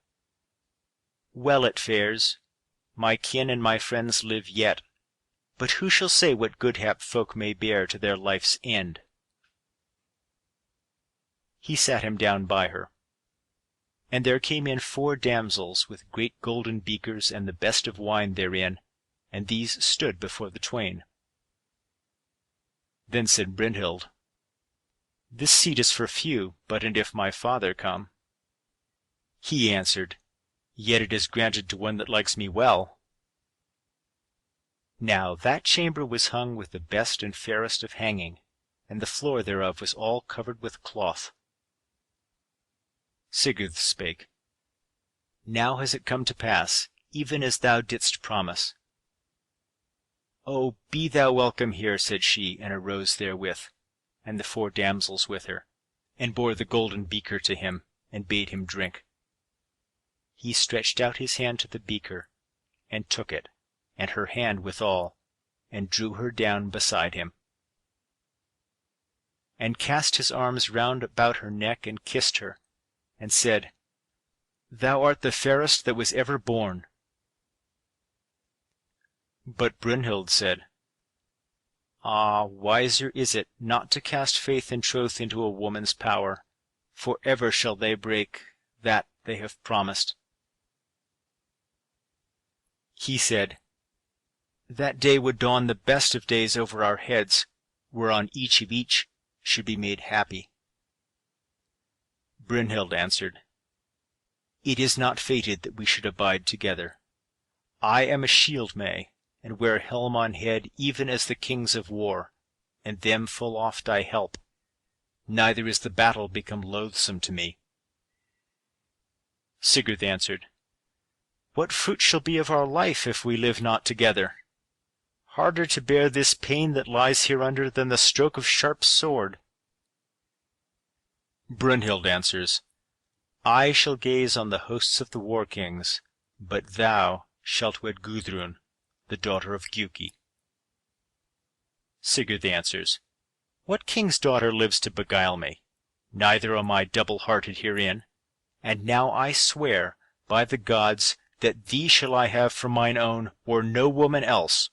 "Well it fares. My kin and my friends live yet, but who shall say what good hap folk may bear to their life's end?" He sat him down by her. And there came in 4 damsels with great golden beakers and the best of wine therein, and these stood before the twain. Then said Brynhild, "This seat is for few, but and if my father come?" He answered, "Yet it is granted to one that likes me well." Now that chamber was hung with the best and fairest of hanging, and the floor thereof was all covered with cloth. Sigurd spake, "Now has it come to pass, even as thou didst promise." "Oh, be thou welcome here," said she, and arose therewith, and the 4 damsels with her, and bore the golden beaker to him, and bade him drink. He stretched out his hand to the beaker, and took it, and her hand withal, and drew her down beside him, and cast his arms round about her neck, and kissed her, and said, "Thou art the fairest that was ever born." But Brynhild said, "Ah, wiser is it not to cast faith and troth into a woman's power, for ever shall they break that they have promised." He said, "That day would dawn the best of days over our heads, whereon each of each should be made happy." Brynhild answered, "It is not fated that we should abide together. I am a shield may, and wear helm on head even as the kings of war, and them full oft I help. Neither is the battle become loathsome to me." Sigurd answered, "What fruit shall be of our life if we live not together? Harder to bear this pain that lies hereunder than the stroke of sharp sword." Brynhild answers, "I shall gaze on the hosts of the war-kings, but thou shalt wed Gudrun, the daughter of Giuki." Sigurd answers, "What king's daughter lives to beguile me? Neither am I double-hearted herein, and now I swear, by the gods, that thee shall I have for mine own, or no woman else."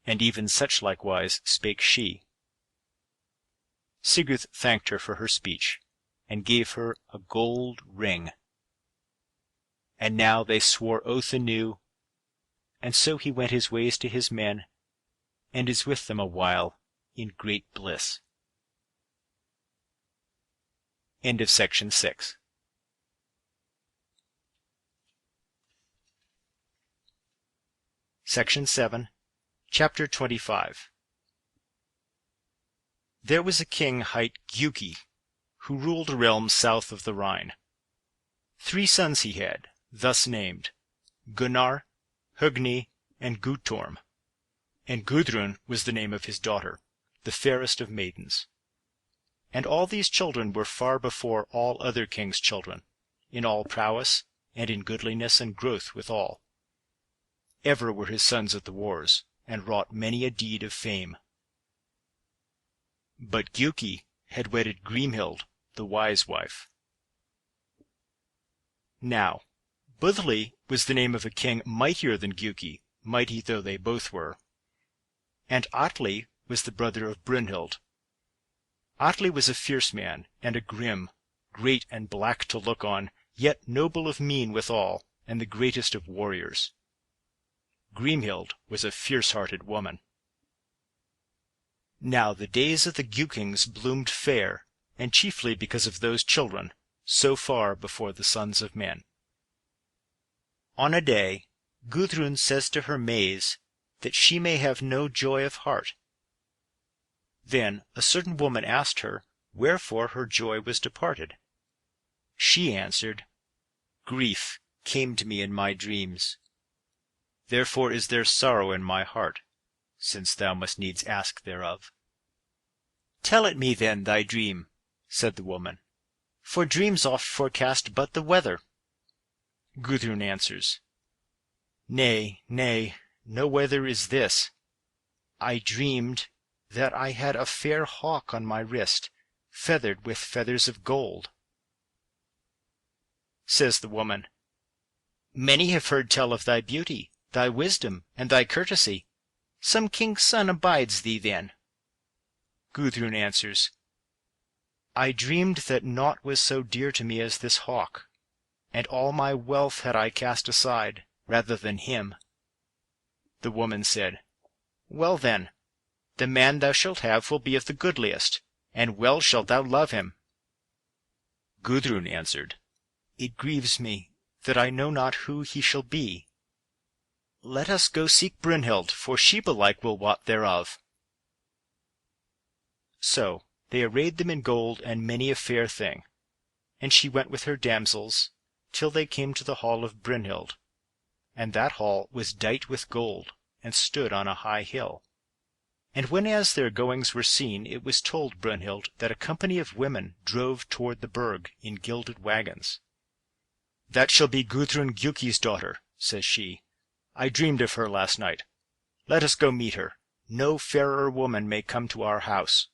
And even such likewise spake she. Sigurd thanked her for her speech, and gave her a gold ring. And now they swore oath anew, and so he went his ways to his men, and is with them a while in great bliss. End of section 6. Section 7, Chapter 25. There was a king hight Giuki, who ruled a realm south of the Rhine. 3 sons he had, thus named, Gunnar, Hugni, and Guttorm, and Gudrun was the name of his daughter, the fairest of maidens. And all these children were far before all other kings' children, in all prowess, and in goodliness and growth withal. Ever were his sons at the wars, and wrought many a deed of fame. But Giuki had wedded Grimhild, the wise wife. Now, Buthli was the name of a king mightier than Giuki, mighty though they both were. And Atli was the brother of Brynhild. Atli was a fierce man, and a grim, great and black to look on, yet noble of mien withal, and the greatest of warriors. Grimhild was a fierce-hearted woman. Now the days of the Giukings bloomed fair, and chiefly because of those children, so far before the sons of men. On a day, Gudrun says to her maize that she may have no joy of heart. Then a certain woman asked her wherefore her joy was departed. She answered, "Grief came to me in my dreams. Therefore is there sorrow in my heart, since thou must needs ask thereof." "Tell it me then, thy dream," said the woman, For dreams oft forecast but the weather. Gudrun answers, Nay, nay, no weather is this. I dreamed that I had a fair hawk on my wrist, feathered with feathers of gold. Says the woman, Many have heard tell of thy beauty, thy wisdom, and thy courtesy. Some king's son abides thee then. Gudrun answers, I dreamed that naught was so dear to me as this hawk, and all my wealth had I cast aside, rather than him. The woman said, Well then, the man thou shalt have will be of the goodliest, and well shalt thou love him. Gudrun answered, It grieves me that I know not who he shall be. Let us go seek Brynhild, for she belike will wot thereof. So they arrayed them in gold and many a fair thing, and she went with her damsels, till they came to the hall of Brynhild, and that hall was dight with gold, and stood on a high hill. And whenas their goings were seen, it was told Brynhild that a company of women drove toward the burg in gilded wagons. That shall be Gudrun Giuki's daughter, says she. I dreamed of her last night. Let us go meet her. No fairer woman may come to our house.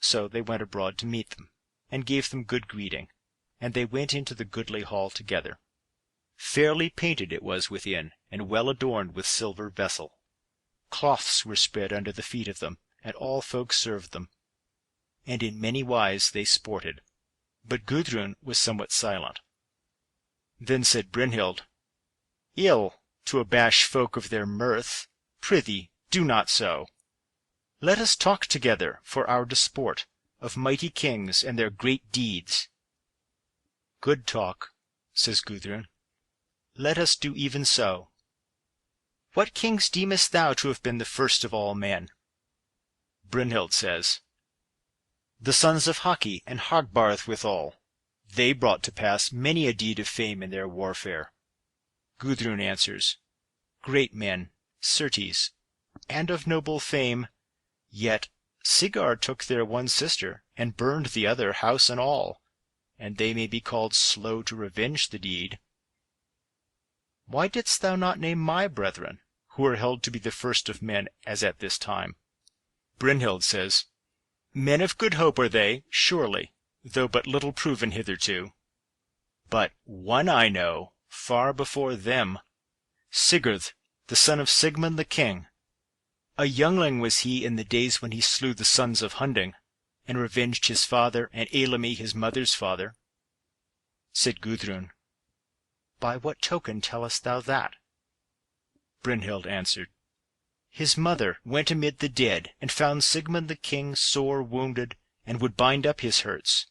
So they went abroad to meet them, and gave them good greeting, and they went into the goodly hall together. Fairly painted it was within, and well adorned with silver vessel. Cloths were spread under the feet of them, and all folk served them. And in many wise they sported, but Gudrun was somewhat silent. Then said Brynhild, Ill to abash folk of their mirth, prithee, do not so. Let us talk together for our disport of mighty kings and their great deeds. Good talk, says Gudrun. Let us do even so. What kings deemest thou to have been the first of all men? Brynhild says, The sons of Haki and Hogbarth withal. They brought to pass many a deed of fame in their warfare. Gudrun answers, Great men, certes, and of noble fame, yet Sigurd took their one sister, and burned the other house and all, and they may be called slow to revenge the deed. Why didst thou not name my brethren, who are held to be the first of men as at this time? Brynhild says, Men of good hope are they, surely, though but little proven hitherto. But one I know, far before them, Sigurd, the son of Sigmund the king. A youngling was he in the days when he slew the sons of Hunding, and revenged his father and Eylimi his mother's father. Said Gudrun, By what token tellest thou that? Brynhild answered, His mother went amid the dead, and found Sigmund the king sore wounded, and would bind up his hurts.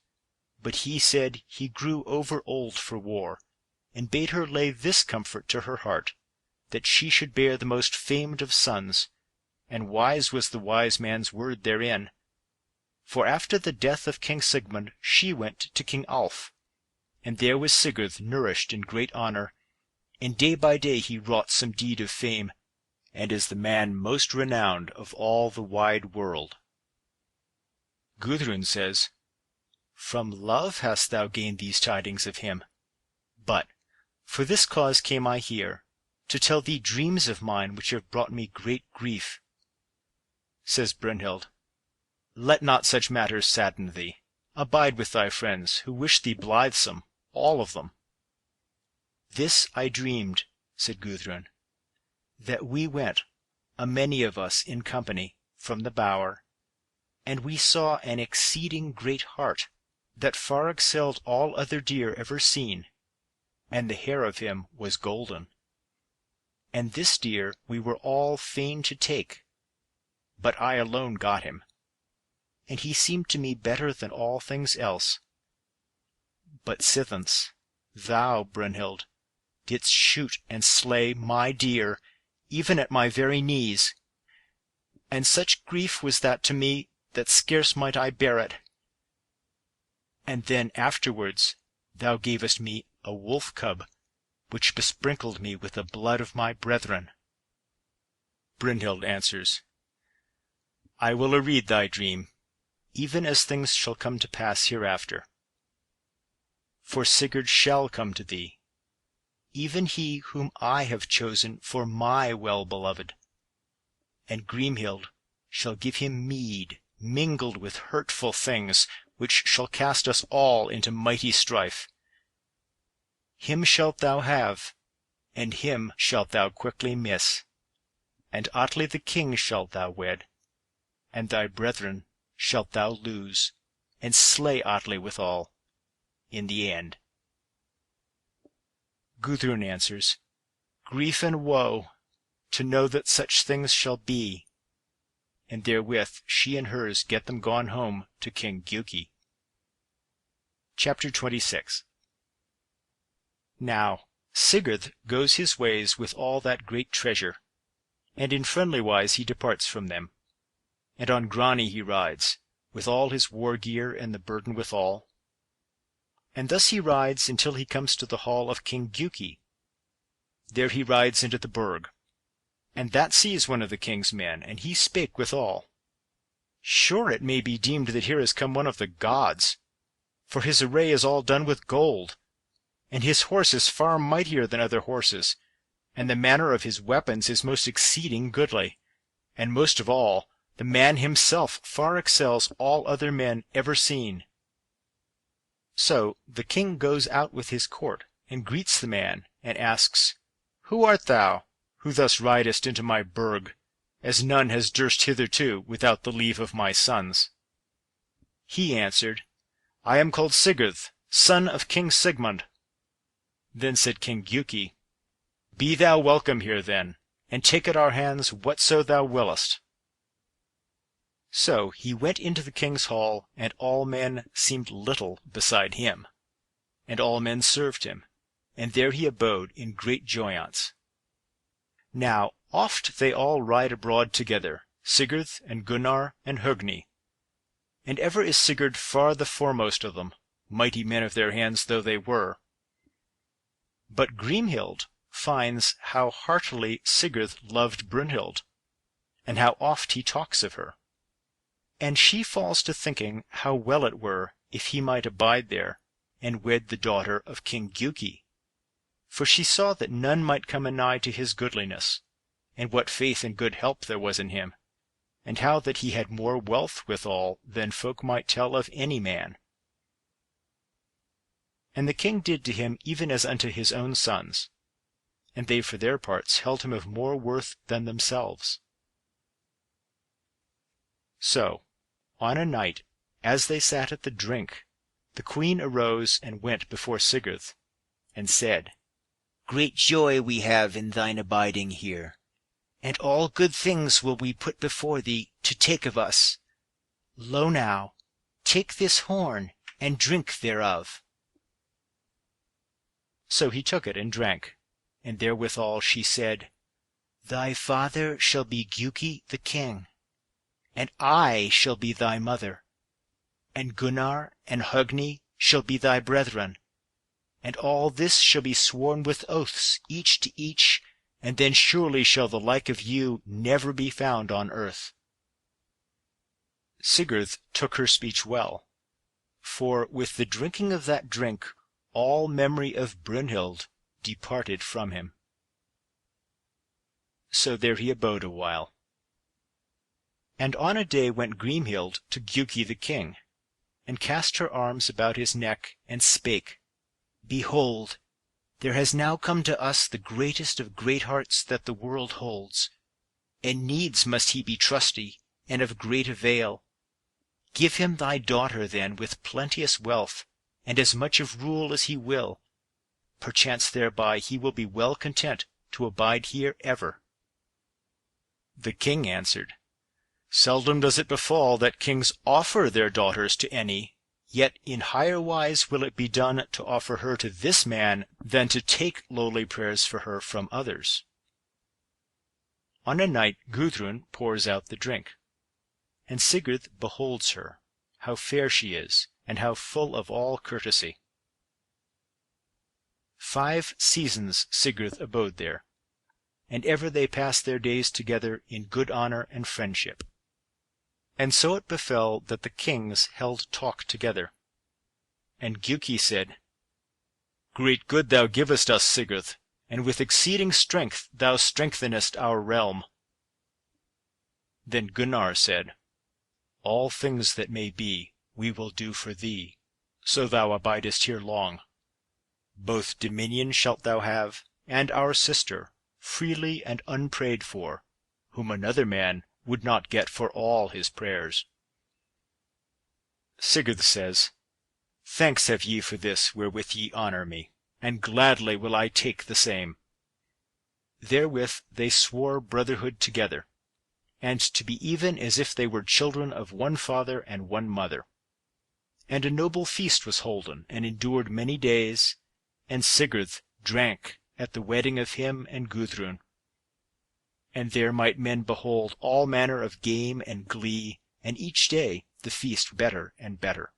But he said he grew over old for war, and bade her lay this comfort to her heart, that she should bear the most famed of sons, and wise was the wise man's word therein. For after the death of King Sigmund she went to King Alf, and there was Sigurd nourished in great honour, and day by day he wrought some deed of fame, and is the man most renowned of all the wide world. Gudrun says, From love hast thou gained these tidings of him. But for this cause came I here, to tell thee dreams of mine which have brought me great grief. Says Brynhild, Let not such matters sadden thee. Abide with thy friends, who wish thee blithesome, all of them. This I dreamed, said Gudrun, that we went, a many of us in company, from the bower, and we saw an exceeding great hart, that far excelled all other deer ever seen, and the hair of him was golden. And this deer we were all fain to take, but I alone got him, and he seemed to me better than all things else. But sithence, thou, Brynhild, didst shoot and slay my deer, even at my very knees, and such grief was that to me that scarce might I bear it. And then afterwards thou gavest me a wolf cub, which besprinkled me with the blood of my brethren. Brynhild answers, I will arread thy dream, even as things shall come to pass hereafter. for Sigurd shall come to thee, even he whom I have chosen for my well-beloved. And Grimhild shall give him mead mingled with hurtful things, which shall cast us all into mighty strife. Him shalt thou have, and him shalt thou quickly miss. And Atli the king shalt thou wed, and thy brethren shalt thou lose, and slay Atli withal, in the end. Gudrun answers, Grief and woe, to know that such things shall be. And therewith she and hers get them gone home to King Giuki. Chapter 26. Now Sigurd goes his ways with all that great treasure, and in friendly wise he departs from them. And on Grani he rides, with all his war gear and the burden withal. And thus he rides until he comes to the hall of King Giuki. There he rides into the burg, and that sees one of the king's men, and he spake withal, Sure it may be deemed that here is come one of the gods, for his array is all done with gold, and his horse is far mightier than other horses, and the manner of his weapons is most exceeding goodly, and most of all, the man himself far excels all other men ever seen. So the king goes out with his court, and greets the man, and asks, Who art thou, who thus ridest into my burg, as none has durst hitherto without the leave of my sons? He answered, I am called Sigurd, son of King Sigmund. Then said King Giuki, Be thou welcome here then, and take at our hands whatso thou willest. So he went into the king's hall, and all men seemed little beside him. And all men served him, and there he abode in great joyance. Now oft they all ride abroad together, Sigurd and Gunnar and Högni. And ever is Sigurd far the foremost of them, mighty men of their hands though they were. But Grimhild finds how heartily Sigurd loved Brunhild, and how oft he talks of her. And she falls to thinking how well it were if he might abide there, and wed the daughter of King Giuki. For she saw that none might come anigh to his goodliness, and what faith and good help there was in him, and how that he had more wealth withal than folk might tell of any man. And the king did to him even as unto his own sons, and they for their parts held him of more worth than themselves. So, on a night, as they sat at the drink, the queen arose and went before Sigurd, and said, Great joy we have in thine abiding here, and all good things will we put before thee to take of us. Lo now, take this horn, and drink thereof. So he took it and drank, and therewithal she said, Thy father shall be Giuki the king, and I shall be thy mother, and Gunnar and Högni shall be thy brethren, and all this shall be sworn with oaths each to each, and then surely shall the like of you never be found on earth. Sigurd took her speech well, for with the drinking of that drink all memory of Brunhild departed from him. So there he abode a while. And on a day went Grimhild to Giuki the king, and cast her arms about his neck, and spake, Behold, there has now come to us the greatest of great hearts that the world holds, and needs must he be trusty, and of great avail. Give him thy daughter then with plenteous wealth, and as much of rule as he will. Perchance thereby he will be well content to abide here ever. The king answered, Seldom does it befall that kings offer their daughters to any, yet in higher wise will it be done to offer her to this man than to take lowly prayers for her from others. On a night Gudrun pours out the drink, and Sigurd beholds her, how fair she is, and how full of all courtesy. 5 seasons Sigurd abode there, and ever they passed their days together in good honour and friendship. And so it befell that the kings held talk together. And Giuki said, Great good thou givest us, Sigurd, and with exceeding strength thou strengthenest our realm. Then Gunnar said, All things that may be we will do for thee, so thou abidest here long. Both dominion shalt thou have, and our sister, freely and unprayed for, whom another man would not get for all his prayers. Sigurd says, Thanks have ye for this wherewith ye honour me, and gladly will I take the same. Therewith they swore brotherhood together, and to be even as if they were children of one father and one mother. And a noble feast was holden, and endured many days, and Sigurd drank at the wedding of him and Gudrun. And there might men behold all manner of game and glee, and each day the feast better and better.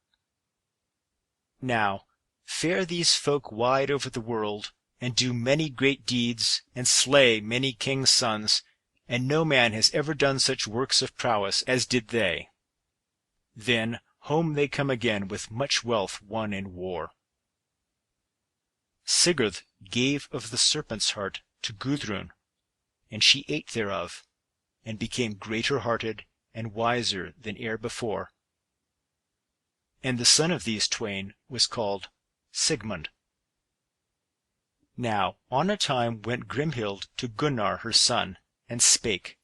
Now fare these folk wide over the world, and do many great deeds, and slay many kings' sons, and no man has ever done such works of prowess as did they. Then home they come again with much wealth won in war. Sigurd gave of the serpent's heart to Gudrun, and she ate thereof, and became greater-hearted and wiser than ere before. And the son of these twain was called Sigmund. Now on a time went Grimhild to Gunnar her son, and spake,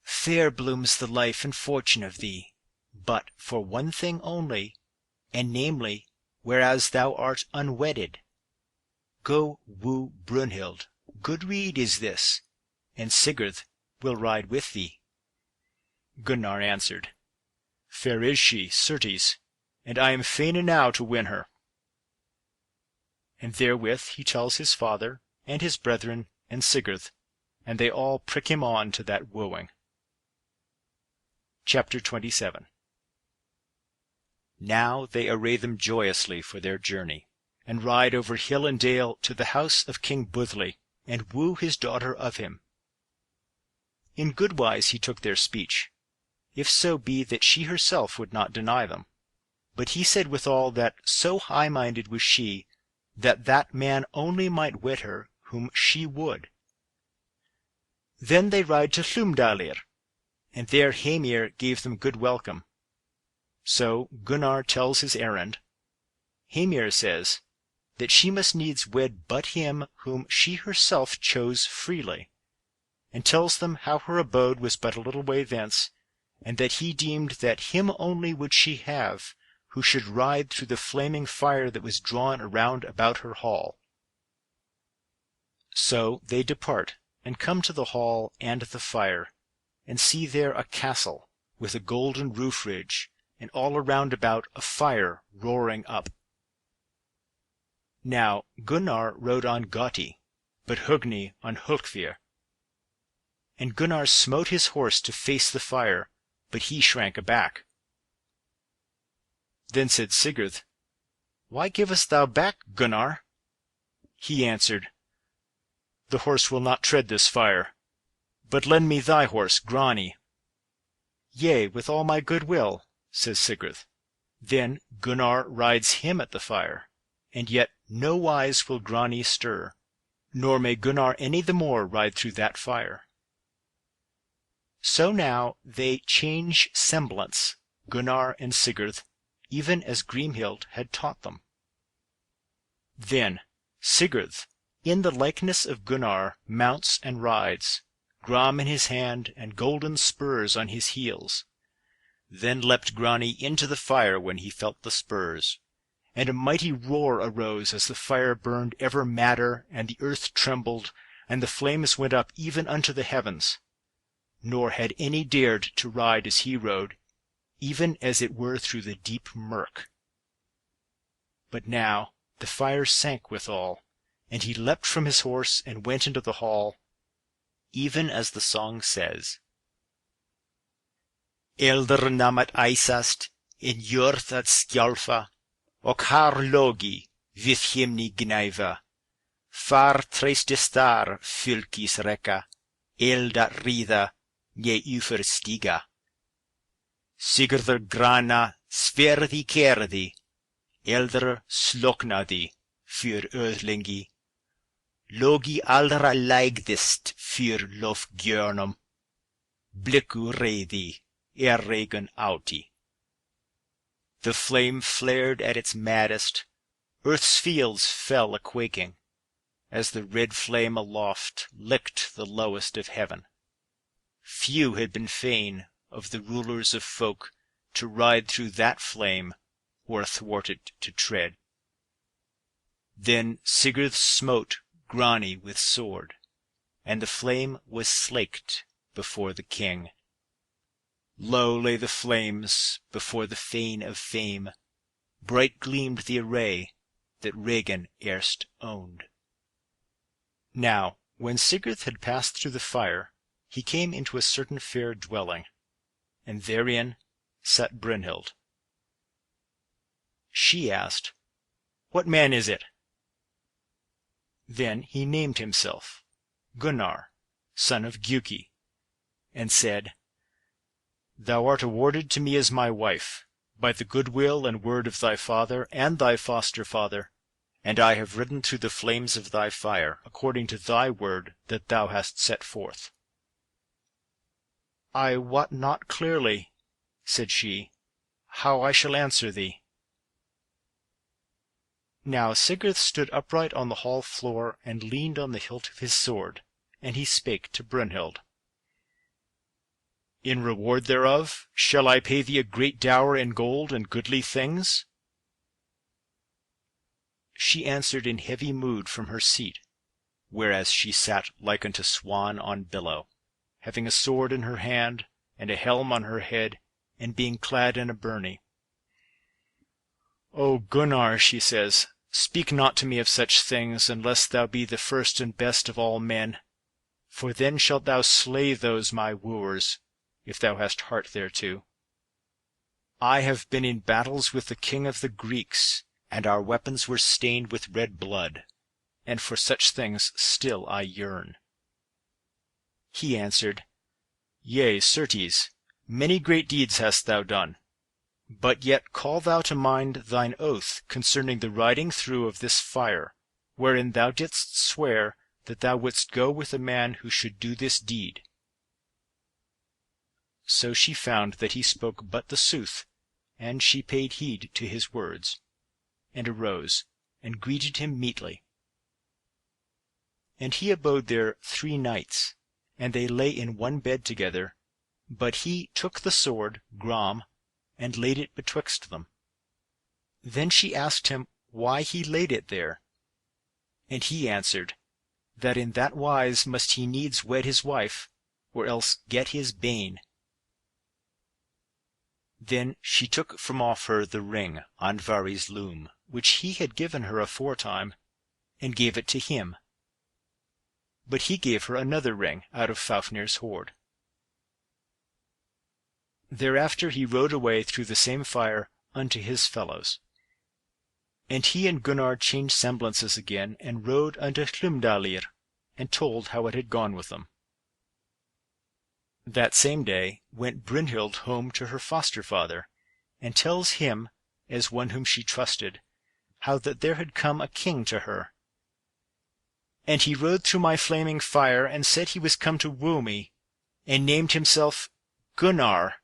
Fair blooms the life and fortune of thee, but for one thing only, and namely, whereas thou art unwedded. Go woo Brunhild, good rede is this, and Sigurd will ride with thee. Gunnar answered, Fair is she, certes, and I am fain enow to win her. And therewith he tells his father, and his brethren, and Sigurd, and they all prick him on to that wooing. Chapter 27. Now they array them joyously for their journey, and ride over hill and dale to the house of King Buthli, and woo his daughter of him. In good wise he took their speech, if so be that she herself would not deny them. But he said withal that so high-minded was she, that that man only might wed her whom she would. Then they ride to Hlumdalir, and there Heimir gave them good welcome. So Gunnar tells his errand. Heimir says that she must needs wed but him whom she herself chose freely, and tells them how her abode was but a little way thence, and that he deemed that him only would she have, who should ride through the flaming fire that was drawn around about her hall. So they depart, and come to the hall and the fire, and see there a castle, with a golden roof ridge, and all around about a fire roaring up. Now Gunnar rode on Goti, but Hugni on Hulkvir. And Gunnar smote his horse to face the fire, but he shrank aback. Then said Sigurd, Why givest thou back, Gunnar? He answered, The horse will not tread this fire, but lend me thy horse, Grani. Yea, with all my good will, says Sigurd. Then Gunnar rides him at the fire, and yet no wise will Grani stir, nor may Gunnar any the more ride through that fire. So now they change semblance, Gunnar and Sigurd, even as Grimhild had taught them. Then Sigurd, in the likeness of Gunnar, mounts and rides, Gram in his hand and golden spurs on his heels. Then leapt Grani into the fire when he felt the spurs, and a mighty roar arose as the fire burned ever madder, and the earth trembled, and the flames went up even unto the heavens. Nor had any dared to ride as he rode, even as it were through the deep murk. But now the fire sank withal, and he leapt from his horse and went into the hall, even as the song says. Elder namat Eisast, in jörth at skjálfa, och har logi, vid himni gneiva. Far treste star fylkis räcka, elda rida, ne uferstiga. Sigurður grana sverði kerði, elder sloknadi, för ödlingi, logi allra lägdest för lofgjörnum, blicku reidi, erregen auti. The flame flared at its maddest, earth's fields fell a-quaking, as the red flame aloft licked the lowest of heaven. Few had been fain of the rulers of folk to ride through that flame, or athwart it to tread. Then Sigurd smote Grani with sword, and the flame was slaked before the king. Low lay the flames before the fane of fame, bright gleamed the array that Regin erst owned. Now, when Sigurd had passed through the fire, he came into a certain fair dwelling, and therein sat Brynhild. She asked, "What man is it?" Then he named himself Gunnar, son of Giuki, and said, "Thou art awarded to me as my wife, by the goodwill and word of thy father and thy foster father, and I have ridden through the flames of thy fire, according to thy word that thou hast set forth." "I wot not clearly," said she, "how I shall answer thee." Now Sigurd stood upright on the hall floor and leaned on the hilt of his sword, and he spake to Brynhild. "In reward thereof, shall I pay thee a great dower in gold and goodly things?" She answered in heavy mood from her seat, whereas she sat like unto swan on billow, having a sword in her hand, and a helm on her head, and being clad in a byrnie. "O Gunnar," she says, "speak not to me of such things, unless thou be the first and best of all men, for then shalt thou slay those my wooers, if thou hast heart thereto. I have been in battles with the king of the Greeks, and our weapons were stained with red blood, and for such things still I yearn." He answered, "Yea, certes, many great deeds hast thou done. But yet call thou to mind thine oath concerning the riding through of this fire, wherein thou didst swear that thou wouldst go with a man who should do this deed." So she found that he spoke but the sooth, and she paid heed to his words, and arose, and greeted him meetly. And he abode there 3 nights, and they lay in one bed together, but he took the sword, Gram, and laid it betwixt them. Then she asked him why he laid it there. And he answered, that in that wise must he needs wed his wife, or else get his bane. Then she took from off her the ring, Andvari's loom, which he had given her aforetime, and gave it to him. But he gave her another ring out of Fafnir's hoard. Thereafter he rode away through the same fire unto his fellows. And he and Gunnar changed semblances again, and rode unto Hlumdalir, and told how it had gone with them. That same day went Brynhild home to her foster-father, and tells him, as one whom she trusted, how that there had come a king to her. And he rode through my flaming fire, and said he was come to woo me, and named himself Gunnar.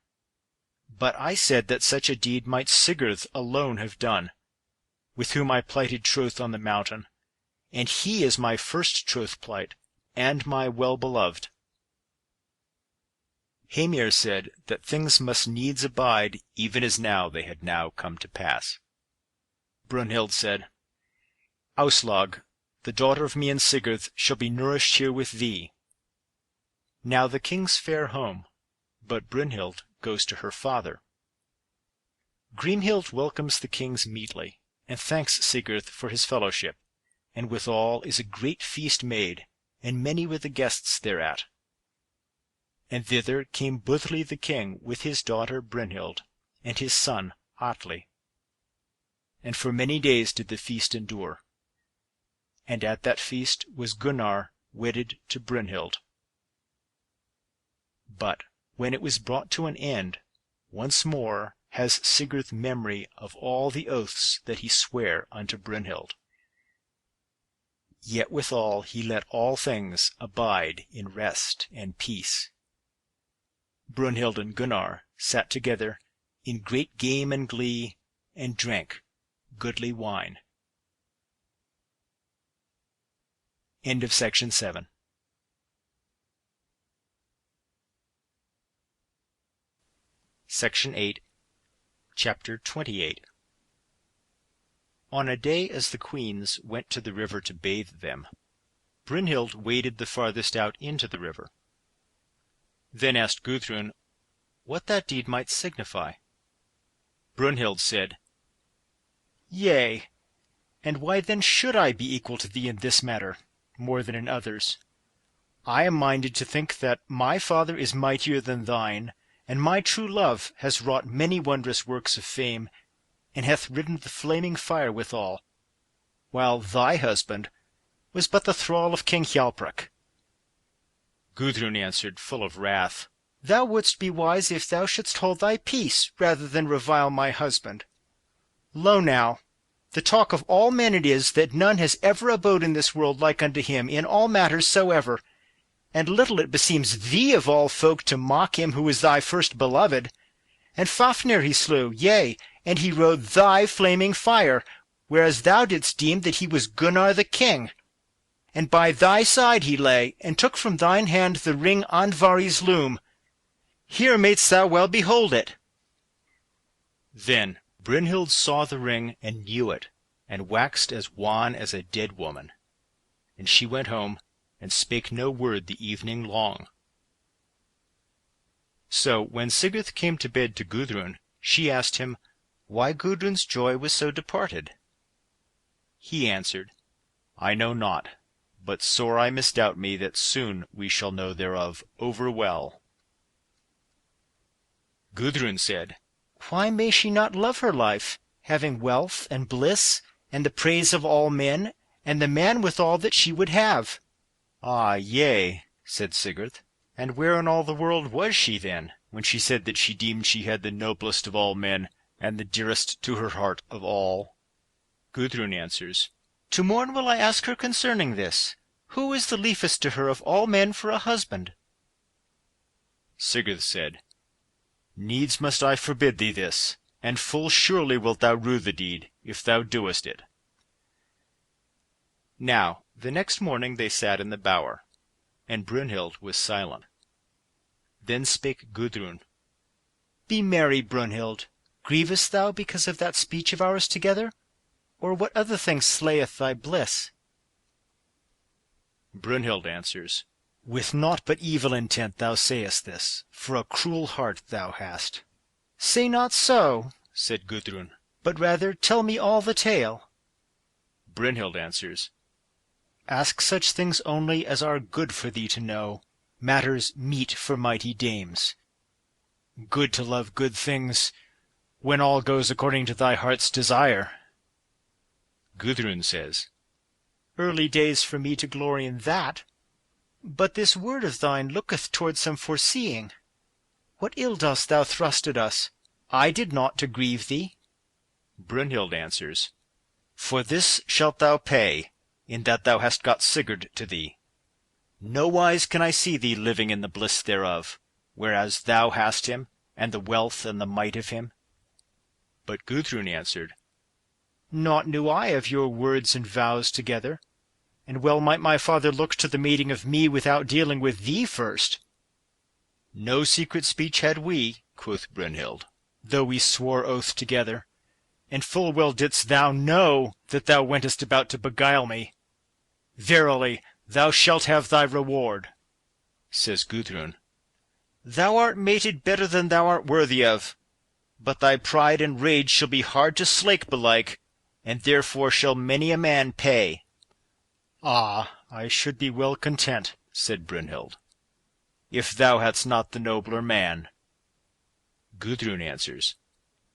But I said that such a deed might Sigurd alone have done, with whom I plighted troth on the mountain, and he is my first troth-plight, and my well-beloved. Hamir said that things must needs abide even as now they had now come to pass. Brunhild said, Auslag, the daughter of me and Sigurd, shall be nourished here with thee. Now the kings fare home, but Brynhild goes to her father. Grimhild welcomes the kings meetly, and thanks Sigurd for his fellowship, and withal is a great feast made, and many were the guests thereat. And thither came Budli the king with his daughter Brynhild, and his son Atli. And for many days did the feast endure. And at that feast was Gunnar wedded to Brynhild. But when it was brought to an end, once more has Sigurd memory of all the oaths that he sware unto Brynhild. Yet withal he let all things abide in rest and peace. Brunhild and Gunnar sat together in great game and glee, and drank goodly wine. End of section 7. Section 8, Chapter 28. On a day as the queens went to the river to bathe them, Brunhild waded the farthest out into the river. Then asked Gudrun what that deed might signify. Brunhild said, Yea, and why then should I be equal to thee in this matter, more than in others? I am minded to think that my father is mightier than thine, and my true love has wrought many wondrous works of fame, and hath ridden the flaming fire withal, while thy husband was but the thrall of King Hjalprak. Gudrun answered, full of wrath, Thou wouldst be wise if thou shouldst hold thy peace, rather than revile my husband. Lo now, the talk of all men it is that none has ever abode in this world like unto him in all matters soever, and little it beseems thee of all folk to mock him who is thy first beloved. And Fafnir he slew, yea, and he rode thy flaming fire, whereas thou didst deem that he was Gunnar the king. And by thy side he lay, and took from thine hand the ring Andvari's loom. Here mayst thou well behold it. Then Brunhild saw the ring, and knew it, and waxed as wan as a dead woman. And she went home, and spake no word the evening long. So when Sigurd came to bed to Gudrun, she asked him why Gudrun's joy was so departed. He answered, I know not, but sore I misdoubt me that soon we shall know thereof over well. Gudrun said, Why may she not love her life, having wealth and bliss, and the praise of all men, and the man with all that she would have? Ah, yea, said Sigurd, and where in all the world was she then, when she said that she deemed she had the noblest of all men, and the dearest to her heart of all? Gudrun answers, To morn will I ask her concerning this. Who is the liefest to her of all men for a husband? Sigurd said, Needs must I forbid thee this, and full surely wilt thou rue the deed, if thou doest it. Now the next morning they sat in the bower, and Brunhild was silent. Then spake Gudrun, Be merry, Brunhild. Grievest thou because of that speech of ours together? Or what other thing slayeth thy bliss? Brunhild answers, With naught but evil intent thou sayest this, for a cruel heart thou hast. Say not so, said Gudrun, but rather tell me all the tale. Brunhild answers, Ask such things only as are good for thee to know, matters meet for mighty dames. Good to love good things, when all goes according to thy heart's desire. Gudrun says, Early days for me to glory in that. But this word of thine looketh toward some foreseeing. What ill dost thou thrust at us? I did naught to grieve thee. Brunhild answers, For this shalt thou pay, in that thou hast got Sigurd to thee. Nowise can I see thee living in the bliss thereof, whereas thou hast him, and the wealth and the might of him. But Gudrun answered, Naught knew I of your words and vows together, and well might my father look to the mating of me without dealing with thee first. No secret speech had we, quoth Brunhild, though we swore oath together, and full well didst thou know that thou wentest about to beguile me. Verily, thou shalt have thy reward. Says Gudrun, Thou art mated better than thou art worthy of, but thy pride and rage shall be hard to slake belike, and therefore shall many a man pay. Ah, I should be well content, said Brunhild, if thou hadst not the nobler man. Gudrun answers,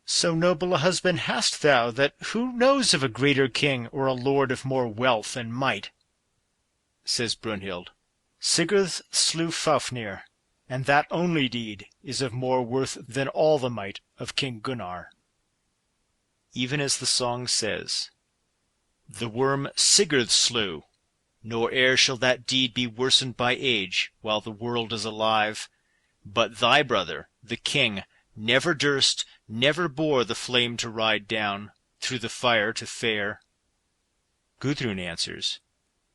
So noble a husband hast thou, that who knows of a greater king or a lord of more wealth and might? Says Brunhild, Sigurd slew Fafnir, and that only deed is of more worth than all the might of King Gunnar. Even as the song says, The worm Sigurd slew, nor e'er shall that deed be worsened by age, while the world is alive. But thy brother, the king, never durst, never bore the flame to ride down, through the fire to fare. Gudrun answers,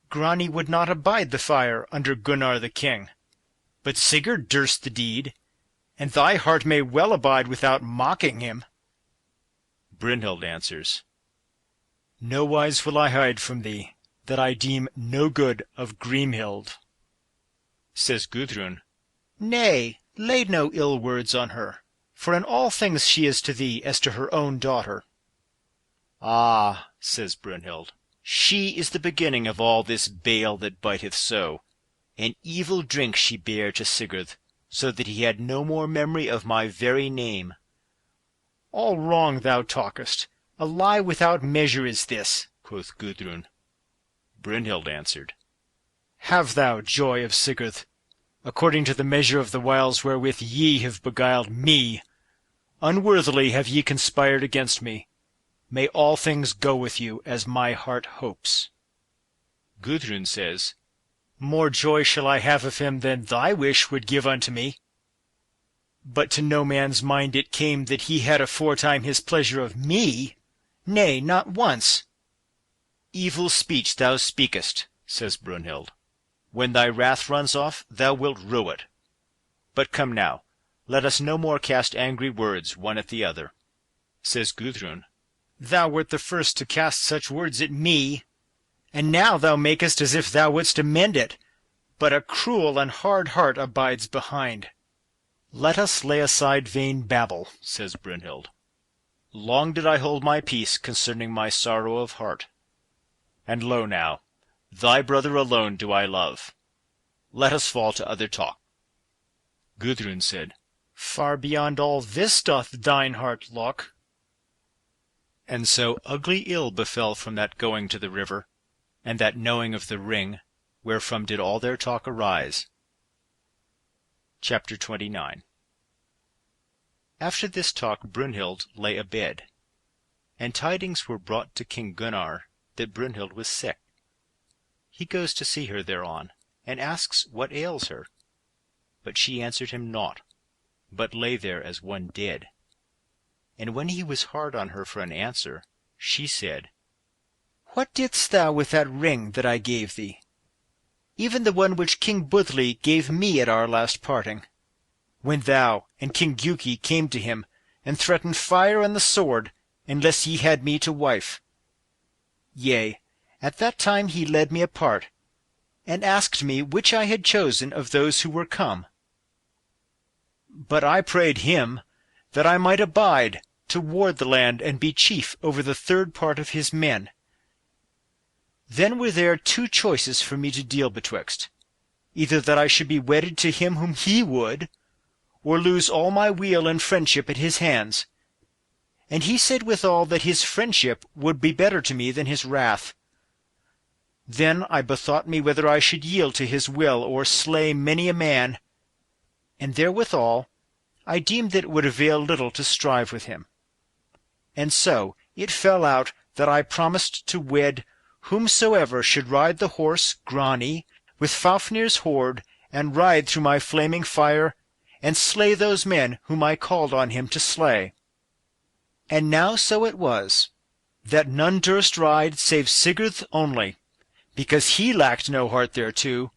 Grani would not abide the fire under Gunnar the king, but Sigurd durst the deed, and thy heart may well abide without mocking him. Brynhild answers, Nowise will I hide from thee that I deem no good of Grimhild. Says Gudrun, Nay, lay no ill words on her, for in all things she is to thee as to her own daughter. Ah, says Brynhild, she is the beginning of all this bale that biteth so. An evil drink she bare to Sigurd, so that he had no more memory of my very name. All wrong thou talkest, a lie without measure is this, quoth Gudrun. Brynhild answered, Have thou joy of Sigurd, according to the measure of the wiles wherewith ye have beguiled me. Unworthily have ye conspired against me. May all things go with you as my heart hopes. Gudrun says, More joy shall I have of him than thy wish would give unto me. But to no man's mind it came that he had aforetime his pleasure of me, nay, not once. Evil speech thou speakest, says Brynhild. When thy wrath runs off, thou wilt rue it. But come now, let us no more cast angry words one at the other. Says Gudrun, Thou wert the first to cast such words at me, and now thou makest as if thou wouldst amend it, but a cruel and hard heart abides behind. Let us lay aside vain babble, says Brynhild. Long did I hold my peace concerning my sorrow of heart. And lo now, thy brother alone do I love. Let us fall to other talk. Gudrun said, Far beyond all this doth thine heart look. And so ugly ill befell from that going to the river, and that knowing of the ring, wherefrom did all their talk arise. Chapter 29. After this talk Brynhild lay abed, and tidings were brought to King Gunnar that Brynhild was sick. He goes to see her thereon, and asks what ails her. But she answered him naught, but lay there as one dead. And when he was hard on her for an answer, she said, What didst thou with that ring that I gave thee? Even the one which King Budli gave me at our last parting, when thou and King Giuki came to him, and threatened fire and the sword, unless ye had me to wife. Yea, at that time he led me apart, and asked me which I had chosen of those who were come. But I prayed him that I might abide to ward the land and be chief over the third part of his men. Then were there two choices for me to deal betwixt, either that I should be wedded to him whom he would, or lose all my weal and friendship at his hands. And he said withal that his friendship would be better to me than his wrath. Then I bethought me whether I should yield to his will or slay many a man, and therewithal I deemed that it would avail little to strive with him. And so it fell out that I promised to wed whomsoever should ride the horse Grani with Fafnir's horde, and ride through my flaming fire, and slay those men whom I called on him to slay. And now so it was, that none durst ride save Sigurd only, because he lacked no heart thereto.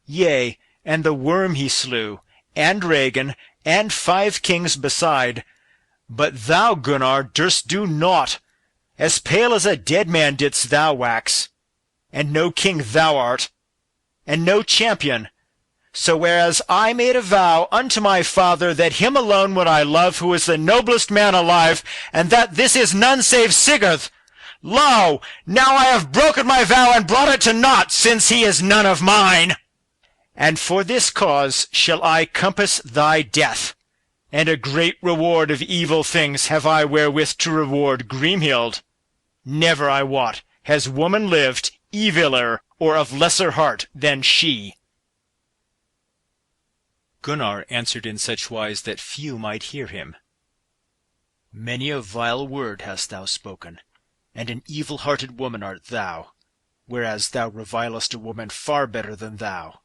Yea, and the worm he slew, and Regin, and 5 kings beside. But thou, Gunnar, durst do naught. As pale as a dead man didst thou wax, and no king thou art, and no champion. So whereas I made a vow unto my father that him alone would I love who is the noblest man alive, and that this is none save Sigurd, lo, now I have broken my vow and brought it to naught, since he is none of mine. And for this cause shall I compass thy death, and a great reward of evil things have I wherewith to reward Grimhild. Never, I wot, has woman lived eviler or of lesser heart than she. Gunnar answered in such wise that few might hear him. Many a vile word hast thou spoken, and an evil-hearted woman art thou. whereas thou revilest a woman far better than thou.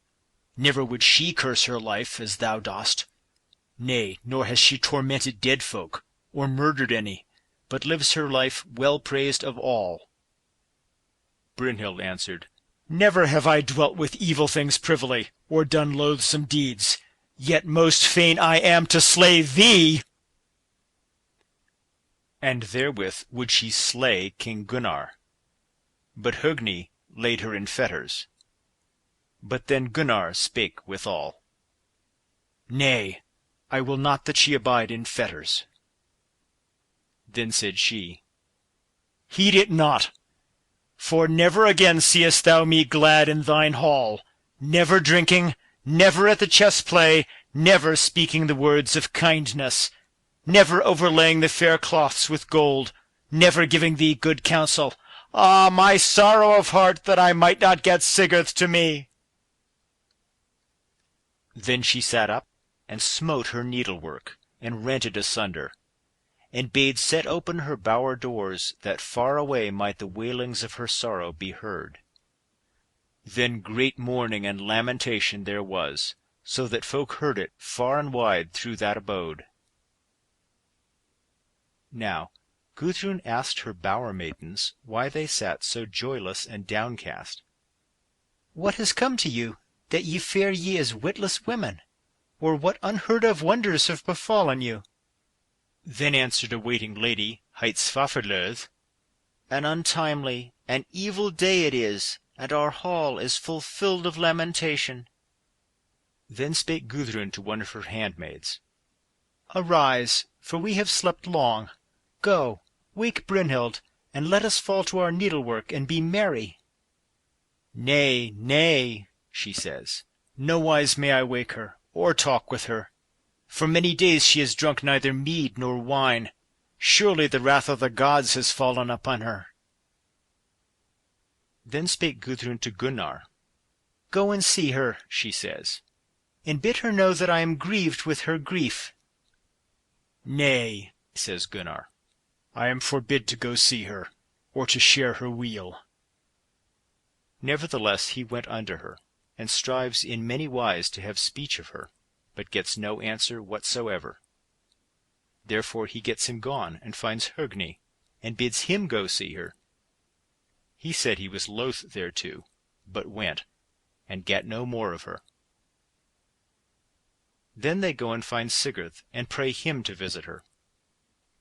Never would she curse her life as thou dost. Nay, nor has she tormented dead folk, or murdered any, but lives her life well praised of all. Brynhild answered, Never have I dwelt with evil things privily, or done loathsome deeds, yet most fain I am to slay thee. And therewith would she slay King Gunnar. But Högni laid her in fetters. But then Gunnar spake withal, Nay, I will not that she abide in fetters. Then said she, Heed it not, for never again seest thou me glad in thine hall, never drinking, never at the chess play, never speaking the words of kindness, never overlaying the fair cloths with gold, never giving thee good counsel. Ah, my sorrow of heart, that I might not get Sigurd to me! Then she sat up, and smote her needlework, and rent it asunder, and bade set open her bower doors, that far away might the wailings of her sorrow be heard. Then great mourning and lamentation there was, so that folk heard it far and wide through that abode. Now Gudrun asked her bower maidens why they sat so joyless and downcast. What has come to you, that ye fare ye as witless women? Or what unheard-of wonders have befallen you? Then answered a waiting lady, hight Svafrlöð, An untimely, an evil day it is, and our hall is fulfilled of lamentation. Then spake Gudrun to one of her handmaids, Arise, for we have slept long. Go, wake Brynhild, and let us fall to our needlework and be merry. Nay, nay, she says, nowise may I wake her, or talk with her. For many days she has drunk neither mead nor wine. Surely the wrath of the gods has fallen upon her. Then spake Gudrun to Gunnar. Go and see her, she says, and bid her know that I am grieved with her grief. Nay, says Gunnar, I am forbid to go see her, or to share her weal. Nevertheless he went unto her, and strives in many wise to have speech of her, but gets no answer whatsoever. Therefore he gets him gone, and finds Högni, and bids him go see her. He said he was loath thereto, but went, and gat no more of her. Then they go and find Sigurd, and pray him to visit her.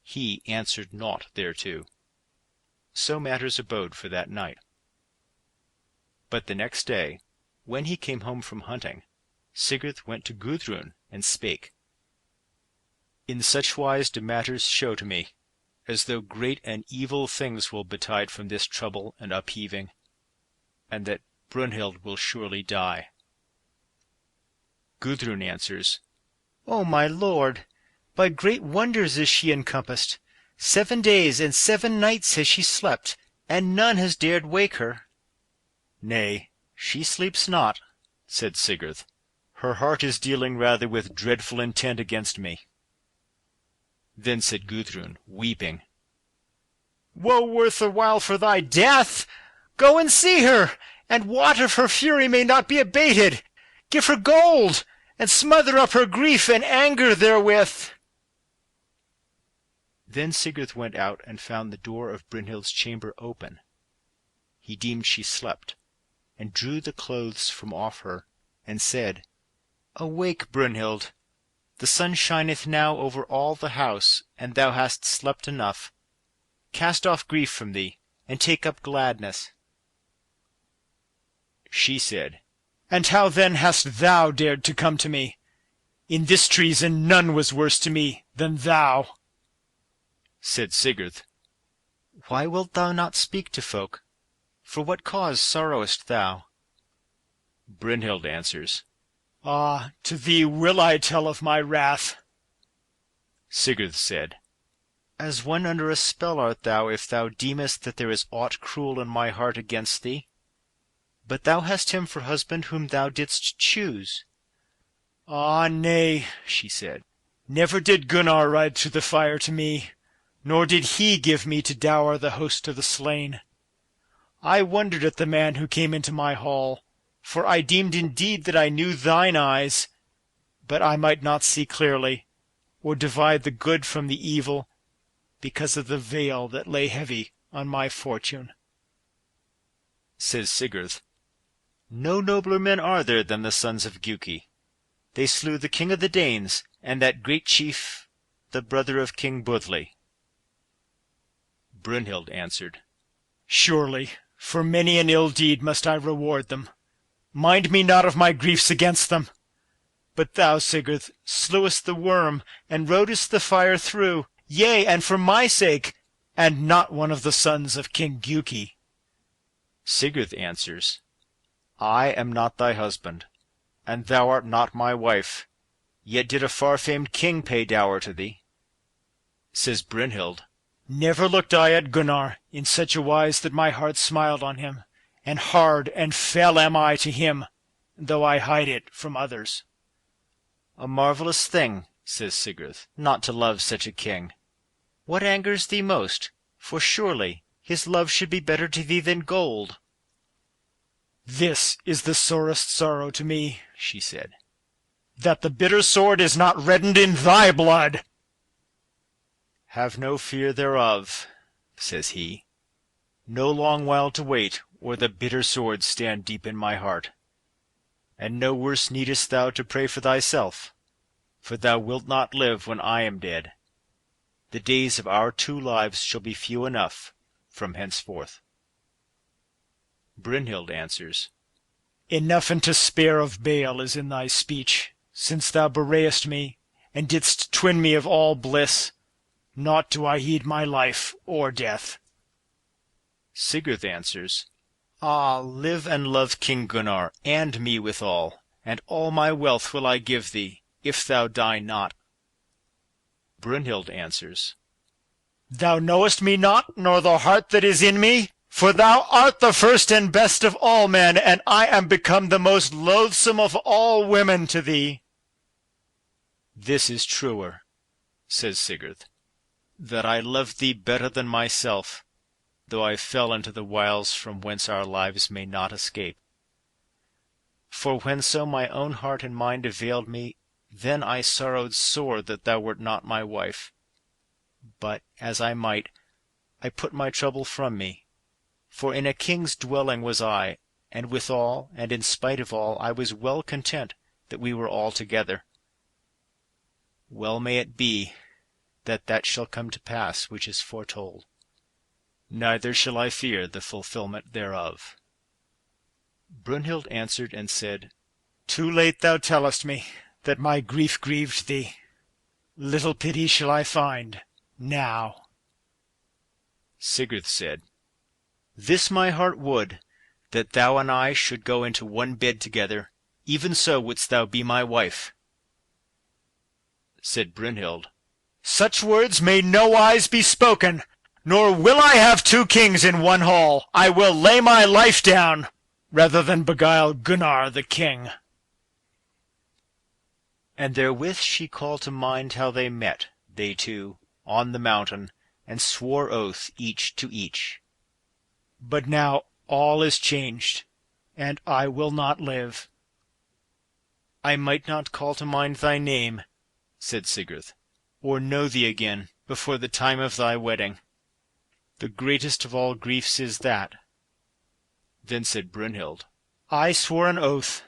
He answered naught thereto. So matters abode for that night. But the next day, when he came home from hunting, Sigurd went to Gudrun and spake. In such wise do matters show to me, as though great and evil things will betide from this trouble and upheaving, and that Brynhild will surely die. Gudrun answers, O my lord, by great wonders is she encompassed. 7 days and 7 nights has she slept, and none has dared wake her. Nay, she sleeps not, said Sigurd. Her heart is dealing rather with dreadful intent against me. Then said Gudrun, weeping, Woe worth the while for thy death! Go and see her, and wot if her fury may not be abated. Give her gold, and smother up her grief and anger therewith. Then Sigurd went out and found the door of Brynhild's chamber open. He deemed she slept, and drew the clothes from off her, and said, Awake, Brynhild! The sun shineth now over all the house, and thou hast slept enough. Cast off grief from thee, and take up gladness. She said, And how then hast thou dared to come to me? In this treason none was worse to me than thou. Said Sigurd, Why wilt thou not speak to folk? For what cause sorrowest thou? Brynhild answers, Ah, to thee will I tell of my wrath. Sigurd said, As one under a spell art thou, if thou deemest that there is aught cruel in my heart against thee. But thou hast him for husband whom thou didst choose. Ah, nay, she said, never did Gunnar ride through the fire to me, nor did he give me to dower the host of the slain. I wondered at the man who came into my hall, for I deemed indeed that I knew thine eyes, but I might not see clearly, or divide the good from the evil, because of the veil that lay heavy on my fortune. Says Sigurd, No nobler men are there than the sons of Giuki. They slew the king of the Danes, and that great chief, the brother of King Budli. Brynhild answered, Surely, for many an ill deed must I reward them. Mind me not of my griefs against them. But thou, Sigurd, slewest the worm, and rodest the fire through, yea, and for my sake, and not one of the sons of King Giuki. Sigurd answers, I am not thy husband, and thou art not my wife, yet did a far-famed king pay dower to thee. Says Brynhild, Never looked I at Gunnar in such a wise that my heart smiled on him, and hard and fell am I to him, though I hide it from others. A marvellous thing, says Sigurd, not to love such a king. What angers thee most? For surely his love should be better to thee than gold. This is the sorest sorrow to me, she said, that the bitter sword is not reddened in thy blood. Have no fear thereof, says he. No long while to wait, or the bitter sword stand deep in my heart. And no worse needest thou to pray for thyself, for thou wilt not live when I am dead. The days of our two lives shall be few enough from henceforth. Brynhild answers, Enough and to spare of bale is in thy speech, since thou bewrayest me, and didst twin me of all bliss. Naught do I heed my life or death. Sigurd answers, Ah, live and love King Gunnar, and me withal, and all my wealth will I give thee, if thou die not. Brynhild answers, Thou knowest me not, nor the heart that is in me, for thou art the first and best of all men, and I am become the most loathsome of all women to thee. This is truer, says Sigurd, that I love thee better than myself, though I fell into the wiles from whence our lives may not escape. For when so my own heart and mind availed me, then I sorrowed sore that thou wert not my wife. But, as I might, I put my trouble from me. For in a king's dwelling was I, and withal, and in spite of all, I was well content that we were all together. Well may it be that that shall come to pass which is foretold. Neither shall I fear the fulfilment thereof. Brynhild answered and said, Too late thou tellest me that my grief grieved thee. Little pity shall I find now. Sigurd said, This my heart would, that thou and I should go into one bed together, even so wouldst thou be my wife. Said Brynhild, Such words may nowise be spoken, nor will I have two kings in one hall. I will lay my life down, rather than beguile Gunnar the king. And therewith she called to mind how they met, they two, on the mountain, and swore oath each to each. But now all is changed, and I will not live. I might not call to mind thy name, said Sigurd, or know thee again before the time of thy wedding. The greatest of all griefs is that. Then said Brynhild, I swore an oath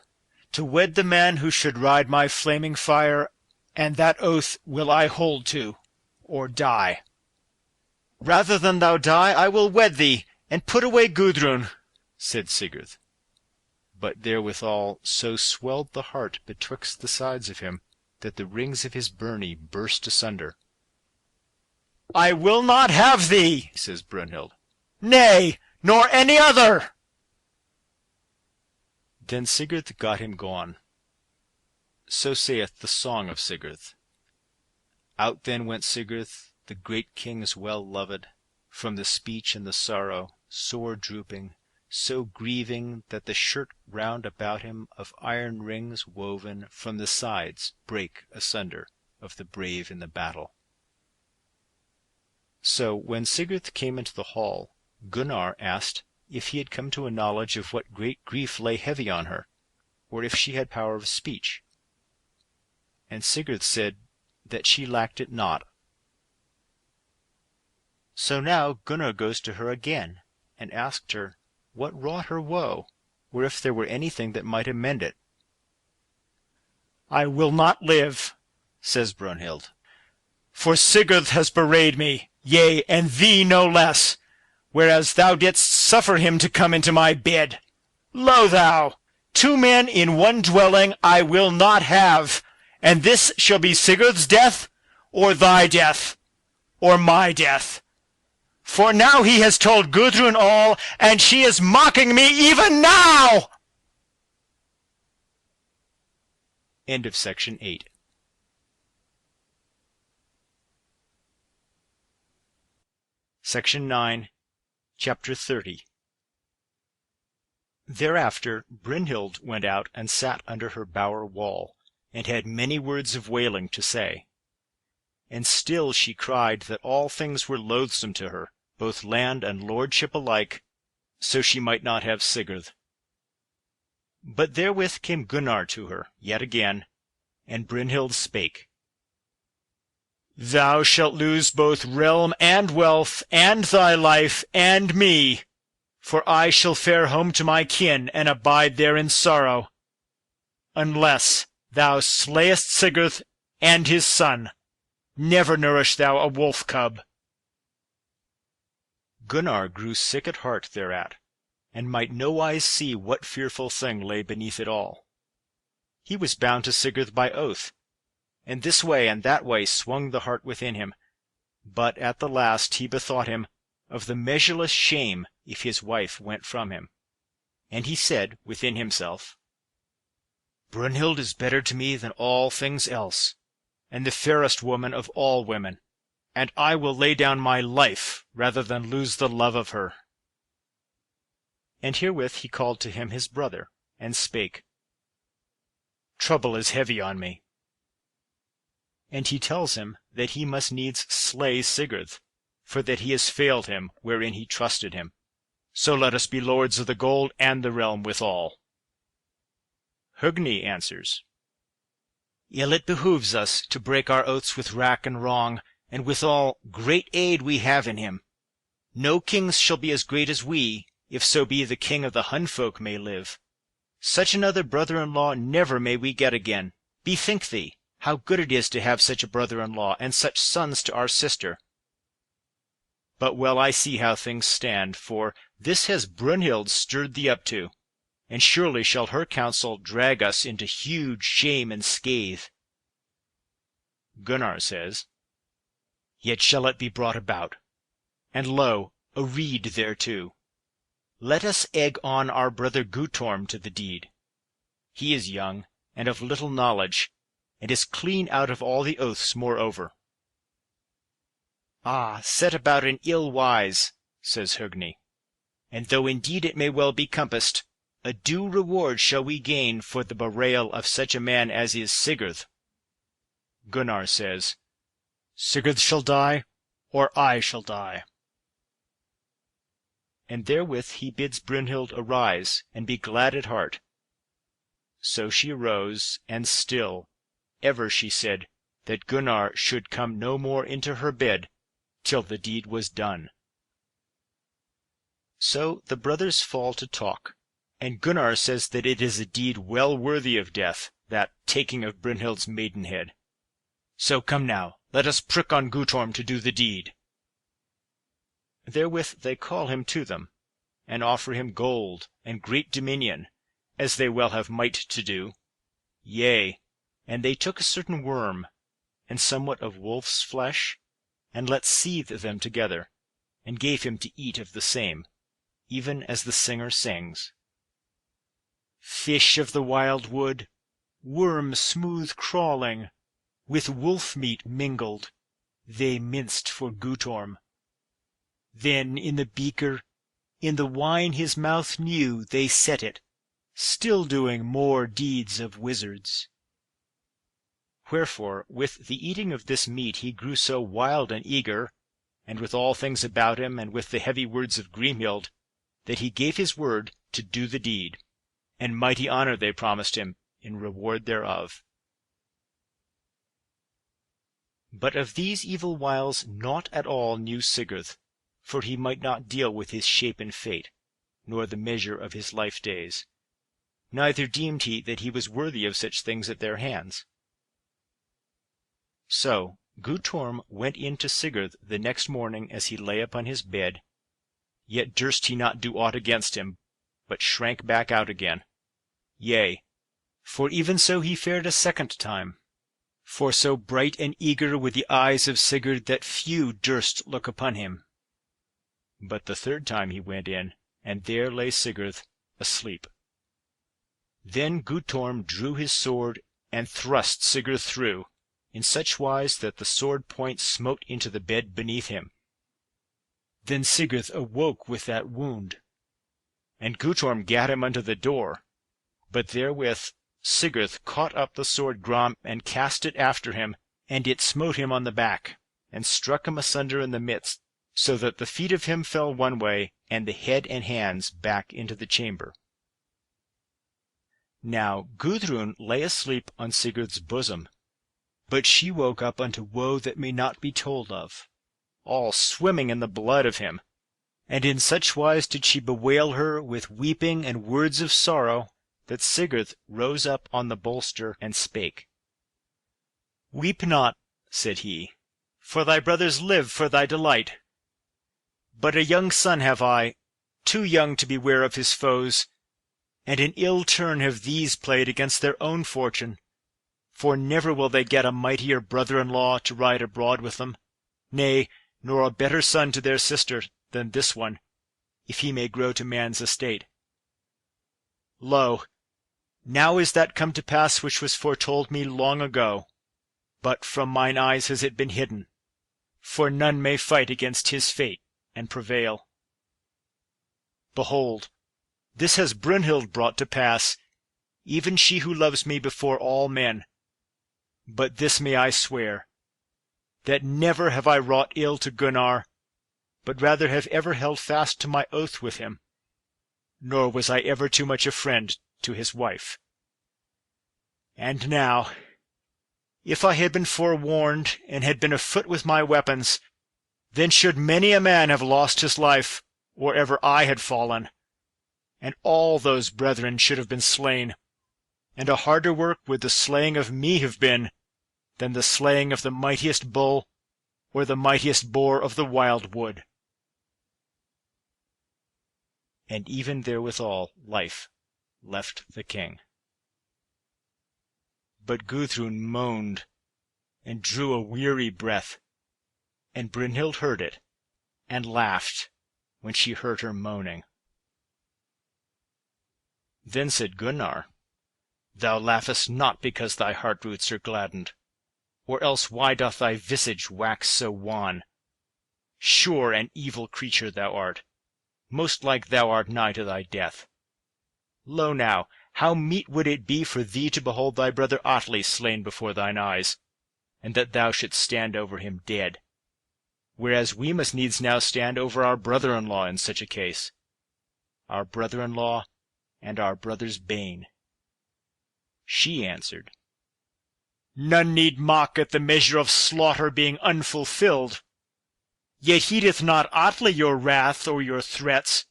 to wed the man who should ride my flaming fire, and that oath will I hold to, or die. Rather than thou die, I will wed thee, and put away Gudrun, said Sigurd. But therewithal so swelled the heart betwixt the sides of him, that the rings of his byrnie burst asunder. I will not have thee, says Brynhild. Nay, nor any other. Then Sigurd got him gone. So saith the song of Sigurd. Out then went Sigurd, the great king's well-loved, from the speech and the sorrow, sore drooping, so grieving that the shirt round about him of iron rings woven from the sides brake asunder of the brave in the battle. So when Sigurd came into the hall, Gunnar asked, if he had come to a knowledge of what great grief lay heavy on her, or if she had power of speech. And Sigurd said that she lacked it not. So now Gunnar goes to her again, and asked her what wrought her woe, or if there were anything that might amend it. "I will not live," says Brunhild, "for Sigurd has bewrayed me, yea, and thee no less, whereas thou didst suffer him to come into my bed. Lo thou, 2 men in one dwelling I will not have, and this shall be Sigurd's death, or thy death, or my death. For now he has told Gudrun all, and she is mocking me even now!" End of section 8. Section 9, Chapter 30. Thereafter Brynhild went out and sat under her bower wall, and had many words of wailing to say. And still she cried that all things were loathsome to her, both land and lordship alike, so she might not have Sigurd. But therewith came Gunnar to her yet again, and Brynhild spake. "Thou shalt lose both realm and wealth, and thy life, and me, for I shall fare home to my kin, and abide there in sorrow, unless thou slayest Sigurd and his son. Never nourish thou a wolf cub." Gunnar grew sick at heart thereat, and might nowise see what fearful thing lay beneath it all. He was bound to Sigurd by oath, and this way and that way swung the heart within him, but at the last he bethought him of the measureless shame if his wife went from him. And he said within himself, "Brunhild is better to me than all things else, and the fairest woman of all women, and I will lay down my life rather than lose the love of her." And herewith he called to him his brother, and spake, "Trouble is heavy on me." And he tells him that he must needs slay Sigurd, for that he has failed him wherein he trusted him. So let us be lords of the gold and the realm withal. Hogni answers, "Ill it behooves us to break our oaths with wrack and wrong, and withal great aid we have in him. No kings shall be as great as we, if so be the king of the Hun folk may live. Such another brother-in-law never may we get again. Bethink thee, how good it is to have such a brother-in-law, and such sons to our sister. But well I see how things stand, for this has Brunhild stirred thee up to, and surely shall her counsel drag us into huge shame and scathe." Gunnar says, "Yet shall it be brought about, and lo, a reed thereto. Let us egg on our brother Guttorm to the deed. He is young, and of little knowledge, and is clean out of all the oaths moreover." "Ah, set about in ill wise," says Hogni, "and though indeed it may well be compassed, a due reward shall we gain for the bewrayal of such a man as is Sigurd." Gunnar says, "Sigurd shall die, or I shall die." And therewith he bids Brunhild arise, and be glad at heart. So she arose, and still, ever she said that Gunnar should come no more into her bed till the deed was done. So the brothers fall to talk, and Gunnar says that it is a deed well worthy of death, that taking of Brunhild's maidenhead. So come now, let us prick on Guttorm to do the deed. Therewith they call him to them, and offer him gold and great dominion, as they well have might to do. Yea, and they took a certain worm, and somewhat of wolf's flesh, and let seethe them together, and gave him to eat of the same, even as the singer sings. "Fish of the wild wood, worm smooth crawling, with wolf meat mingled, they minced for Guttorm. Then in the beaker, in the wine his mouth knew, they set it, still doing more deeds of wizards. Wherefore with the eating of this meat he grew so wild and eager, and with all things about him, and with the heavy words of Grimhild, that he gave his word to do the deed, and mighty honor they promised him in reward thereof. But of these evil wiles naught at all knew Sigurd, for he might not deal with his shapen fate, nor the measure of his life days. Neither deemed he that he was worthy of such things at their hands. So Guttorm went in to Sigurd the next morning as he lay upon his bed, yet durst he not do aught against him, but shrank back out again. Yea, for even so he fared a second time. For so bright and eager were the eyes of Sigurd that few durst look upon him. But the third time he went in, and there lay Sigurd asleep. Then Guttorm drew his sword, and thrust Sigurd through, in such wise that the sword point smote into the bed beneath him. Then Sigurd awoke with that wound, and Guttorm gat him unto the door, but therewith Sigurd caught up the sword Grom and cast it after him, and it smote him on the back, and struck him asunder in the midst, so that the feet of him fell one way, and the head and hands back into the chamber. Now Gudrun lay asleep on Sigurd's bosom, but she woke up unto woe that may not be told of, all swimming in the blood of him, and in such wise did she bewail her with weeping and words of sorrow, that Sigurd rose up on the bolster and spake. Weep not, said he, for thy brothers live for thy delight. But a young son have I, too young to beware of his foes, and an ill turn have these played against their own fortune, for never will they get a mightier brother-in-law to ride abroad with them, nay, nor a better son to their sister than this one, if he may grow to man's estate. Lo, now is that come to pass which was foretold me long ago, but from mine eyes has it been hidden, for none may fight against his fate and prevail. Behold, this has Brunhild brought to pass, even she who loves me before all men. But this may I swear, that never have I wrought ill to Gunnar, but rather have ever held fast to my oath with him, nor was I ever too much a friend to his wife. And now, if I had been forewarned, and had been afoot with my weapons, then should many a man have lost his life, or ever I had fallen, and all those brethren should have been slain, and a harder work would the slaying of me have been, than the slaying of the mightiest bull, or the mightiest boar of the wild wood. And even therewithal life left the king. But Gudrun moaned, and drew a weary breath, and Brynhild heard it, and laughed when she heard her moaning. Then said Gunnar, Thou laughest not because thy heart-roots are gladdened, or else why doth thy visage wax so wan? Sure an evil creature thou art, most like thou art nigh to thy death. Lo now, how meet would it be for thee to behold thy brother Atli slain before thine eyes, and that thou shouldst stand over him dead, whereas we must needs now stand over our brother-in-law in such a case, our brother-in-law and our brother's bane. She answered, None need mock at the measure of slaughter being unfulfilled. Yet heedeth not Atli your wrath or your threats.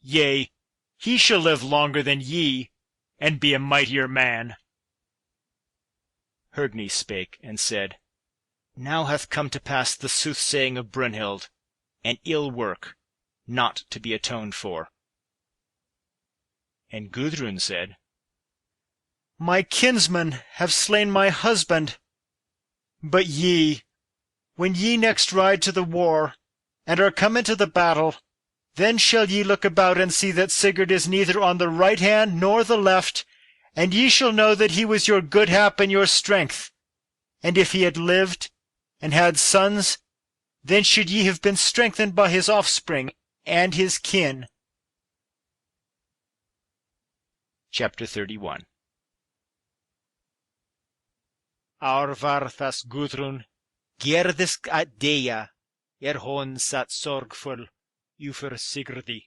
Yea, he shall live longer than ye, and be a mightier man. Hogni spake and said, Now hath come to pass the soothsaying of Brunhild, an ill work, not to be atoned for. And Gudrun said, My kinsmen have slain my husband. But ye, when ye next ride to the war, and are come into the battle, then shall ye look about and see that Sigurd is neither on the right hand nor the left, and ye shall know that he was your good hap and your strength. And if he had lived, and had sons, then should ye have been strengthened by his offspring and his kin. Chapter 31. Arvarthas Gudrun, gerðisk at deia, hon sat sorgfull, ufur Sigurdi.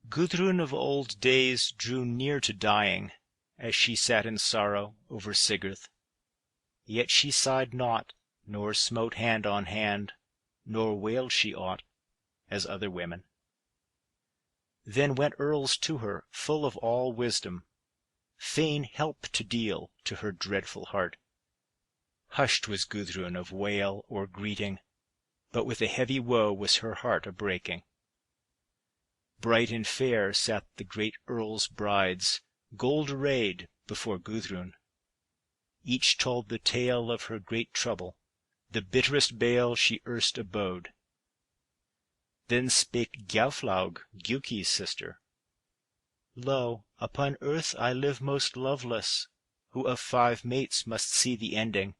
Gudrun of old days drew near to dying, as she sat in sorrow over Sigurd. Yet she sighed not, nor smote hand on hand, nor wailed she aught, as other women. Then went earls to her, full of all wisdom, fain help to deal to her dreadful heart. Hushed was Gudrun of wail or greeting, but with a heavy woe was her heart a-breaking. Bright and fair sat the great earl's brides, gold-arrayed, before Gudrun. Each told the tale of her great trouble, the bitterest bale she erst abode. Then spake Gjaflaug, Giuki's sister, "Lo, upon earth I live most loveless, who of 5 mates must see the ending,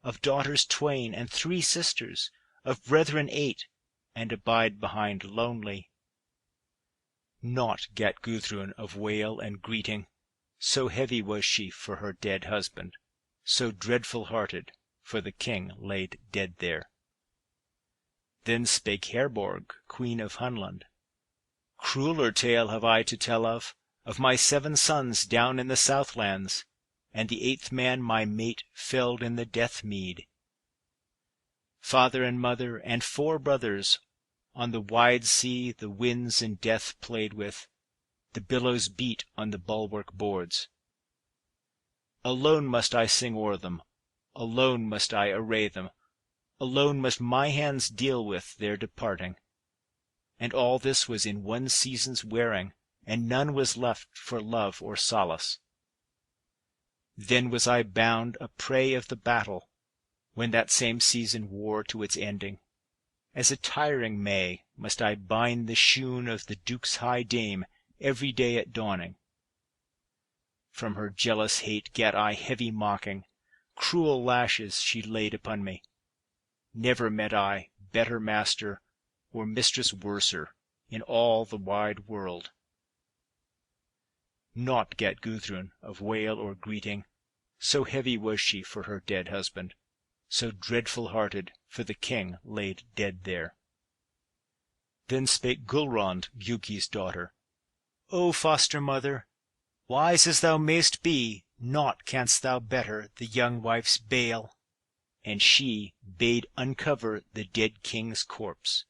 of daughters 2 and 3 sisters, of brethren 8, and abide behind lonely." Naught gat Gudrun of wail and greeting, so heavy was she for her dead husband, so dreadful-hearted, for the king laid dead there. Then spake Herborg, queen of Hunland, "Crueler tale have I to tell of my 7 sons down in the Southlands, and the 8th man my mate felled in the death mead. Father and mother and 4 brothers, on the wide sea the winds in death played with, the billows beat on the bulwark boards. Alone must I sing o'er them, alone must I array them, alone must my hands deal with their departing. And all this was in one season's wearing, and none was left for love or solace. Then was I bound a prey of the battle, when that same season wore to its ending. As a tiring May must I bind the shoon of the Duke's high dame every day at dawning. From her jealous hate gat I heavy mocking, cruel lashes she laid upon me. Never met I better master or mistress worser in all the wide world. Naught gat Gudrun of wail or greeting, so heavy was she for her dead husband, so dreadful-hearted, for the king laid dead there. Then spake Gulrond, Giuki's daughter, "O foster mother, wise as thou mayst be, naught canst thou better the young wife's bale." And she bade uncover the dead king's corpse.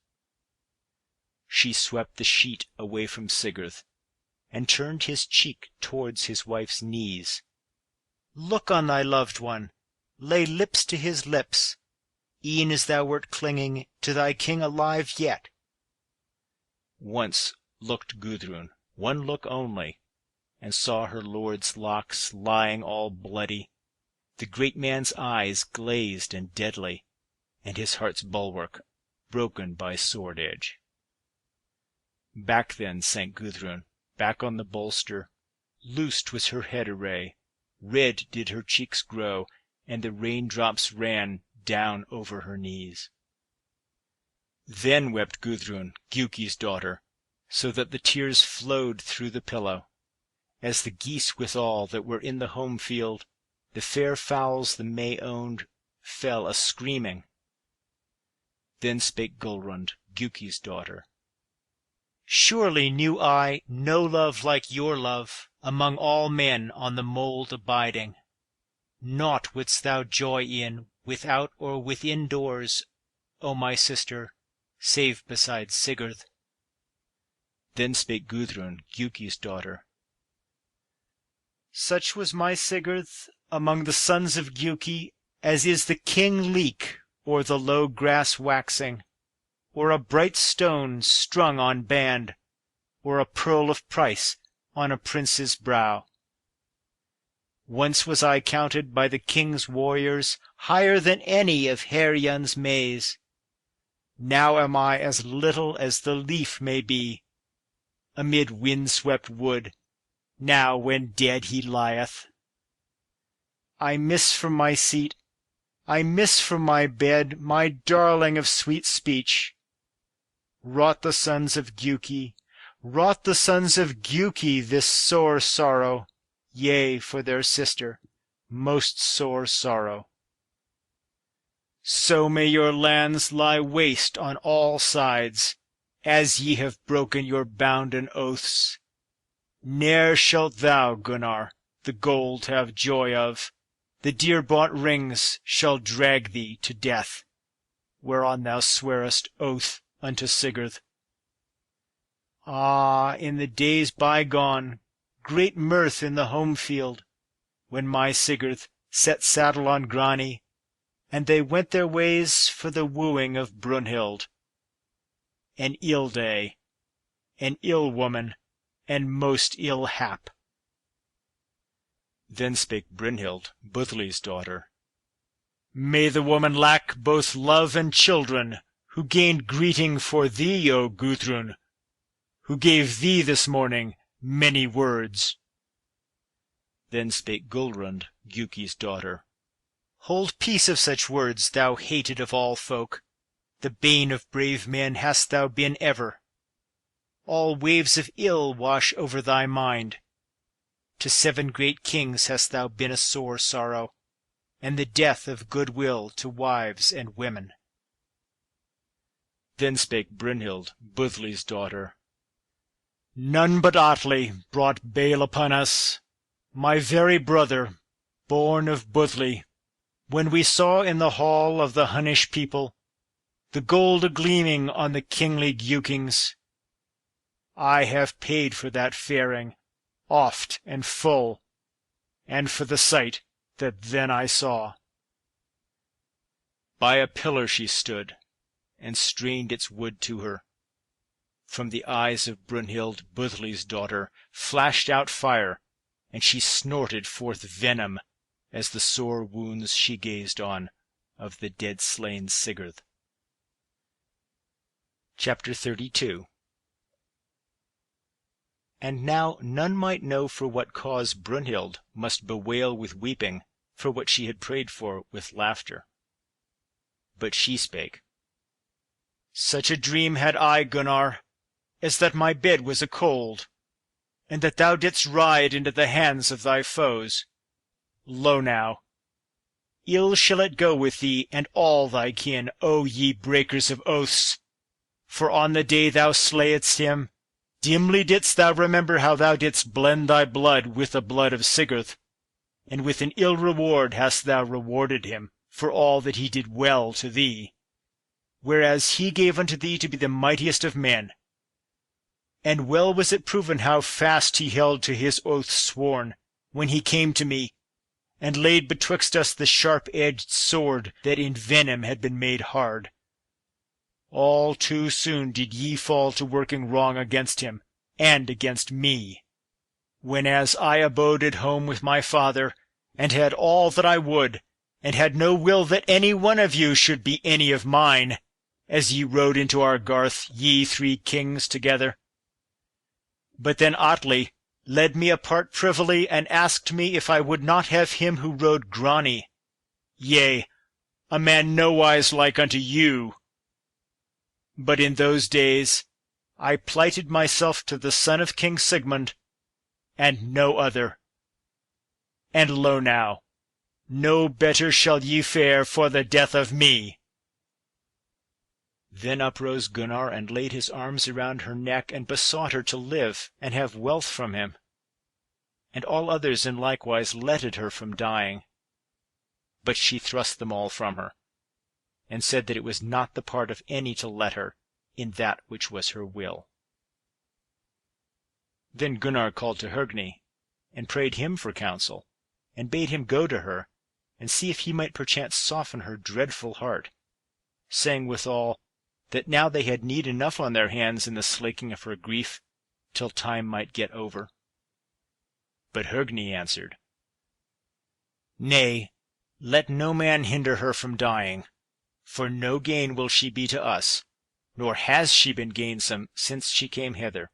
She swept the sheet away from Sigurd, and turned his cheek towards his wife's knees. "Look on thy loved one, lay lips to his lips, e'en as thou wert clinging to thy king alive yet." Once looked Gudrun, one look only, and saw her lord's locks lying all bloody, the great man's eyes glazed and deadly, and his heart's bulwark broken by sword edge. Back then sank Gudrun, back on the bolster, loosed was her head array, red did her cheeks grow, and the raindrops ran down over her knees. Then wept Gudrun, Giuki's daughter, so that the tears flowed through the pillow, as the geese withal that were in the home field, the fair fowls the May owned, fell a-screaming. Then spake Gulrund, Giuki's daughter, "Surely knew I no love like your love, among all men on the mould abiding. Naught wouldst thou joy in, without or within doors, O my sister, save beside Sigurd." Then spake Gudrun, Giuki's daughter, "Such was my Sigurd among the sons of Giuki, as is the king leek o'er the low grass waxing, or a bright stone strung on band, or a pearl of price on a prince's brow. Once was I counted by the king's warriors higher than any of Herion's mays. Now am I as little as the leaf may be amid wind-swept wood, now when dead he lieth. I miss from my seat, I miss from my bed, my darling of sweet speech. Wrought the sons of Giuki, wrought the sons of Giuki this sore sorrow, yea, for their sister, most sore sorrow. So may your lands lie waste on all sides, as ye have broken your bounden oaths. Ne'er shalt thou, Gunnar, the gold have joy of. The dear-bought rings shall drag thee to death, whereon thou swearest oath unto Sigurd. Ah, in the days bygone, great mirth in the home-field, when my Sigurd set saddle on Grani, and they went their ways for the wooing of Brunhild. An ill day, an ill woman, and most ill hap. Then spake Brynhild, Budli's daughter. May the woman lack both love and children, who gained greeting for thee, O Gudrun, who gave thee this morning many words. Then spake Gulrund, Giuki's daughter. Hold peace of such words, thou hated of all folk. The bane of brave men hast thou been ever. All waves of ill wash over thy mind. To 7 great kings hast thou been a sore sorrow, and the death of good will to wives and women. Then spake Brynhild, Budli's daughter. None but Atli brought bale upon us, my very brother, born of Budli, when we saw in the hall of the Hunnish people the gold a-gleaming on the kingly Giukings. I have paid for that faring, oft and full, and for the sight that then I saw. By a pillar she stood, and strained its wood to her. From the eyes of Brunhild, Budli's daughter, flashed out fire, and she snorted forth venom as the sore wounds she gazed on of the dead-slain Sigurd. Chapter 32. And now none might know for what cause Brunhild must bewail with weeping for what she had prayed for with laughter. But she spake. Such a dream had I, Gunnar, as that my bed was a-cold, and that thou didst ride into the hands of thy foes. Lo now, ill shall it go with thee and all thy kin, O ye breakers of oaths! For on the day thou slayedst him, dimly didst thou remember how thou didst blend thy blood with the blood of Sigurd, and with an ill reward hast thou rewarded him for all that he did well to thee, whereas he gave unto thee to be the mightiest of men. And well was it proven how fast he held to his oath sworn, when he came to me, and laid betwixt us the sharp-edged sword that in venom had been made hard. All too soon did ye fall to working wrong against him, and against me, whenas I abode at home with my father, and had all that I would, and had no will that any one of you should be any of mine, as ye rode into our garth, ye 3 kings together. But then Atli led me apart privily, and asked me if I would not have him who rode Grani, yea, a man nowise like unto you. But in those days I plighted myself to the son of King Sigmund, and no other. And lo now, no better shall ye fare for the death of me. Then uprose Gunnar and laid his arms around her neck, and besought her to live and have wealth from him. And all others in likewise letted her from dying. But she thrust them all from her, and said that it was not the part of any to let her in that which was her will. Then Gunnar called to Hogni, and prayed him for counsel, and bade him go to her, and see if he might perchance soften her dreadful heart, saying withal that now they had need enough on their hands in the slaking of her grief, till time might get over. But Hogni answered, Nay, let no man hinder her from dying, for no gain will she be to us, nor has she been gainsome since she came hither.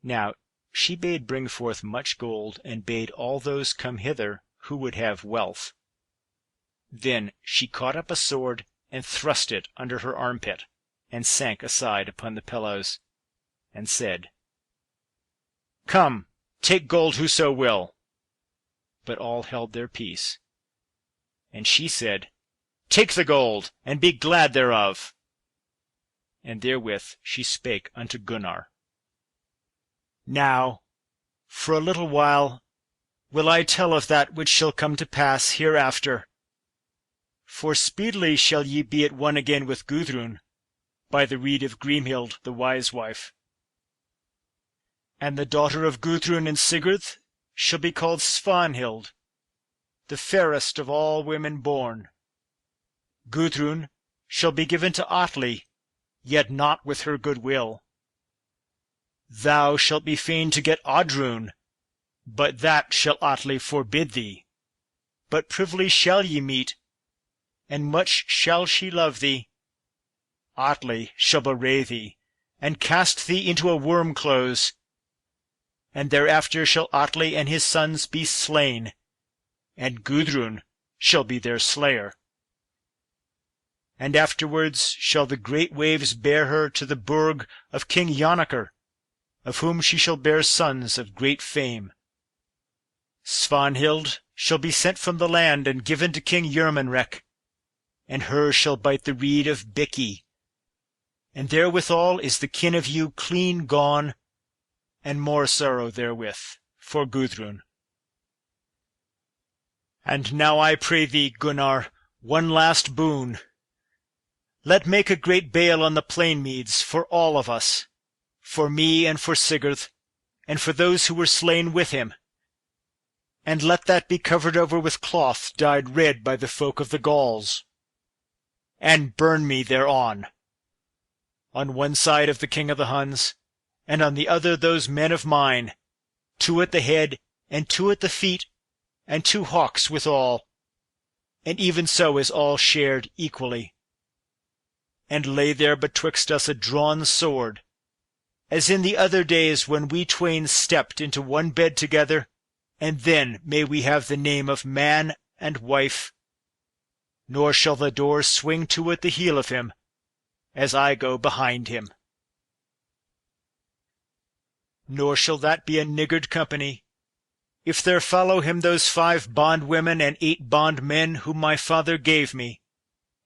Now she bade bring forth much gold, and bade all those come hither who would have wealth. Then she caught up a sword, and thrust it under her armpit, and sank aside upon the pillows, and said, Come, take gold whoso will. But all held their peace. And she said, Take the gold, and be glad thereof. and therewith she spake unto Gunnar. Now, for a little while, will I tell of that which shall come to pass hereafter. For speedily shall ye be at one again with Gudrun, by the rede of Grimhild the wise wife. And the daughter of Gudrun and Sigurd shall be called Svanhild, the fairest of all women born. Gudrun shall be given to Atli, yet not with her good will. Thou shalt be fain to get Oddrun, but that shall Atli forbid thee. But privily shall ye meet, and much shall she love thee. Atli shall bewray thee, and cast thee into a worm-close, and thereafter shall Atli and his sons be slain, and Gudrun shall be their slayer. And afterwards shall the great waves bear her to the burg of King Jonakr, of whom she shall bear sons of great fame. Svanhild shall be sent from the land and given to King Jormunrek, and her shall bite the reed of Bikki. And therewithal is the kin of you clean gone, and more sorrow therewith for Gudrun. And now I pray thee, Gunnar, one last boon. Let make a great bale on the plain meads for all of us, for me and for Sigurd, and for those who were slain with him. And let that be covered over with cloth dyed red by the folk of the Gauls. And burn me thereon, on one side of the king of the Huns, and on the other those men of mine, 2 at the head, and 2 at the feet, and 2 hawks withal, and even so as all shared equally. And lay there betwixt us a drawn sword, as in the other days when we twain stepped into one bed together, and then may we have the name of man and wife. Nor shall the door swing to at the heel of him, as I go behind him. Nor shall that be a niggard company, if there follow him those 5 bondwomen and 8 bondmen whom my father gave me,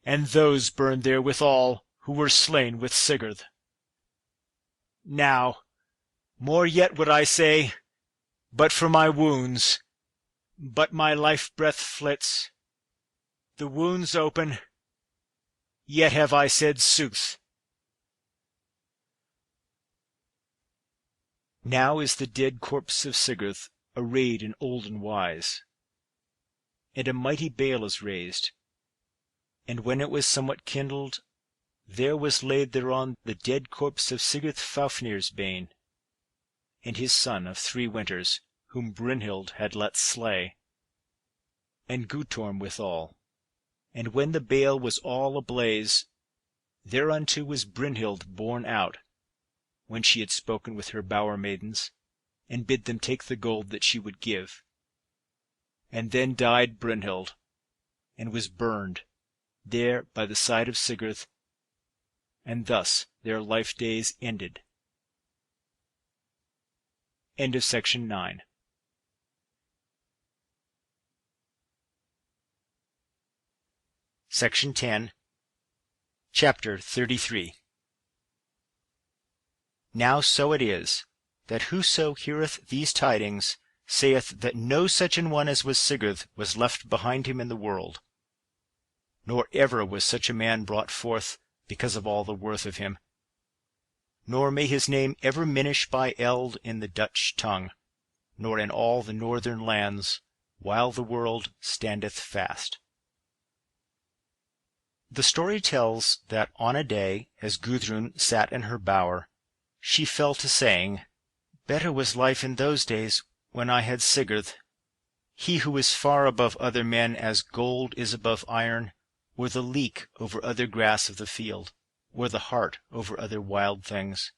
and those burned there withal who were slain with Sigurd. Now, more yet would I say, but for my wounds, but my life-breath flits. The wounds open, yet have I said sooth. Now is the dead corpse of Sigurd arrayed in olden wise, and a mighty bale is raised, and when it was somewhat kindled, there was laid thereon the dead corpse of Sigurd Fafnir's bane, and his son of 3 winters, whom Brynhild had let slay, and Guttorm withal. And when the bale was all ablaze, thereunto was Brynhild borne out, when she had spoken with her bower maidens, and bid them take the gold that she would give. And then died Brynhild, and was burned, there by the side of Sigurd, and thus their life days ended. End of section 9. Section 10, Chapter 33. Now so it is, that whoso heareth these tidings saith that no such an one as was Sigurd was left behind him in the world, nor ever was such a man brought forth because of all the worth of him, nor may his name ever minish by eld in the Dutch tongue, nor in all the northern lands, while the world standeth fast. The story tells that on a day, as Gudrun sat in her bower, she fell to saying, "Better was life in those days when I had Sigurd, he who is far above other men as gold is above iron, or the leek over other grass of the field, or the hart over other wild things.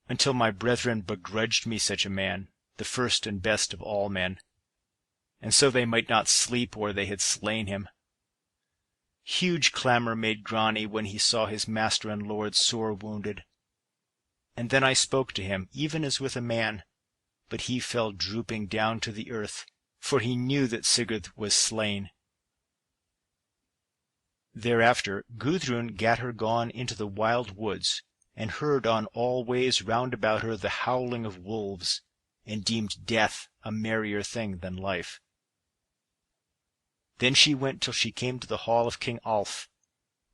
Until my brethren begrudged me such a man, the first and best of all men, and so they might not sleep or they had slain him. Huge clamour made Grani when he saw his master and lord sore wounded. And then I spoke to him, even as with a man, but he fell drooping down to the earth, for he knew that Sigurd was slain. Thereafter Gudrun gat her gone into the wild woods, and heard on all ways round about her the howling of wolves, and deemed death a merrier thing than life. Then she went till she came to the hall of King Alf,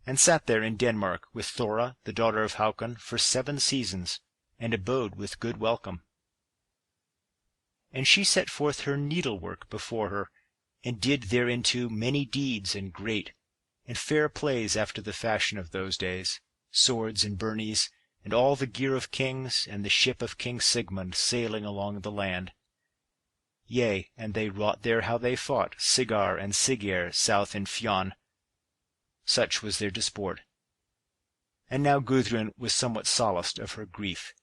and sat there in Denmark with Thora, the daughter of Hakon, for 7 seasons, and abode with good welcome. And she set forth her needlework before her, and did thereinto many deeds and great, and fair plays after the fashion of those days, swords and burnies, and all the gear of kings, and the ship of King Sigmund sailing along the land. Yea, and they wrought there how they fought Sigar and Siggeir south in Fionn. Such was their disport. And now Gudrun was somewhat solaced of her grief.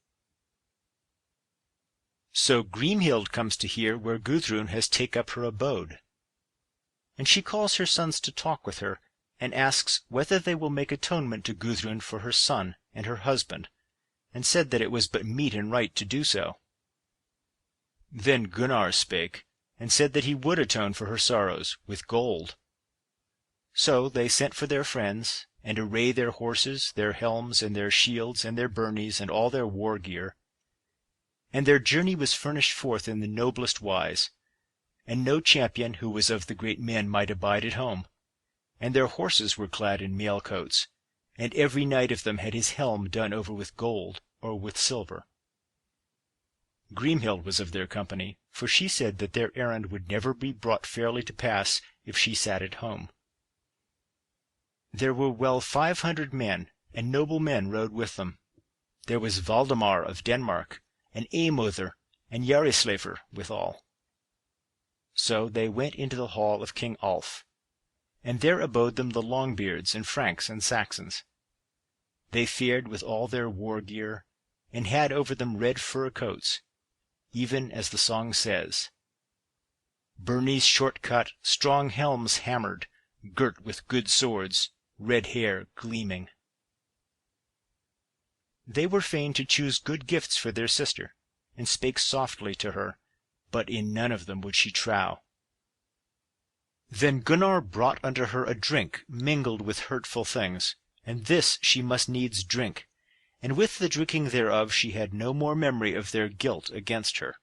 So Grimhild comes to hear where Gudrun has take up her abode. And she calls her sons to talk with her, and asks whether they will make atonement to Gudrun for her son and her husband, and said that it was but meet and right to do so. Then Gunnar spake, and said that he would atone for her sorrows with gold. So they sent for their friends, and array their horses, their helms, and their shields, and their burnies, and all their war gear. And their journey was furnished forth in the noblest wise, and no champion who was of the great men might abide at home. And their horses were clad in mail coats, and every knight of them had his helm done over with gold or with silver. Grimhild was of their company, for she said that their errand would never be brought fairly to pass if she sat at home. There were well 500 men, and noble men rode with them. There was Valdemar of Denmark, and Eamother, and Jarisleifr withal. So they went into the hall of King Alf, and there abode them the Longbeards and Franks and Saxons. They fared with all their war gear, and had over them red fur coats, even as the song says, burnies short cut, strong helms hammered, girt with good swords, red hair gleaming. They were fain to choose good gifts for their sister, and spake softly to her, but in none of them would she trow. Then Gunnar brought unto her a drink mingled with hurtful things, and this she must needs drink, and with the drinking thereof she had no more memory of their guilt against her.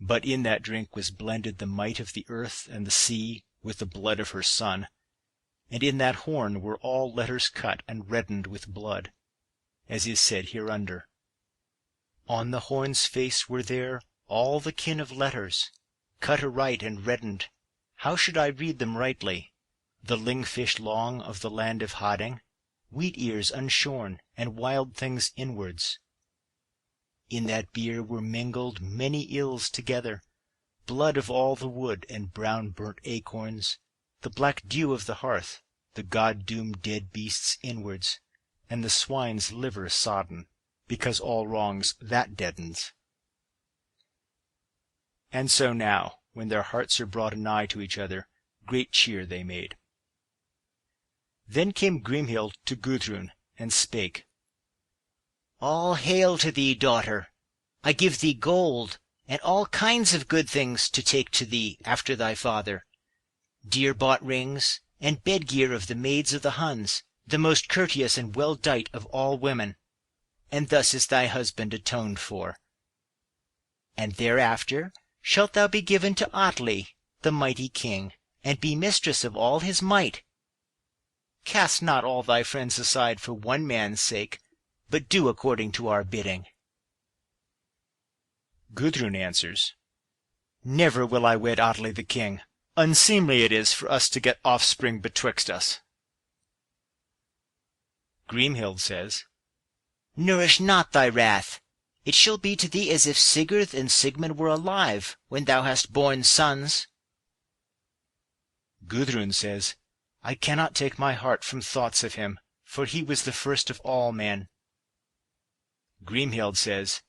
But in that drink was blended the might of the earth and the sea with the blood of her son, and in that horn were all letters cut and reddened with blood, as is said hereunder. On the horn's face were there all the kin of letters, cut aright and reddened. How should I read them rightly? The lingfish long of the land of Hading, wheat ears unshorn, and wild things inwards. In that beer were mingled many ills together, blood of all the wood, and brown burnt acorns, the black dew of the hearth, the god-doomed dead beasts inwards, and the swine's liver sodden, because all wrongs that deadens. And so now, when their hearts are brought anigh to each other, great cheer they made. Then came Grimhild to Gudrun, and spake, All hail to thee, daughter! I give thee gold, and all kinds of good things to take to thee after thy father, dear-bought rings, and bed-gear of the maids of the Huns, the most courteous and well-dight of all women, and thus is thy husband atoned for. And thereafter shalt thou be given to Atli, the mighty king, and be mistress of all his might. Cast not all thy friends aside for one man's sake, but do according to our bidding. Gudrun answers, Never will I wed Atli the king. Unseemly it is for us to get offspring betwixt us. Grimhild says, Nourish not thy wrath. It shall be to thee as if Sigurd and Sigmund were alive, when thou hast borne sons. Gudrun says, I cannot take my heart from thoughts of him, for he was the first of all men. Grimhild says,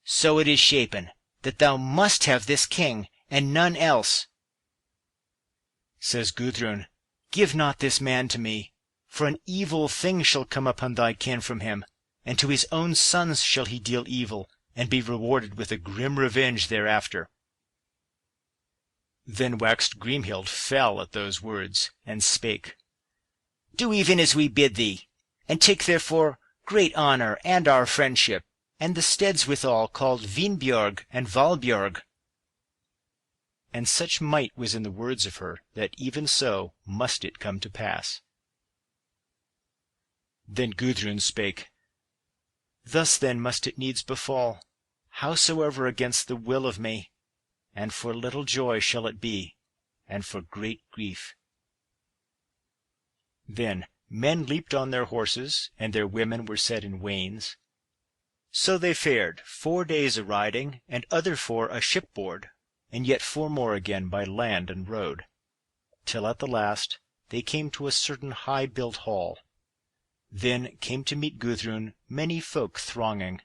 So it is shapen, that thou must have this king, and none else. Says Gudrun, Give not this man to me, for an evil thing shall come upon thy kin from him, and to his own sons shall he deal evil, and be rewarded with a grim revenge thereafter. Then waxed Grimhild fell at those words, and spake, Do even as we bid thee, and take therefore great honour and our friendship, and the steads withal called Vinbjörg and Valbjörg. And such might was in the words of her, that even so must it come to pass. Then Gudrun spake, Thus then must it needs befall, howsoever against the will of me, and for little joy shall it be, and for great grief. Then men leaped on their horses, and their women were set in wains. So they fared 4 days a-riding, and other 4 a shipboard, and yet 4 more again by land and road, till at the last they came to a certain high-built hall. Then came to meet Gudrun many folk thronging,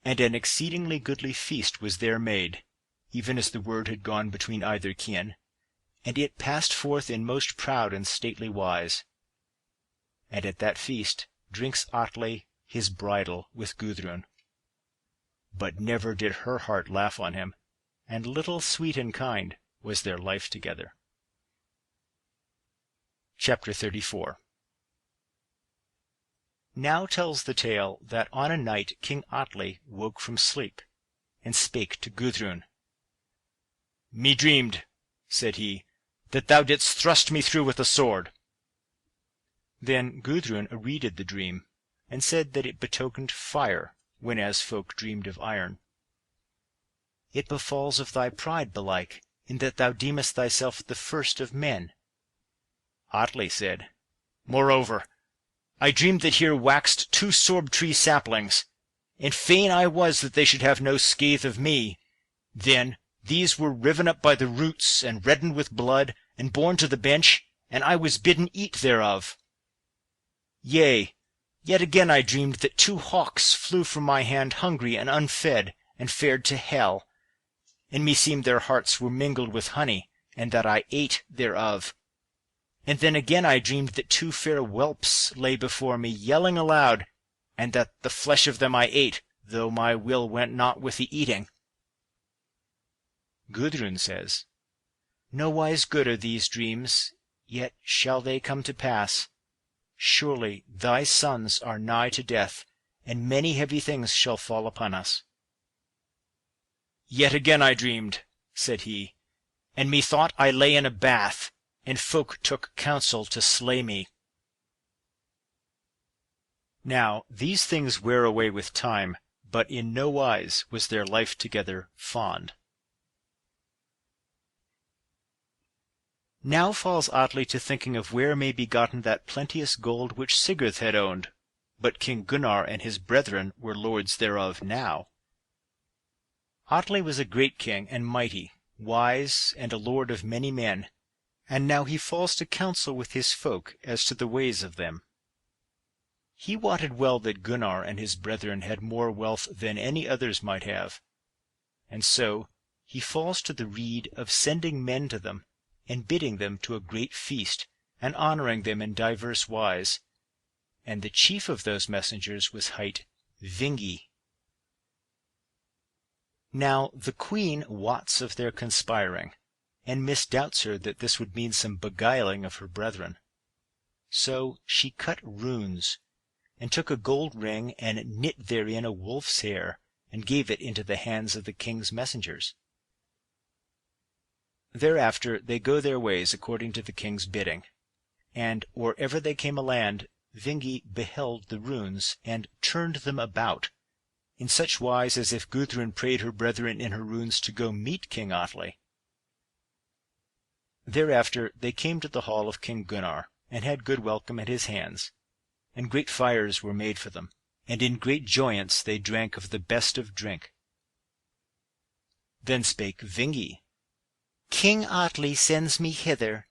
and an exceedingly goodly feast was there made, even as the word had gone between either kin, and it passed forth in most proud and stately wise. And at that feast drinks Atli his bridal with Gudrun. But never did her heart laugh on him, and little sweet and kind was their life together. Chapter 34. Now tells the tale that on a night King Atli woke from sleep, and spake to Gudrun. Me dreamed, said he, that thou didst thrust me through with a sword. Then Gudrun readed the dream, and said that it betokened fire, whenas folk dreamed of iron. It befalls of thy pride belike, in that thou deemest thyself the first of men. Atli said, Moreover, I dreamed that here waxed 2 sorb-tree saplings, and fain I was that they should have no scathe of me. Then these were riven up by the roots, and reddened with blood, and borne to the bench, and I was bidden eat thereof. Yea, yet again I dreamed that 2 hawks flew from my hand hungry and unfed, and fared to hell. And meseemed their hearts were mingled with honey, and that I ate thereof. And then again I dreamed that 2 fair whelps lay before me, yelling aloud, and that the flesh of them I ate, though my will went not with the eating. Gudrun says, Nowise good are these dreams, yet shall they come to pass. Surely thy sons are nigh to death, and many heavy things shall fall upon us. Yet again I dreamed, said he, and methought I lay in a bath, and folk took counsel to slay me. Now these things wear away with time, but in no wise was their life together fond. Now falls Atli to thinking of where may be gotten that plenteous gold which Sigurd had owned, but King Gunnar and his brethren were lords thereof now. Atli was a great king and mighty, wise, and a lord of many men, and now he falls to counsel with his folk as to the ways of them. He wotted well that Gunnar and his brethren had more wealth than any others might have, and so he falls to the rede of sending men to them, and bidding them to a great feast, and honouring them in divers wise. And the chief of those messengers was hight Vingi. Now the queen wots of their conspiring, and misdoubts her that this would mean some beguiling of her brethren. So she cut runes, and took a gold ring, and knit therein a wolf's hair, and gave it into the hands of the king's messengers. Thereafter they go their ways according to the king's bidding, and or ever they came a land, Vingi beheld the runes, and turned them about, in such wise as if Gudrun prayed her brethren in her runes to go meet King Atli. Thereafter they came to the hall of King Gunnar, and had good welcome at his hands, and great fires were made for them, and in great joyance they drank of the best of drink. Then spake Vingi, King Atli sends me hither,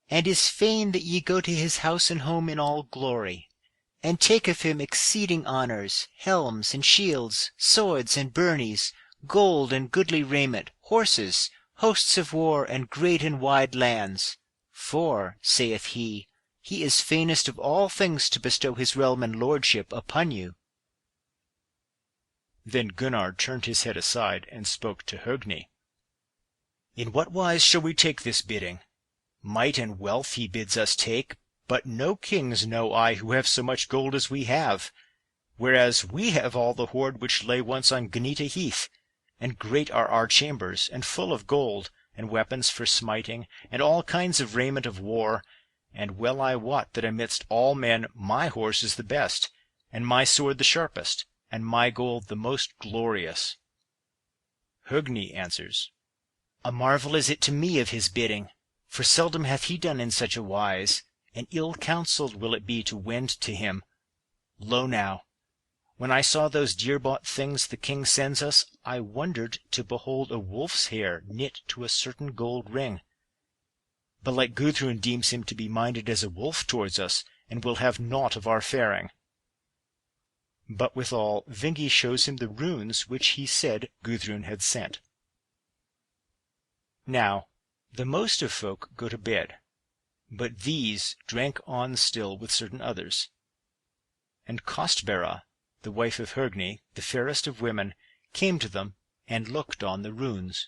and is fain that ye go to his house and home in all glory, and take of him exceeding honours, helms and shields, swords and burnies, gold and goodly raiment, horses, hosts of war, and great and wide lands. For, saith he is fainest of all things to bestow his realm and lordship upon you. Then Gunnar turned his head aside, and spoke to Högni. In what wise shall we take this bidding? Might and wealth he bids us take, But no kings know I who have so much gold as we have, whereas we have all the hoard which lay once on Gnita Heath, and great are our chambers, and full of gold, and weapons for smiting, and all kinds of raiment of war. And well I wot that amidst all men my horse is the best, and my sword the sharpest, and my gold the most glorious. Hogni answers, A marvel is it to me of his bidding, for seldom hath he done in such a wise, and ill-counselled will it be to wend to him. Lo now, when I saw those dear-bought things the king sends us, I wondered to behold a wolf's hair knit to a certain gold ring. But like Gudrun deems him to be minded as a wolf towards us, and will have naught of our faring. But withal Vingi shows him the runes which he said Gudrun had sent. Now the most of folk go to bed, but these drank on still with certain others. And Kostbera, the wife of Hogni, the fairest of women, came to them and looked on the runes.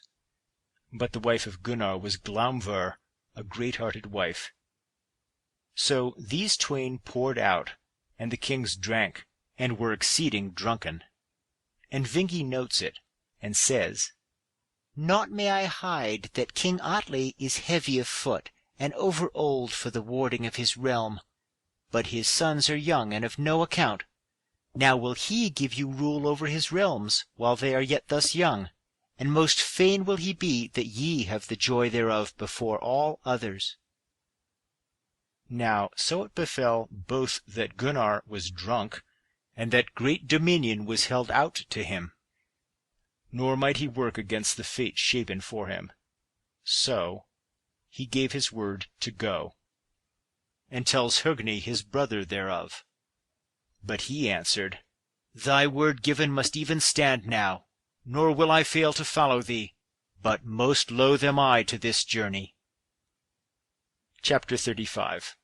But the wife of Gunnar was Glaumvur, a great-hearted wife. So these twain poured out, and the kings drank, and were exceeding drunken. And Vingi notes it, and says, Naught may I hide that King Atli is heavy of foot, and over-old for the warding of his realm. But his sons are young and of no account. Now will he give you rule over his realms, while they are yet thus young, and most fain will he be that ye have the joy thereof before all others. Now so it befell both that Gunnar was drunk, and that great dominion was held out to him. Nor might he work against the fate shapen for him. So he gave his word to go, and tells Hogni his brother thereof. But he answered, Thy word given must even stand now, nor will I fail to follow thee, but most loath am I to this journey. Chapter 35.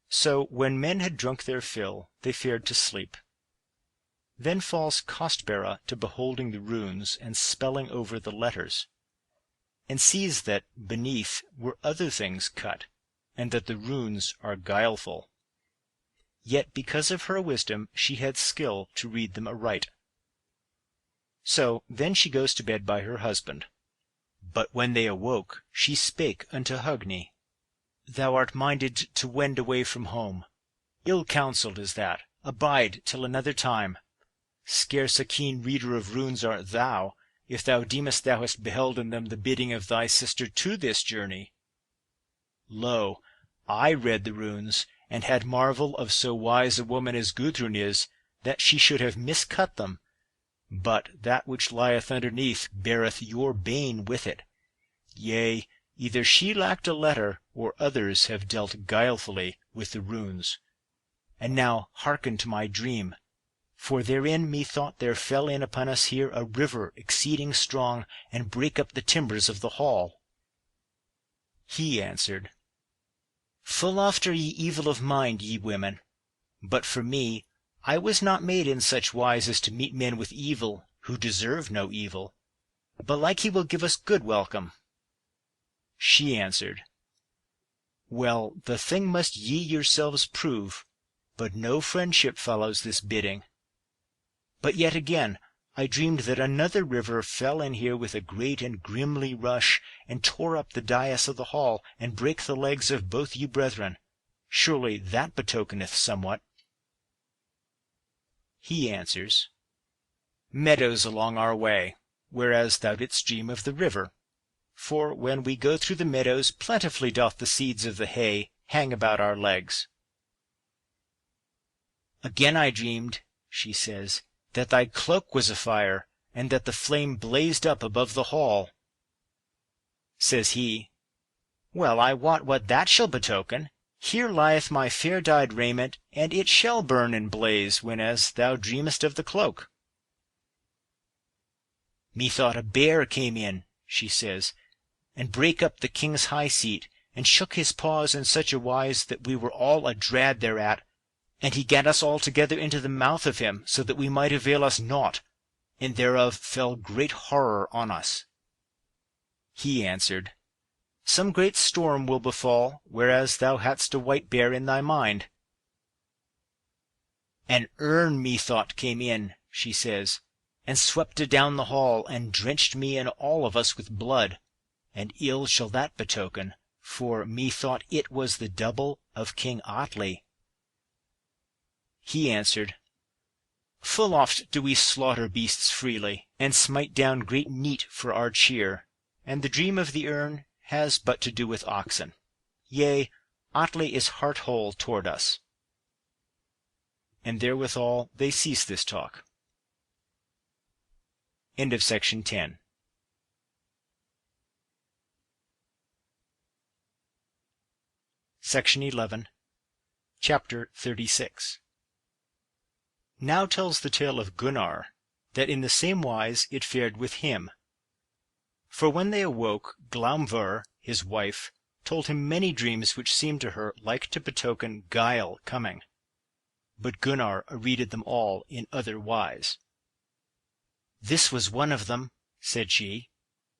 So when men had drunk their fill, they fared to sleep. Then falls Kostbera to beholding the runes and spelling over the letters, and sees that beneath were other things cut, and that the runes are guileful. Yet because of her wisdom she had skill to read them aright. So then she goes to bed by her husband. But when they awoke, she spake unto Hogni, Thou art minded to wend away from home. Ill-counselled is that. Abide till another time. Scarce a keen reader of runes art thou, if thou deemest thou hast beheld in them the bidding of thy sister to this journey. Lo, I read the runes, and had marvel of so wise a woman as Gudrun is, that she should have miscut them. But that which lieth underneath beareth your bane with it. Yea, either she lacked a letter, or others have dealt guilefully with the runes. And now hearken to my dream, for therein methought there fell in upon us here a river exceeding strong, and brake up the timbers of the hall. He answered, Full oft are ye evil of mind, ye women. But for me, I was not made in such wise as to meet men with evil, who deserve no evil. Belike he will give us good welcome. She answered, Well, the thing must ye yourselves prove, but no friendship follows this bidding. But yet again, I dreamed that another river fell in here with a great and grimly rush, and tore up the dais of the hall, and brake the legs of both you brethren. Surely that betokeneth somewhat. He answers, Meadows along our way, whereas thou didst dream of the river. For when we go through the meadows, plentifully doth the seeds of the hay hang about our legs. Again I dreamed, she says, that thy cloak was afire, and that the flame blazed up above the hall. Says he, Well, I wot what that shall betoken. Here lieth my fair-dyed raiment, and it shall burn and blaze, whenas thou dreamest of the cloak. Methought a bear came in, she says, and brake up the king's high seat, and shook his paws in such a wise that we were all adrad thereat, and he gat us all together into the mouth of him, so that we might avail us naught, and thereof fell great horror on us. He answered, Some great storm will befall, whereas thou hadst a white bear in thy mind. An urn, methought, came in, she says, and swept adown the hall, and drenched me and all of us with blood, and ill shall that betoken, for methought it was the double of King Atli. He answered, Full oft do we slaughter beasts freely, and smite down great neat for our cheer, and the dream of the urn has but to do with oxen. Yea, Atli is heart-whole toward us. And therewithal they cease this talk. End of section 10. Section 11, Chapter 36. Now tells the tale of Gunnar, that in the same wise it fared with him. For when they awoke, Glaumvur, his wife, told him many dreams which seemed to her like to betoken guile coming. But Gunnar readed them all in other wise. This was one of them, said she.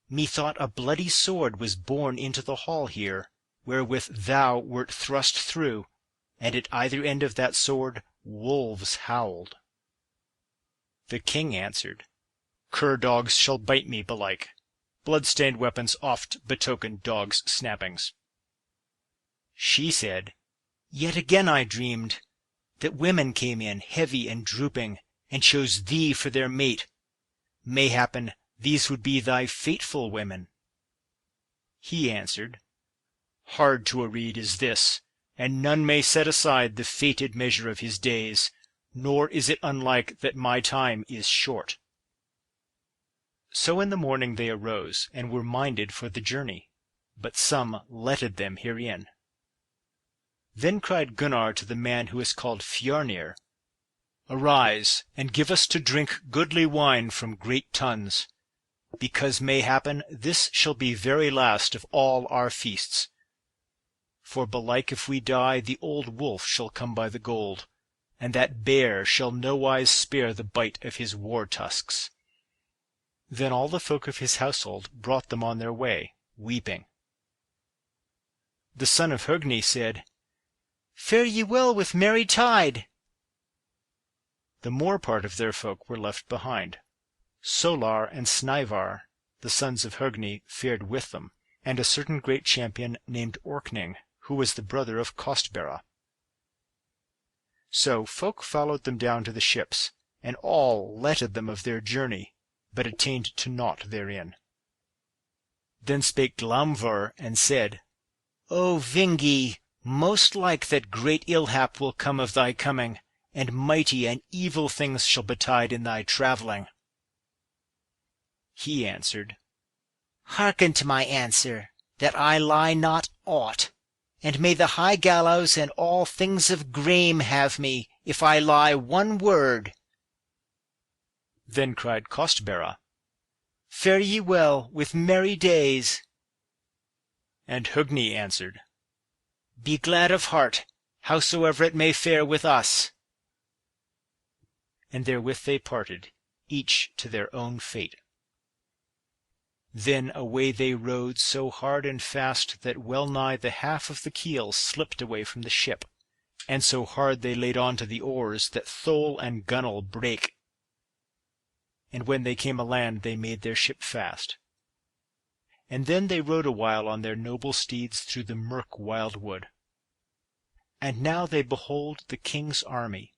Methought a bloody sword was borne into the hall here, wherewith thou wert thrust through, and at either end of that sword wolves howled. The king answered, Cur-dogs shall bite me belike. Blood-stained weapons oft betoken dogs' snappings. She said, Yet again I dreamed that women came in, heavy and drooping, and chose thee for their mate. Mayhappen these would be thy fateful women. He answered, Hard to a reed is this, and none may set aside the fated measure of his days, nor is it unlike that my time is short. So in the morning they arose, and were minded for the journey, but some letted them herein. Then cried Gunnar to the man who is called Fjörnir, Arise, and give us to drink goodly wine from great tuns, because mayhappen this shall be very last of all our feasts. For belike if we die, the old wolf shall come by the gold, and that bear shall nowise spare the bite of his war-tusks. Then all the folk of his household brought them on their way, weeping. The son of Hogni said, Fare ye well with merry tide. The more part of their folk were left behind. Solar and Snævar, the sons of Hogni, fared with them, and a certain great champion named Orkning, who was the brother of Kostbera. So folk followed them down to the ships, and all letted them of their journey, but attained to naught therein. Then spake Glaumvur, and said, O Vingi, most like that great ill-hap will come of thy coming, and mighty and evil things shall betide in thy travelling. He answered, Hearken to my answer, that I lie not aught, and may the high gallows and all things of grame have me, if I lie one word. Then cried Kostbera, Fare ye well with merry days. And Hogni answered, Be glad of heart, howsoever it may fare with us. And therewith they parted, each to their own fate. Then away they rowed so hard and fast that well nigh the half of the keel slipped away from the ship, and so hard they laid on to the oars that thole and gunwale brake. And when they came aland they made their ship fast. And then they rode a while on their noble steeds through the murk wildwood. And now they behold the king's army,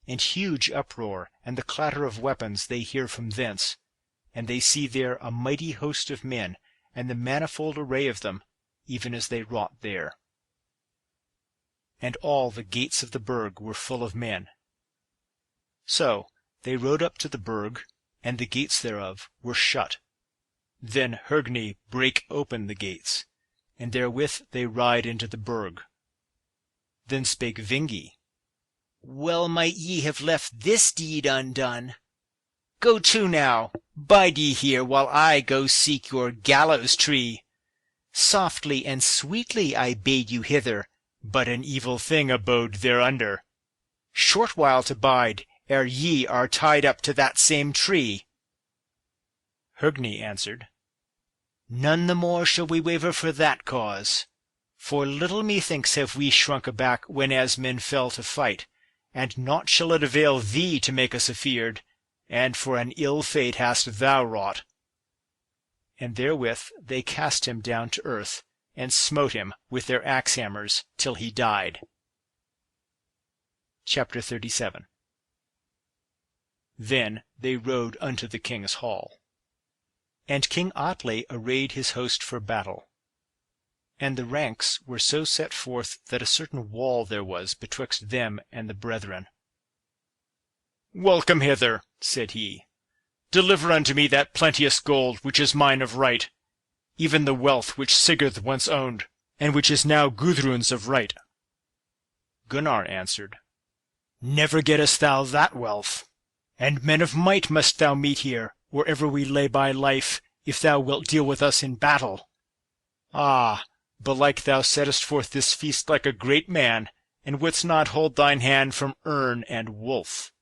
and huge uproar, and the clatter of weapons they hear from thence, and they see there a mighty host of men, and the manifold array of them, even as they wrought there. And all the gates of the burg were full of men. So they rode up to the burg, and the gates thereof were shut. Then Hogni brake open the gates, and therewith they ride into the burg. Then spake Vingi, Well might ye have left this deed undone. Go to now, bide ye here while I go seek your gallows-tree. Softly and sweetly I bade you hither, but an evil thing abode thereunder. Short while to bide, ere ye are tied up to that same tree. Hogni answered, None the more shall we waver for that cause. For little methinks have we shrunk aback whenas men fell to fight, and naught shall it avail thee to make us afeard, and for an ill fate hast thou wrought. And therewith they cast him down to earth, and smote him with their axe-hammers till he died. Chapter 37. Then they rode unto the king's hall. And King Atli arrayed his host for battle. And the ranks were so set forth that a certain wall there was betwixt them and the brethren. "Welcome hither," said he. "Deliver unto me that plenteous gold which is mine of right, even the wealth which Sigurd once owned, and which is now Gudrun's of right." Gunnar answered, "Never gettest thou that wealth, and men of might must thou meet here, wherever we lay by life, if thou wilt deal with us in battle. Ah, belike thou settest forth this feast like a great man, and wouldst not hold thine hand from erne and wolf."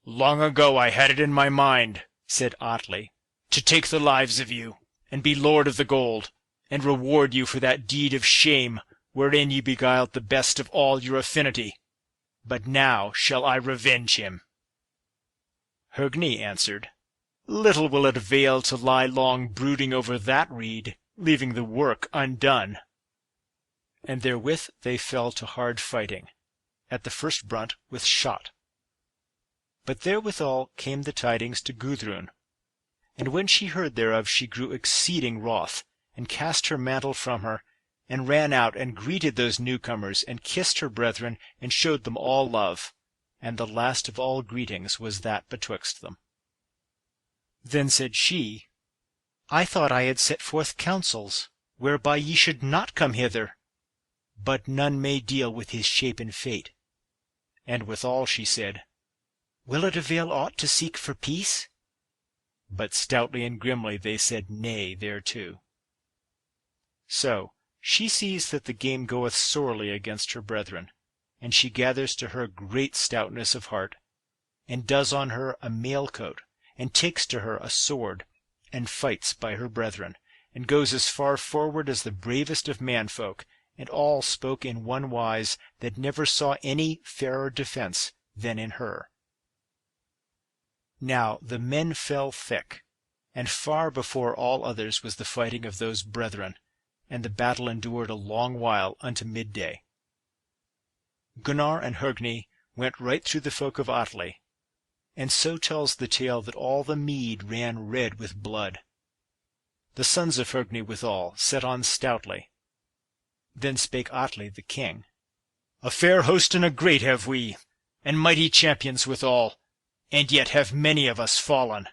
"Long ago I had it in my mind," said Atli, "to take the lives of you, and be lord of the gold, and reward you for that deed of shame wherein ye beguiled the best of all your affinity. But now shall I revenge him." Högni answered, "Little will it avail to lie long brooding over that rede, leaving the work undone." And therewith they fell to hard fighting, at the first brunt with shot. But therewithal came the tidings to Gudrun. And when she heard thereof she grew exceeding wroth, and cast her mantle from her, and ran out and greeted those newcomers, and kissed her brethren, and showed them all love. And the last of all greetings was that betwixt them. Then said she, "I thought I had set forth counsels, whereby ye should not come hither. But none may deal with his shapen fate." And withal she said, "Will it avail aught to seek for peace?" But stoutly and grimly they said nay thereto. So she sees that the game goeth sorely against her brethren, and she gathers to her great stoutness of heart, and does on her a mail coat, and takes to her a sword, and fights by her brethren, and goes as far forward as the bravest of manfolk, and all spoke in one wise that never saw any fairer defence than in her. Now the men fell thick, and far before all others was the fighting of those brethren, and the battle endured a long while unto midday. Gunnar and Högni went right through the folk of Atli, and so tells the tale that all the mead ran red with blood. The sons of Högni withal set on stoutly. Then spake Atli the king, "A fair host and a great have we, and mighty champions withal, and yet have many of us fallen.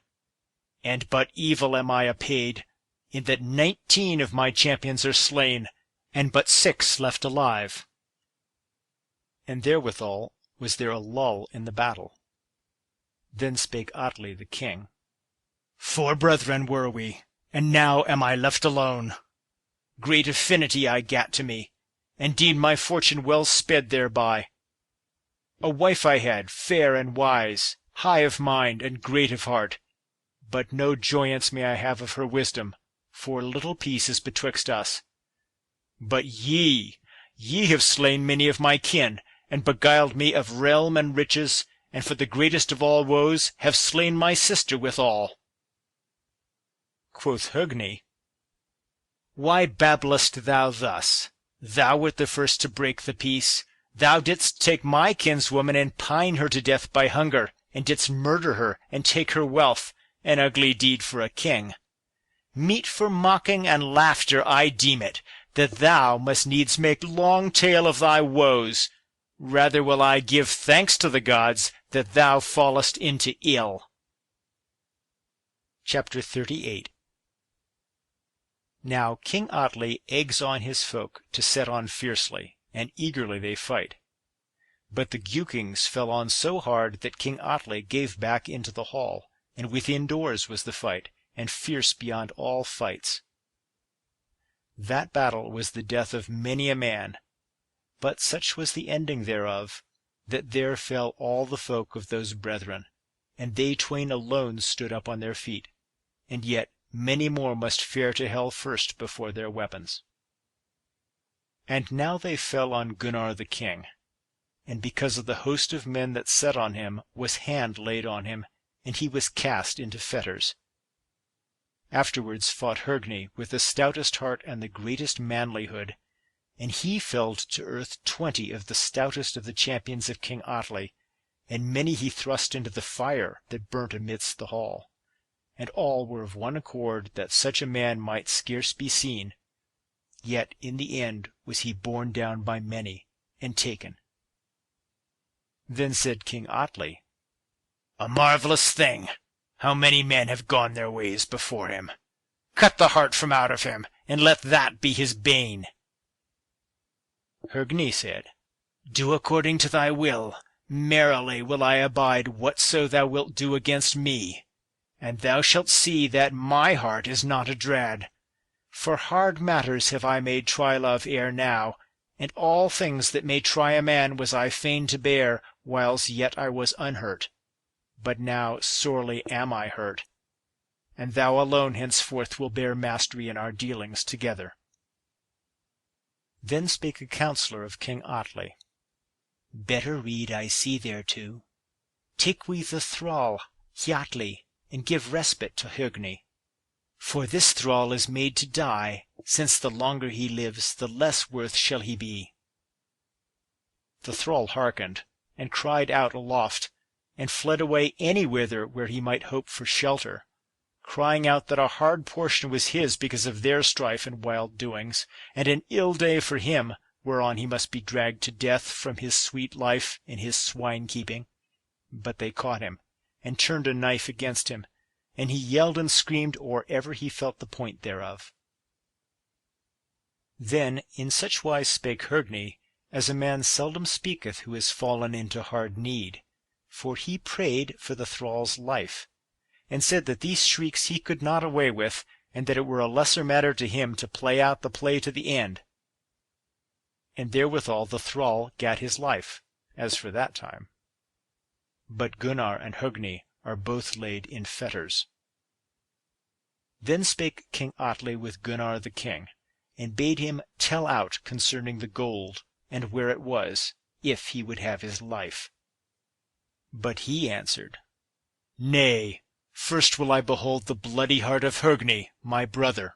And but evil am I apaid, in that 19 of my champions are slain, and but 6 left alive." And therewithal was there a lull in the battle. Then spake Atli the king, "4 brethren were we, and now am I left alone. Great affinity I gat to me, and deemed my fortune well sped thereby. A wife I had, fair and wise, high of mind and great of heart, but no joyance may I have of her wisdom, for little peace is betwixt us. But ye have slain many of my kin, and beguiled me of realm and riches, and for the greatest of all woes have slain my sister withal." Quoth Högni, "Why babblest thou thus? Thou wert the first to break the peace. Thou didst take my kinswoman and pine her to death by hunger, and didst murder her and take her wealth, an ugly deed for a king. Meet for mocking and laughter I deem it, that thou must needs make long tale of thy woes. Rather will I give thanks to the gods that thou fallest into ill." Chapter 38. Now King Atli eggs on his folk to set on fiercely, and eagerly they fight. But the Giukings fell on so hard that King Atli gave back into the hall, and within doors was the fight, and fierce beyond all fights. That battle was the death of many a man, but such was the ending thereof, that there fell all the folk of those brethren, and they twain alone stood up on their feet, and yet many more must fare to hell first before their weapons. And now they fell on Gunnar the king, and because of the host of men that set on him was hand laid on him, and he was cast into fetters. Afterwards fought Hogni with the stoutest heart and the greatest manlyhood, and he felled to earth 20 of the stoutest of the champions of King Atli, and many he thrust into the fire that burnt amidst the hall. And all were of one accord that such a man might scarce be seen, yet in the end was he borne down by many, and taken. Then said King Atli, "A marvellous thing! How many men have gone their ways before him! Cut the heart from out of him, and let that be his bane." Hogni said, "Do according to thy will. Merrily will I abide whatso thou wilt do against me. And thou shalt see that my heart is not adrad. For hard matters have I made trial of ere now, and all things that may try a man was I fain to bear, whiles yet I was unhurt. But now sorely am I hurt, and thou alone henceforth will bear mastery in our dealings together." Then spake a counsellor of King Atli, "Better rede I see thereto. Take we the thrall, Hjalli, and give respite to Hogni. For this thrall is made to die, since the longer he lives, the less worth shall he be." The thrall hearkened, and cried out aloft, and fled away anywhither where he might hope for shelter, crying out that a hard portion was his because of their strife and wild doings, and an ill day for him, whereon he must be dragged to death from his sweet life and his swine-keeping. But they caught him, and turned a knife against him, and he yelled and screamed or ever he felt the point thereof. Then in such wise spake Hogni, as a man seldom speaketh who is fallen into hard need, for he prayed for the thrall's life, and said that these shrieks he could not away with, and that it were a lesser matter to him to play out the play to the end. And therewithal the thrall gat his life, as for that time. But Gunnar and Hogni are both laid in fetters. Then spake King Atli with Gunnar the king, and bade him tell out concerning the gold, and where it was, if he would have his life. But he answered, "Nay, first will I behold the bloody heart of Hogni, my brother."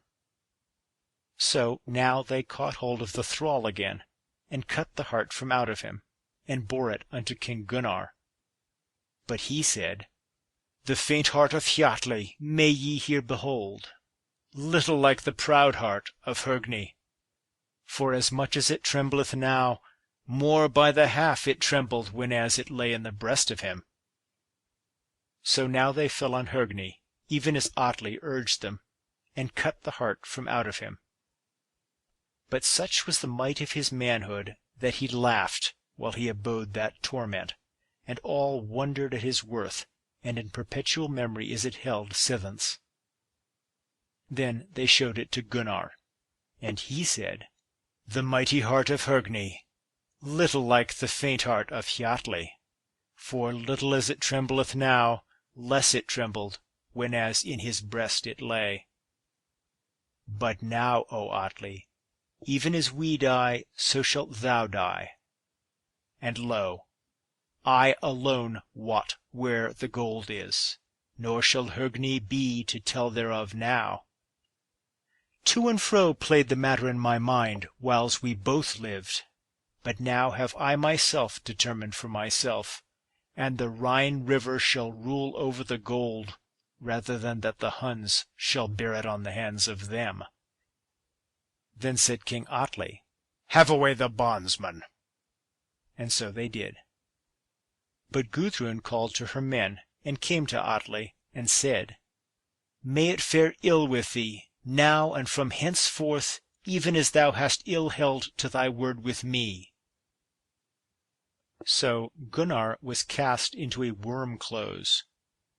So now they caught hold of the thrall again, and cut the heart from out of him, and bore it unto King Gunnar. But he said, "The faint heart of Hjalli may ye here behold, little like the proud heart of Hogni. For as much as it trembleth now, more by the half it trembled whenas it lay in the breast of him." So now they fell on Hogni, even as Atli urged them, and cut the heart from out of him. But such was the might of his manhood that he laughed while he abode that torment, and all wondered at his worth, and in perpetual memory is it held sithence. Then they showed it to Gunnar, and he said, "The mighty heart of Hogni, little like the faint heart of Hjalli, for little as it trembleth now, less it trembled, whenas in his breast it lay. But now, O Atli, even as we die, so shalt thou die. And lo, I alone wot where the gold is, nor shall Hogni be to tell thereof now. To and fro played the matter in my mind, whiles we both lived, but now have I myself determined for myself, and the Rhine river shall rule over the gold, rather than that the Huns shall bear it on the hands of them." Then said King Atli, "Have away the bondsman." And so they did. But Gudrun called to her men, and came to Atli, and said, "May it fare ill with thee, now and from henceforth, even as thou hast ill held to thy word with me." So Gunnar was cast into a worm close,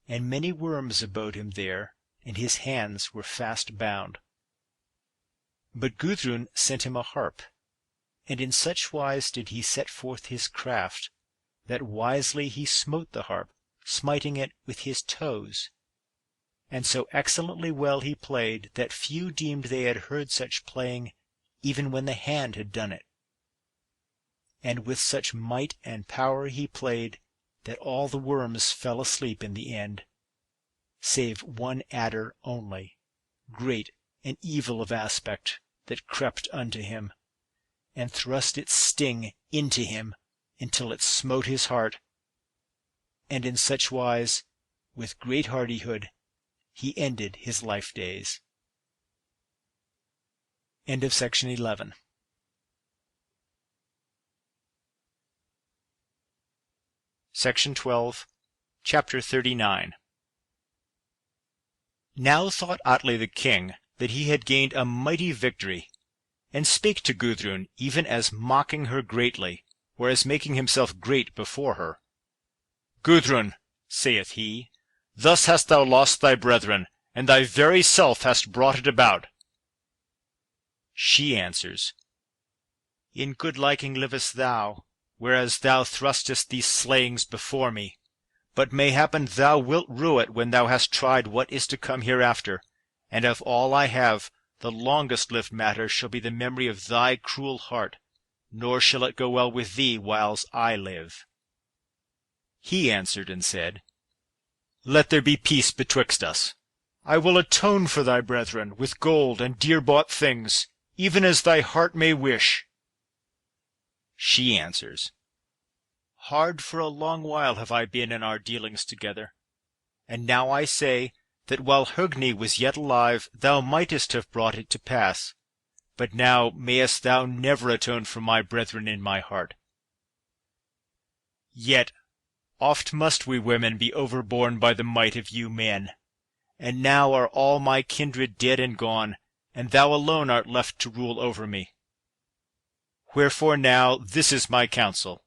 and many worms abode him there, and his hands were fast bound. But Gudrun sent him a harp, and in such wise did he set forth his craft, that wisely he smote the harp, smiting it with his toes. and so excellently well he played that few deemed they had heard such playing even when the hand had done it. And with such might and power he played that all the worms fell asleep in the end, save one adder only, great and evil of aspect, that crept unto him, and thrust its sting into him until it smote his heart, and in such wise, with great hardihood, he ended his life days. End of section 11. Section 12, Chapter 39. Now thought Atli the king that he had gained a mighty victory, and spake to Gudrun even as mocking her greatly, or as making himself great before her. Gudrun, saith he, thus hast thou lost thy brethren, and thy very self hast brought it about. She answers, In good liking livest thou, whereas thou thrustest these slayings before me. But mayhappen thou wilt rue it when thou hast tried what is to come hereafter, and of all I have, the longest-lived matter shall be the memory of thy cruel heart, nor shall it go well with thee whiles I live. He answered and said, Let there be peace betwixt us. I will atone for thy brethren with gold and dear-bought things, even as thy heart may wish. She answers, Hard for a long while have I been in our dealings together, and now I say that while Hogni was yet alive thou mightest have brought it to pass, but now mayest thou never atone for my brethren in my heart. Yet oft must we women be overborne by the might of you men, and now are all my kindred dead and gone, and thou alone art left to rule over me. Wherefore now this is my counsel,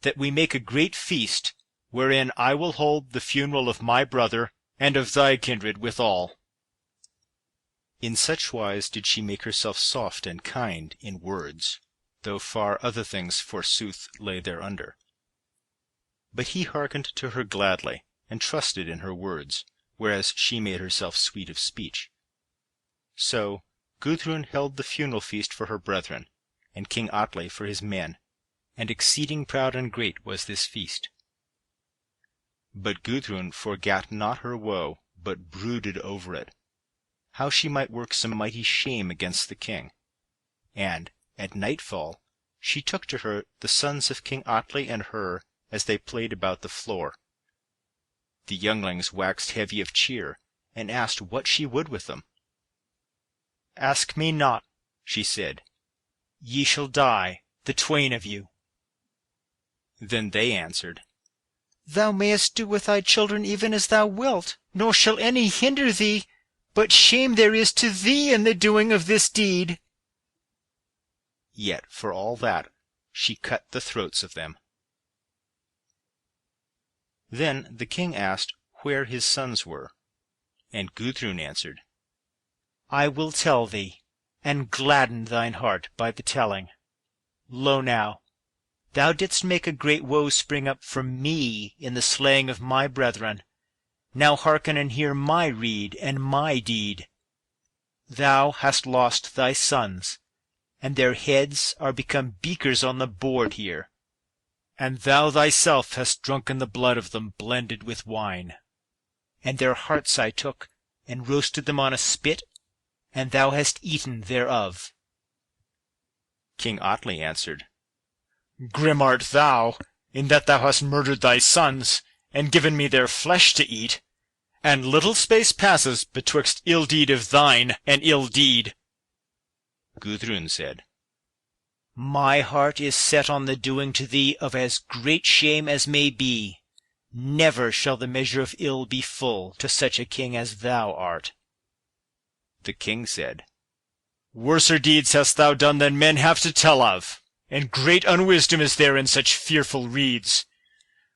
that we make a great feast, wherein I will hold the funeral of my brother, and of thy kindred withal. In such wise did she make herself soft and kind in words, though far other things forsooth lay thereunder. But he hearkened to her gladly, and trusted in her words, whereas she made herself sweet of speech. So Gudrun held the funeral feast for her brethren, and King Atli for his men, and exceeding proud and great was this feast. But Gudrun forgat not her woe, but brooded over it, how she might work some mighty shame against the king. And at nightfall she took to her the sons of King Atli and her, as they played about the floor. The younglings waxed heavy of cheer, and asked what she would with them. Ask me not, she said, ye shall die, the twain of you. Then they answered, Thou mayest do with thy children even as thou wilt, nor shall any hinder thee, but shame there is to thee in the doing of this deed. Yet for all that she cut the throats of them. Then the king asked where his sons were, and Gudrun answered, I will tell thee, and gladden thine heart by the telling. Lo now, thou didst make a great woe spring up from me in the slaying of my brethren. Now hearken and hear my rede and my deed. Thou hast lost thy sons, and their heads are become beakers on the board here. And thou thyself hast drunken the blood of them blended with wine. And their hearts I took, and roasted them on a spit, and thou hast eaten thereof. King Atli answered, Grim art thou, in that thou hast murdered thy sons, and given me their flesh to eat, and little space passes betwixt ill deed of thine and ill deed. Gudrun said, My heart is set on the doing to thee of as great shame as may be. Never shall the measure of ill be full to such a king as thou art. The king said, Worser deeds hast thou done than men have to tell of, and great unwisdom is there in such fearful redes.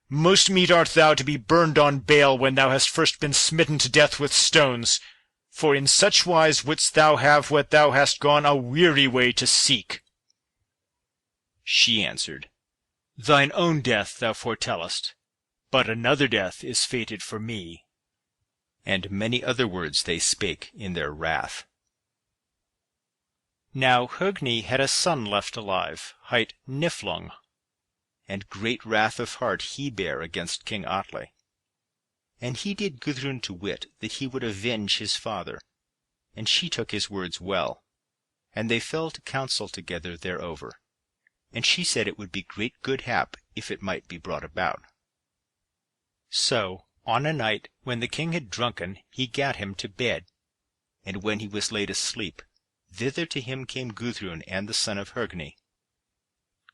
Most meet art thou to be burned on bale when thou hast first been smitten to death with stones, for in such wise wouldst thou have what thou hast gone a weary way to seek. She answered, Thine own death thou foretellest, but another death is fated for me. and many other words they spake in their wrath. Now Hogni had a son left alive, hight Niflung, And great wrath of heart he bare against King Atli. And he did Gudrun to wit that he would avenge his father, and she took his words well, and they fell to counsel together thereover. And she said it would be great good hap if it might be brought about. So on a night when the king had drunken, he gat him to bed. And when he was laid asleep, thither to him came Gudrun and the son of Hogni.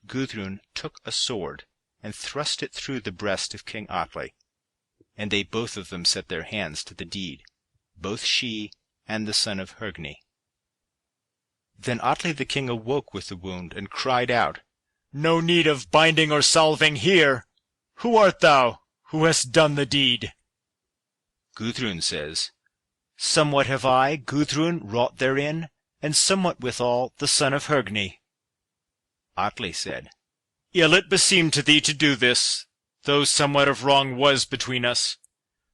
Gudrun took a sword, and thrust it through the breast of King Atli, and they both of them set their hands to the deed, both she and the son of Hogni. Then Atli the king awoke with the wound, and cried out, No need of binding or salving here. Who art thou, who hast done the deed? Gudrun says, Somewhat have I, Gudrun, wrought therein, and somewhat withal the son of Hogni. Atli said, Ill it beseemed to thee to do this, though somewhat of wrong was between us.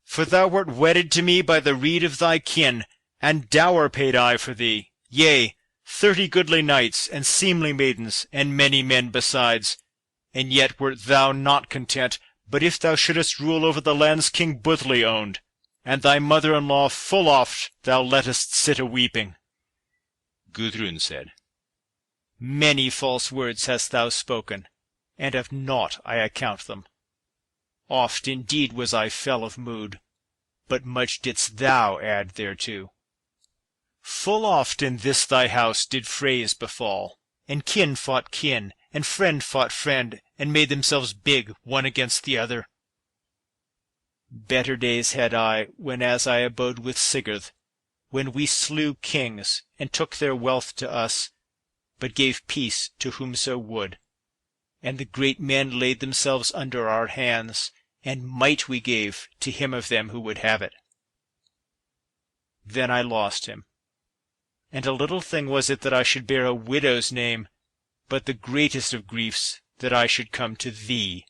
For thou wert wedded to me by the rede of thy kin, and dower paid I for thee, yea, 30 goodly knights, and seemly maidens, and many men besides. And yet wert thou not content, but if thou shouldest rule over the lands King Buthli owned, and thy mother-in-law full oft thou lettest sit a-weeping. Gudrun said, Many false words hast thou spoken, and of naught I account them. Oft indeed was I fell of mood, but much didst thou add thereto. Full oft in this thy house did frays befall, and kin fought kin, and friend fought friend, and made themselves big one against the other. Better days had I, whenas I abode with Sigurd, when we slew kings, and took their wealth to us, but gave peace to whomso would. And the great men laid themselves under our hands, and might we gave to him of them who would have it. Then I lost him. And a little thing was it that I should bear a widow's name, but the greatest of griefs that I should come to thee,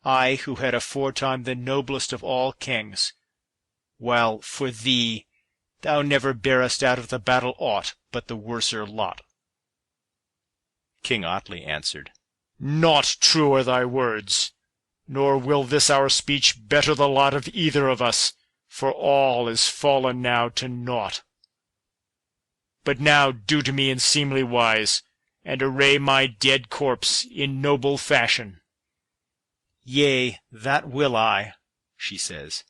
I who had aforetime the noblest of all kings, while for thee thou never bearest out of the battle aught but the worser lot. King Atli answered, Not true are thy words, nor will this our speech better the lot of either of us, for all is fallen now to naught. But now do to me in seemly wise, and array my dead corpse in noble fashion. Yea, that will I, she says,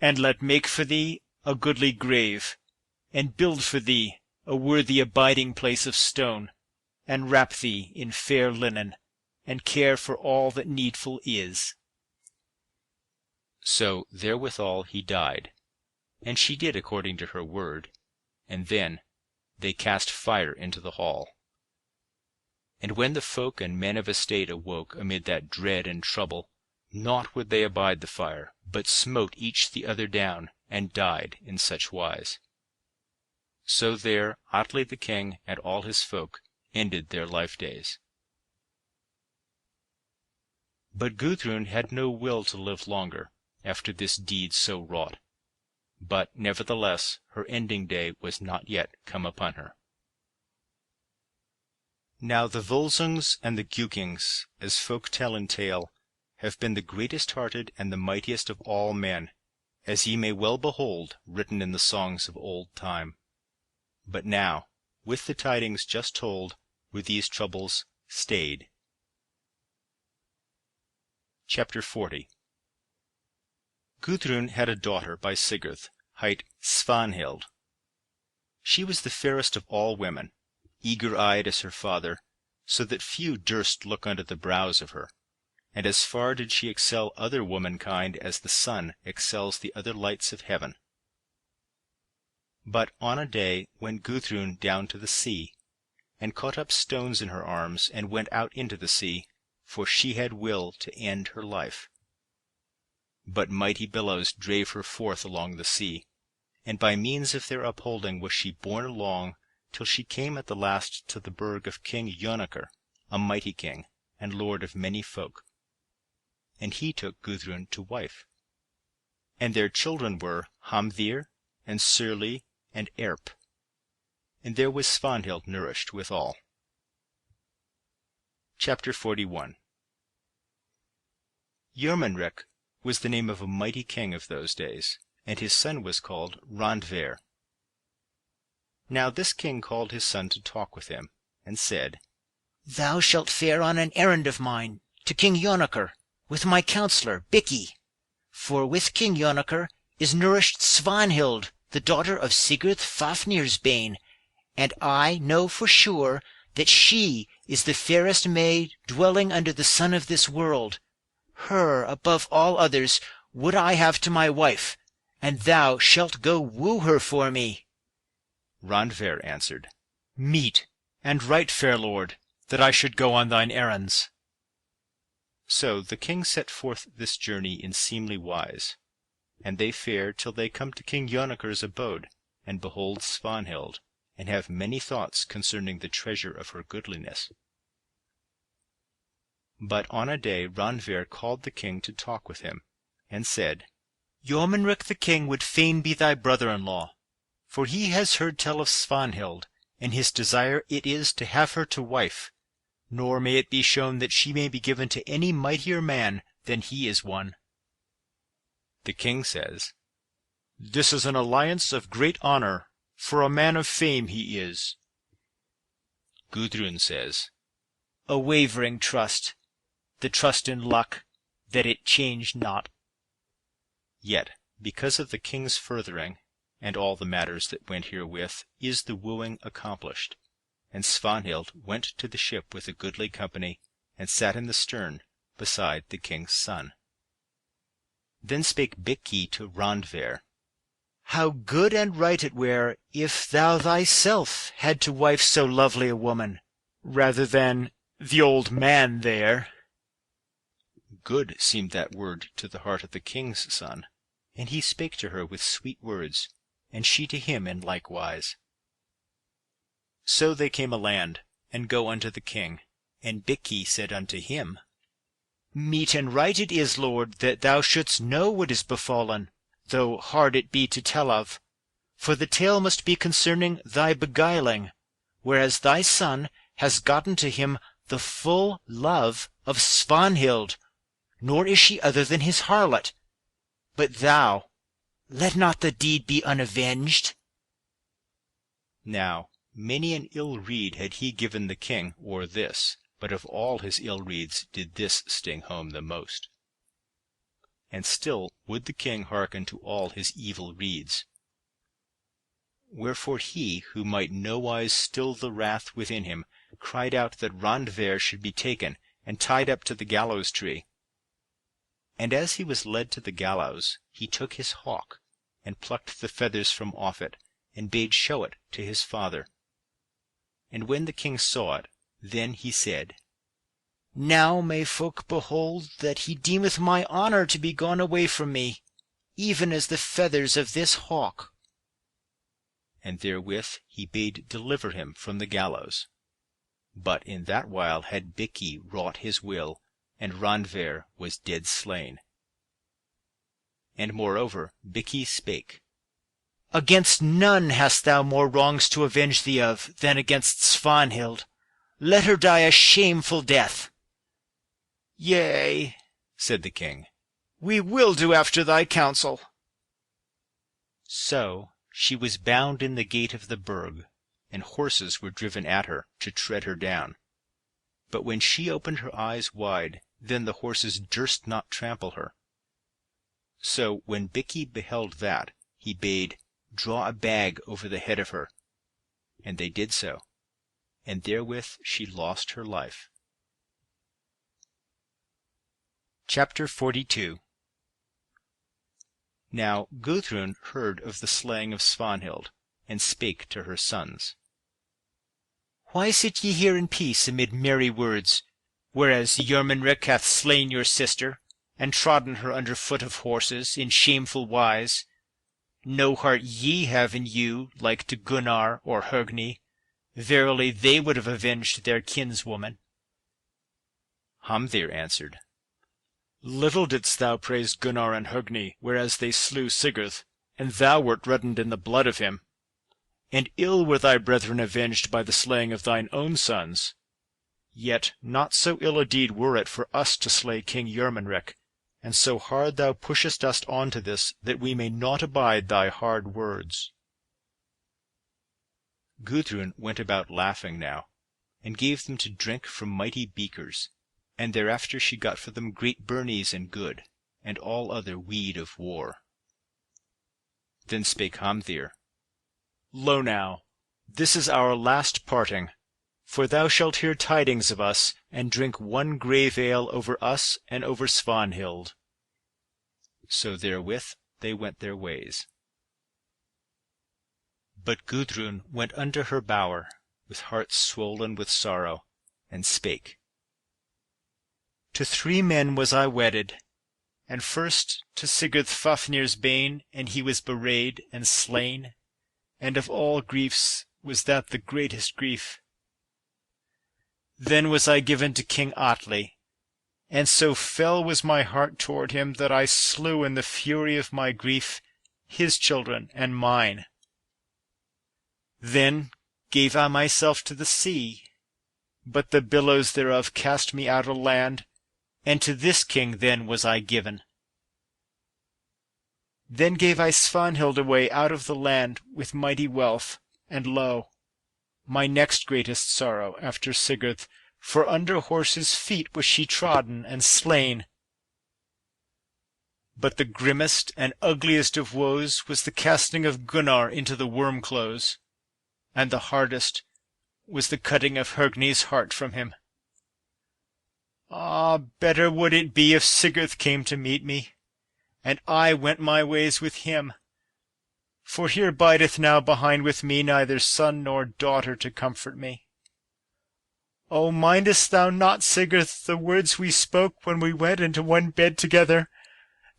and let make for thee a goodly grave, and build for thee a worthy abiding place of stone, and wrap thee in fair linen, and care for all that needful is. So therewithal he died, and she did according to her word, and then they cast fire into the hall. And when the folk and men of estate awoke amid that dread and trouble, naught would they abide the fire, but smote each the other down, and died in such wise. So there Atli the king and all his folk ended their life days. But Gudrun had no will to live longer, after this deed so wrought. But nevertheless her ending day was not yet come upon her. Now the Volsungs and the Giukings, as folk tell in tale, have been the greatest-hearted and the mightiest of all men, as ye may well behold written in the songs of old time. But now, with the tidings just told, were these troubles stayed. Chapter 40. Gudrun had a daughter by Sigurd, hight Svanhild. She was the fairest of all women, eager-eyed as her father, so that few durst look under the brows of her, and as far did she excel other womankind as the sun excels the other lights of heaven. But on a day went Gudrun down to the sea, and caught up stones in her arms, and went out into the sea, for she had will to end her life. But mighty billows drave her forth along the sea, and by means of their upholding was she borne along, till she came at the last to the burg of King Jonakr, a mighty king, and lord of many folk. And he took Gudrun to wife. And their children were Hamdir, and Surli, and Erp. And there was Svanhild nourished withal. Chapter 41. Jormunrek was the name of a mighty king of those days, and his son was called Randver. Now this king called his son to talk with him, and said, Thou shalt fare on an errand of mine to King Jonakr, with my counselor Bikki. For with King Jonakr is nourished Svanhild, the daughter of Sigurd Fafnir's bane, and I know for sure that she is the fairest maid dwelling under the sun of this world. Her, above all others, would I have to my wife, and thou shalt go woo her for me. Randver answered, Meet, and right, fair lord, that I should go on thine errands. So the king set forth this journey in seemly wise, and they fare till they come to King Jonakr's abode, and behold Svanhild, and have many thoughts concerning the treasure of her goodliness. But on a day Randver called the king to talk with him, and said, Jormunrek the king would fain be thy brother-in-law, for he has heard tell of Svanhild, and his desire it is to have her to wife, nor may it be shown that she may be given to any mightier man than he is one. The king says, This is an alliance of great honor, for a man of fame he is. Gudrun says, A wavering trust, the trust in luck, that it change not. Yet, because of the king's furthering, and all the matters that went herewith, is the wooing accomplished. And Svanhild went to the ship with a goodly company, and sat in the stern, beside the king's son. Then spake Bikki to Randver, How good and right it were, if thou thyself had to wife so lovely a woman, rather than the old man there. Good seemed that word to the heart of the king's son, and he spake to her with sweet words, and she to him in like wise. So they came aland, and go unto the king, and Bikki said unto him, Meet and right it is, lord, that thou shouldst know what is befallen, though hard it be to tell of. For the tale must be concerning thy beguiling, whereas thy son has gotten to him the full love of Svanhild, nor is she other than his harlot. But thou, let not the deed be unavenged. Now many an ill rede had he given the king or this, but of all his ill redes did this sting home the most. And still would the king hearken to all his evil redes. Wherefore he, who might nowise still the wrath within him, cried out that Randver should be taken, and tied up to the gallows tree. And as he was led to the gallows, he took his hawk, and plucked the feathers from off it, and bade show it to his father. And when the king saw it, then he said, Now may folk behold that he deemeth my honor to be gone away from me, even as the feathers of this hawk. And therewith he bade deliver him from the gallows. But in that while had Bikki wrought his will, and Randver was dead slain. And moreover Bikki spake, Against none hast thou more wrongs to avenge thee of than against Svanhild. Let her die a shameful death. Yea, said the king, we will do after thy counsel. So she was bound in the gate of the burg, and horses were driven at her to tread her down. But when she opened her eyes wide, then the horses durst not trample her. So when Bikki beheld that, he bade draw a bag over the head of her, and they did so, and therewith she lost her life. Chapter 42. Now Gudrun heard of the slaying of Svanhild, and spake to her sons. Why sit ye here in peace amid merry words, whereas Jormunrek hath slain your sister, and trodden her under foot of horses in shameful wise? No heart ye have in you like to Gunnar or Hogni. Verily they would have avenged their kinswoman. Hamdir answered, Little didst thou praise Gunnar and Hogni, whereas they slew Sigurd, and thou wert reddened in the blood of him. And ill were thy brethren avenged by the slaying of thine own sons. Yet not so ill a deed were it for us to slay King Jormunrek, and so hard thou pushest us on to this, that we may not abide thy hard words. Gudrun went about laughing now, and gave them to drink from mighty beakers, and thereafter she got for them great burnies and good, and all other weed of war. Then spake Hamdir, Lo now, this is our last parting, for thou shalt hear tidings of us, and drink one grave ale over us and over Svanhild. So therewith they went their ways. But Gudrun went unto her bower, with heart swollen with sorrow, and spake. To 3 men was I wedded, and first to Sigurd Fafnir's bane, and he was bewrayed and slain, and of all griefs was that the greatest grief. Then was I given to King Atli, and so fell was my heart toward him that I slew in the fury of my grief his children and mine. Then gave I myself to the sea, but the billows thereof cast me out of land, and to this king then was I given. Then gave I Svanhild away out of the land with mighty wealth, and lo, my next greatest sorrow after Sigurd, for under horses' feet was she trodden and slain. But the grimmest and ugliest of woes was the casting of Gunnar into the worm-close, and the hardest was the cutting of Hogni's heart from him. Ah, better would it be if Sigurd came to meet me, and I went my ways with him. For here bideth now behind with me neither son nor daughter to comfort me. Oh, mindest thou not, Sigurd, the words we spoke when we went into one bed together,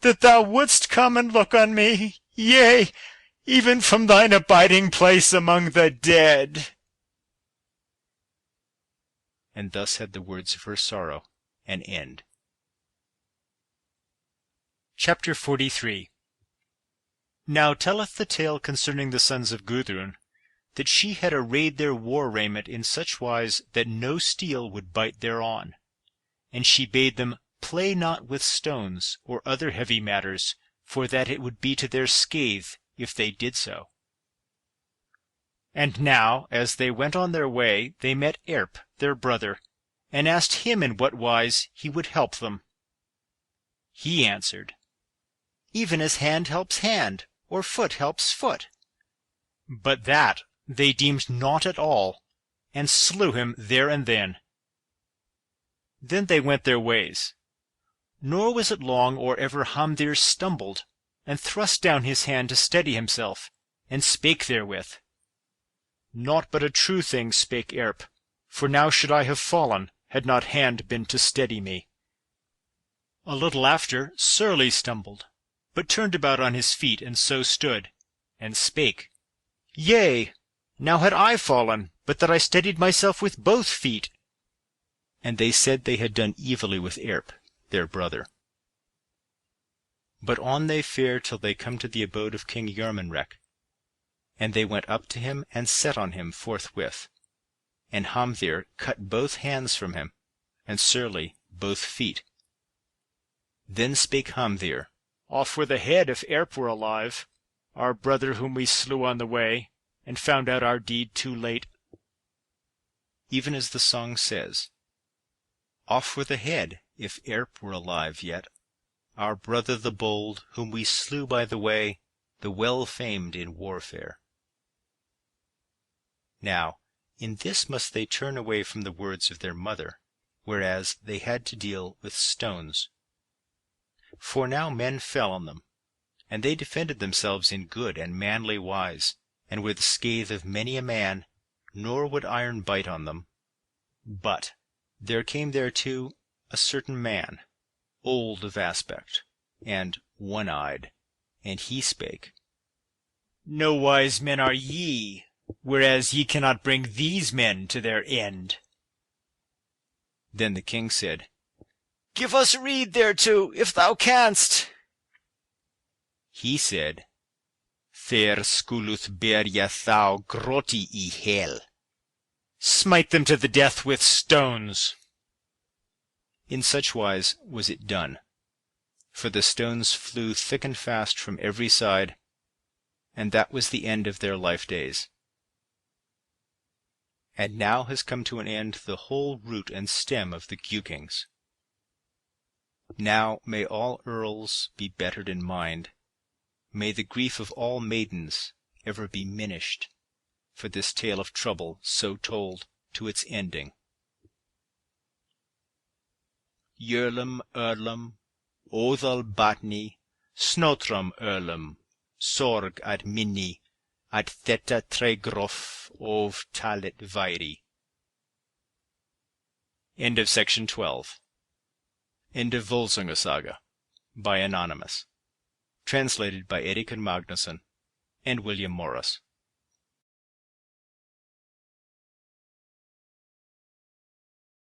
that thou wouldst come and look on me, yea, even from thine abiding place among the dead? And thus had the words of her sorrow an end. Chapter 43. Now telleth the tale concerning the sons of Gudrun, that she had arrayed their war raiment in such wise that no steel would bite thereon, and she bade them play not with stones or other heavy matters, for that it would be to their scathe if they did so. And now, as they went on their way, they met Erp, their brother, and asked him in what wise he would help them. He answered, Even as hand helps hand, or foot helps foot. But that they deemed naught at all, and slew him there and then. Then they went their ways. Nor was it long or ever Hamdir stumbled, and thrust down his hand to steady himself, and spake therewith. Naught but a true thing spake Erp, for now should I have fallen, had not hand been to steady me. A little after Surly stumbled, but turned about on his feet, and so stood, and spake. Yea, now had I fallen, but that I steadied myself with both feet. And they said they had done evilly with Erp, their brother. But on they fare till they come to the abode of King Jormunrek. And they went up to him and set on him forthwith. And Hamdir cut both hands from him, and Surly both feet. Then spake Hamdir, Off were the head if Erp were alive, our brother whom we slew on the way, and found out our deed too late. Even as the song says, Off were the head if Erp were alive yet, our brother the bold, whom we slew by the way, the well-famed in warfare. Now, in this must they turn away from the words of their mother, whereas they had to deal with stones. For now men fell on them, and they defended themselves in good and manly wise, and were the scathe of many a man, nor would iron bite on them. But there came thereto a certain man, old of aspect, and one-eyed, and he spake, No wise men are ye, whereas ye cannot bring these men to their end. Then the king said, Give us rede thereto, if thou canst. He said, There skuluth berja thou groti I hell. Smite them to the death with stones. In such wise was it done, for the stones flew thick and fast from every side, and that was the end of their life days. And now has come to an end the whole root and stem of the Giukings. Now may all earls be bettered in mind, may the grief of all maidens ever be minished, for this tale of trouble so told to its ending. Yerlum earlum, othal batni, snotrum earlum, sorg ad minni, ad theta tregrof ov talit vairi. End of section 12. End of Völsungasaga by Anonymous. Translated by Eiríkr Magnússon and William Morris.